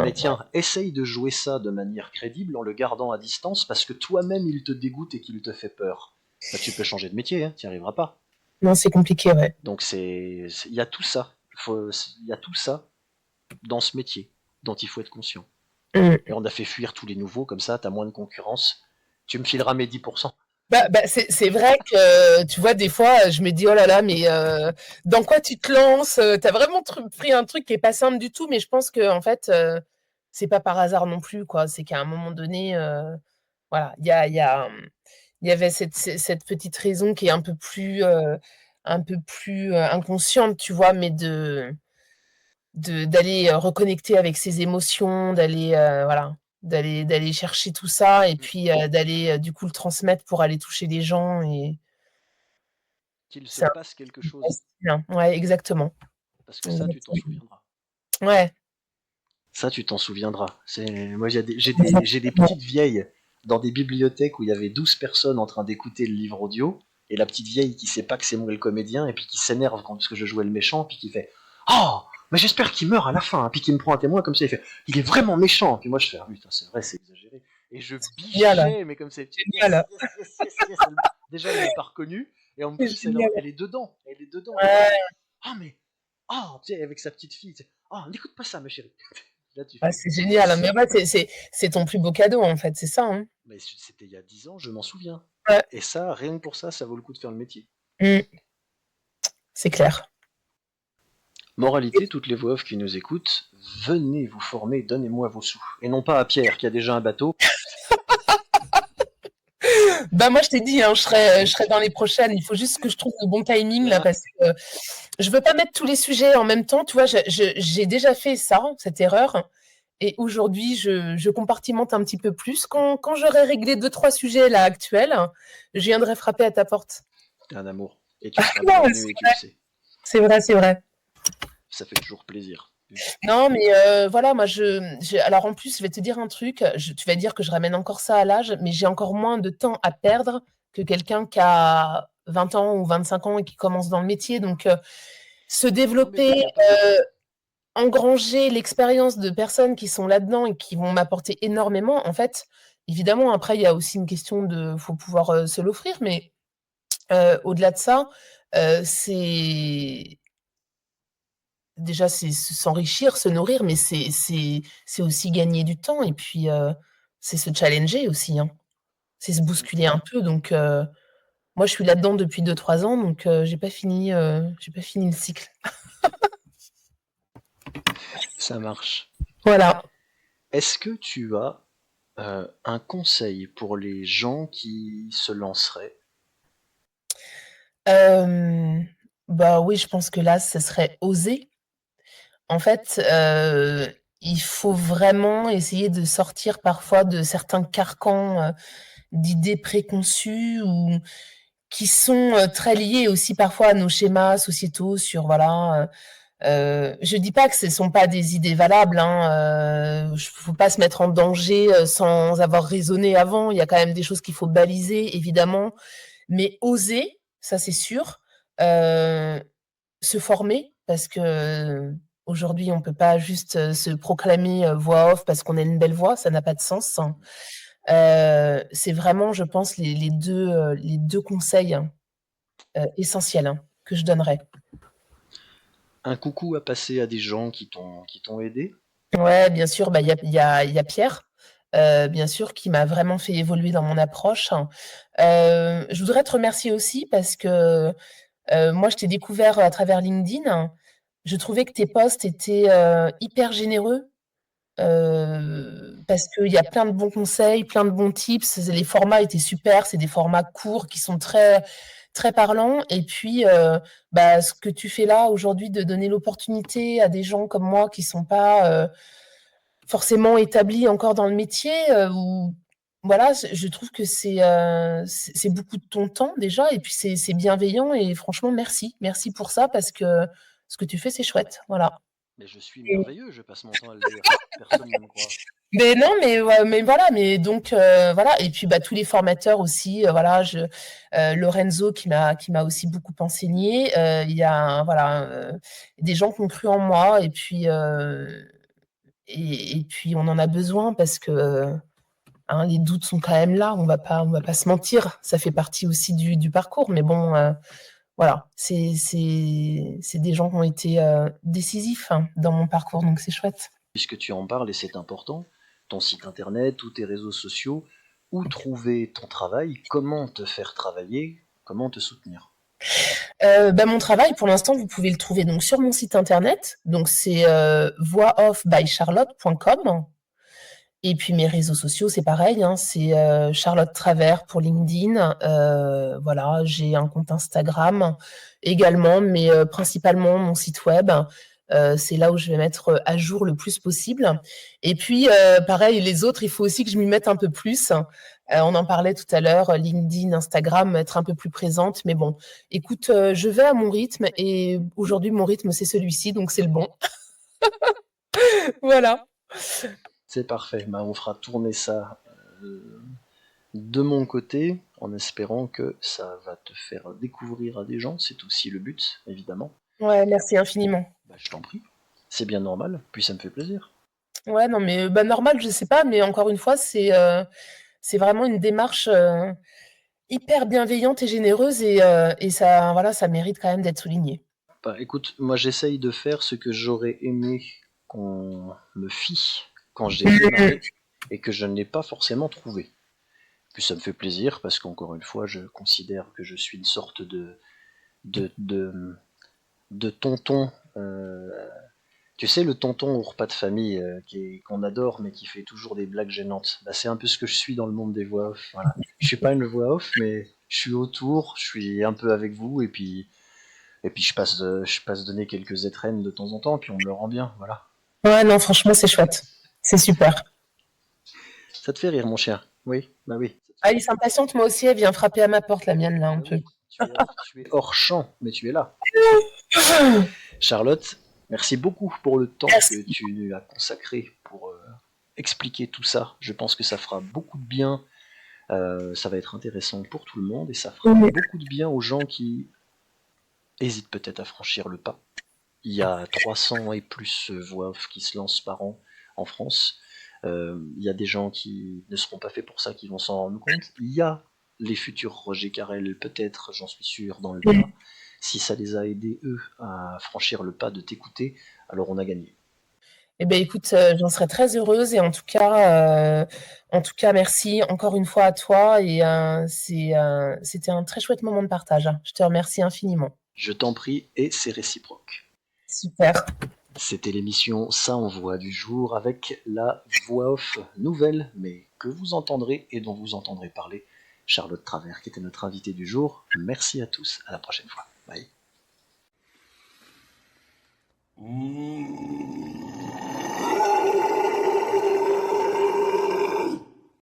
Ben, tiens, essaye de jouer ça de manière crédible en le gardant à distance parce que toi-même il te dégoûte et qu'il te fait peur. Bah, tu peux changer de métier, hein, tu n'y arriveras pas. non, c'est compliqué, ouais. Donc il y a tout ça. Il y a tout ça dans ce métier dont il faut être conscient. Mm. Et on a fait fuir tous les nouveaux, comme ça, t'as moins de concurrence. Tu me fileras mes 10%. Bah, c'est vrai que, tu vois, des fois, je me dis, oh là là, mais dans quoi tu te lances? T'as vraiment pris un truc qui est pas simple du tout, mais je pense que en fait, c'est pas par hasard non plus, quoi. C'est qu'à un moment donné, voilà, il y avait cette petite raison qui est un peu plus inconsciente, tu vois, mais d'aller reconnecter avec ses émotions, voilà, d'aller chercher tout ça et puis d'aller du coup le transmettre pour aller toucher les gens et Qu'il se c'est un passe quelque peu chose. facile, hein. Ouais, exactement. Parce que ça, tu t'en Exactement. souviendras. Ouais, Ça, tu t'en souviendras. Moi, j'ai des exactement. petites vieilles dans des bibliothèques où il y avait 12 personnes en train d'écouter le livre audio, et la petite vieille qui sait pas que c'est moi le comédien, et puis qui s'énerve parce que je jouais le méchant, puis qui fait Oh, mais j'espère qu'il meurt à la fin, hein, puis qui me prend un témoin comme ça, il fait Il est vraiment méchant. Puis moi, je fais Ah putain, c'est vrai, c'est exagéré. Et je Génial, bichais, mais comme c'est génial, yes. Déjà, elle m'a pas reconnu, et en c'est plus, génial. elle est dedans. Elle est dedans, elle fait Ouais, Ah, mais tu sais, avec sa petite fille, n'écoute pas ça, ma chérie. Là, tu ouais, fais c'est génial, hein. Yes. Mais ouais, c'est ton plus beau cadeau en fait, c'est ça, hein. Mais c'était il y a 10 ans, je m'en souviens. Ouais. Et ça, rien que pour ça, ça vaut le coup de faire le métier. Mmh, c'est clair. Moralité, toutes les voix off qui nous écoutent, venez vous former, donnez-moi vos sous. Et non pas à Pierre qui a déjà un bateau. Bah moi je t'ai dit, hein, je serai dans les prochaines. Il faut juste que je trouve le bon timing là Ah, parce que je veux pas mettre tous les sujets en même temps. Tu vois, j'ai déjà fait ça, cette erreur. Et aujourd'hui, je compartimente un petit peu plus. Quand j'aurai réglé 2-3 sujets là actuels, je viendrai frapper à ta porte. t'es un amour. Et tu seras le Non, bienvenu et tu le sais. c'est vrai, c'est vrai. Ça fait toujours plaisir. Non, mais voilà, moi, alors en plus, je vais te dire un truc. Tu vas dire que je ramène encore ça à l'âge, mais j'ai encore moins de temps à perdre que quelqu'un qui a 20 ans ou 25 ans et qui commence dans le métier. Donc, se Non mais toi, il développer, n'y a pas de temps. engranger l'expérience de personnes qui sont là-dedans et qui vont m'apporter énormément. En fait, évidemment, après, il y a aussi une question de, faut pouvoir se l'offrir, mais au-delà de ça, c'est déjà c'est s'enrichir, se nourrir, mais c'est aussi gagner du temps et puis c'est se challenger aussi, hein. C'est se bousculer un peu. Donc moi, je suis là-dedans depuis 2-3 ans, donc j'ai pas fini le cycle. Ça marche. Voilà. Est-ce que tu as un conseil pour les gens qui se lanceraient? Hem, Bah, oui, je pense que là, ce serait oser. En fait, il faut vraiment essayer de sortir parfois de certains carcans, d'idées préconçues ou qui sont, très liées aussi parfois à nos schémas sociétaux sur voilà, je dis pas que ce sont pas des idées valables, hein, faut pas se mettre en danger, sans avoir raisonné avant. Il y a quand même des choses qu'il faut baliser évidemment, mais oser, ça c'est sûr. Heu, Se former parce que, aujourd'hui on peut pas juste, se proclamer, voix off parce qu'on a une belle voix, ça n'a pas de sens, hein. C'est vraiment je pense les 2 conseils, essentiels, hein, que je donnerais. Un coucou à passer à des gens qui t'ont aidé? Ouais, bien sûr, bah, il y a Pierre, bien sûr, qui m'a vraiment fait évoluer dans mon approche. Je voudrais te remercier aussi parce que, moi, je t'ai découvert à travers LinkedIn. Je trouvais que tes posts étaient, hyper généreux, parce qu'il y a plein de bons conseils, plein de bons tips. Les formats étaient super, c'est des formats courts qui sont très très parlants et puis, bah, ce que tu fais là aujourd'hui de donner l'opportunité à des gens comme moi qui sont pas, forcément établi encore dans le métier, ou voilà, je trouve que c'est beaucoup de ton temps déjà et puis c'est bienveillant et franchement merci. Merci pour ça parce que ce que tu fais, c'est chouette, voilà. Mais je suis Et merveilleux, je passe mon temps à le dire. Personne ne me croit. mais non, mais ouais, mais voilà, mais donc voilà et puis, bah, tous les formateurs aussi, voilà, Lorenzo qui m'a aussi beaucoup enseigné, il y a voilà, des gens qui ont cru en moi et puis on en a besoin parce que, hein, les doutes sont quand même là, on va pas se mentir. Ça fait partie aussi du parcours, mais bon, voilà, c'est des gens qui ont été, décisifs, hein, dans mon parcours, donc c'est chouette. Puisque tu en parles et c'est important, ton site internet, tous tes réseaux sociaux, où trouver ton travail, comment te faire travailler, comment te soutenir. Bah, mon travail, pour l'instant, vous pouvez le trouver donc sur mon site internet, donc c'est, voixoffbycharlotte.com et puis mes réseaux sociaux, c'est pareil, hein, c'est, Charlotte Travers pour LinkedIn, voilà, j'ai un compte Instagram également, mais, principalement mon site web, c'est là où je vais mettre, à jour le plus possible et puis, pareil, les autres, il faut aussi que je m'y mette un peu plus. On en parlait tout à l'heure, LinkedIn, Instagram, être un peu plus présente, mais bon, écoute, je vais à mon rythme et aujourd'hui, mon rythme, c'est celui-ci, donc c'est le bon. Voilà. C'est parfait, bah, on fera tourner ça de mon côté, en espérant que ça va te faire découvrir à des gens, c'est aussi le but, évidemment. Ouais, merci infiniment. Bah, je t'en prie, c'est bien normal, puis ça me fait plaisir. Ouais, non, mais bah, normal, je sais pas, mais encore une fois, c'est vraiment une démarche hyper bienveillante et généreuse et ça, voilà, ça mérite quand même d'être souligné. Bah, écoute, moi j'essaye de faire ce que j'aurais aimé qu'on me fît quand j'ai démarré et que je n'ai pas forcément trouvé. Puis ça me fait plaisir parce qu'encore une fois, je considère que je suis une sorte de, de, de tonton. Tu sais, le tonton au repas de famille qu'on adore mais qui fait toujours des blagues gênantes. Bah, c'est un peu ce que je suis dans le monde des voix off. Voilà. Je suis pas une voix off, mais je suis autour, je suis un peu avec vous et puis je passe donner quelques étrennes de temps en temps, puis on me le rend bien, voilà. Ouais, non, franchement, c'est chouette. C'est super. Ça te fait rire, mon cher? Oui, bah oui. Ça te Ah, fait il rire. s'impatiente, moi aussi, elle vient frapper à ma porte, la mienne, là, un Bah peu. oui, tu es hors champ, mais tu es là. Charlotte, merci beaucoup pour le temps que Merci. tu as consacré pour expliquer tout ça. Je pense que ça fera beaucoup de bien. Ça va être intéressant pour tout le monde et ça fera Oui. beaucoup de bien aux gens qui hésitent peut-être à franchir le pas. Il y a 300 et plus voix off qui se lancent par an en France. Il y a des gens qui ne seront pas faits pour ça, qui vont s'en rendre compte. Il y a les futurs Roger Carrel, peut-être, j'en suis sûr, dans le tas. Si ça les a aidés, eux, à franchir le pas de t'écouter, alors on a gagné. Eh ben, écoute, j'en serais très heureuse et en tout cas, merci encore une fois à toi et c'était un très chouette moment de partage, hein. Je te remercie infiniment. Je t'en prie, et c'est réciproque. Super. C'était l'émission Ça envoie du jour avec la voix off nouvelle, mais que vous entendrez et dont vous entendrez parler, Charlotte Travers, qui était notre invitée du jour. Merci à tous, à la prochaine fois. Bye.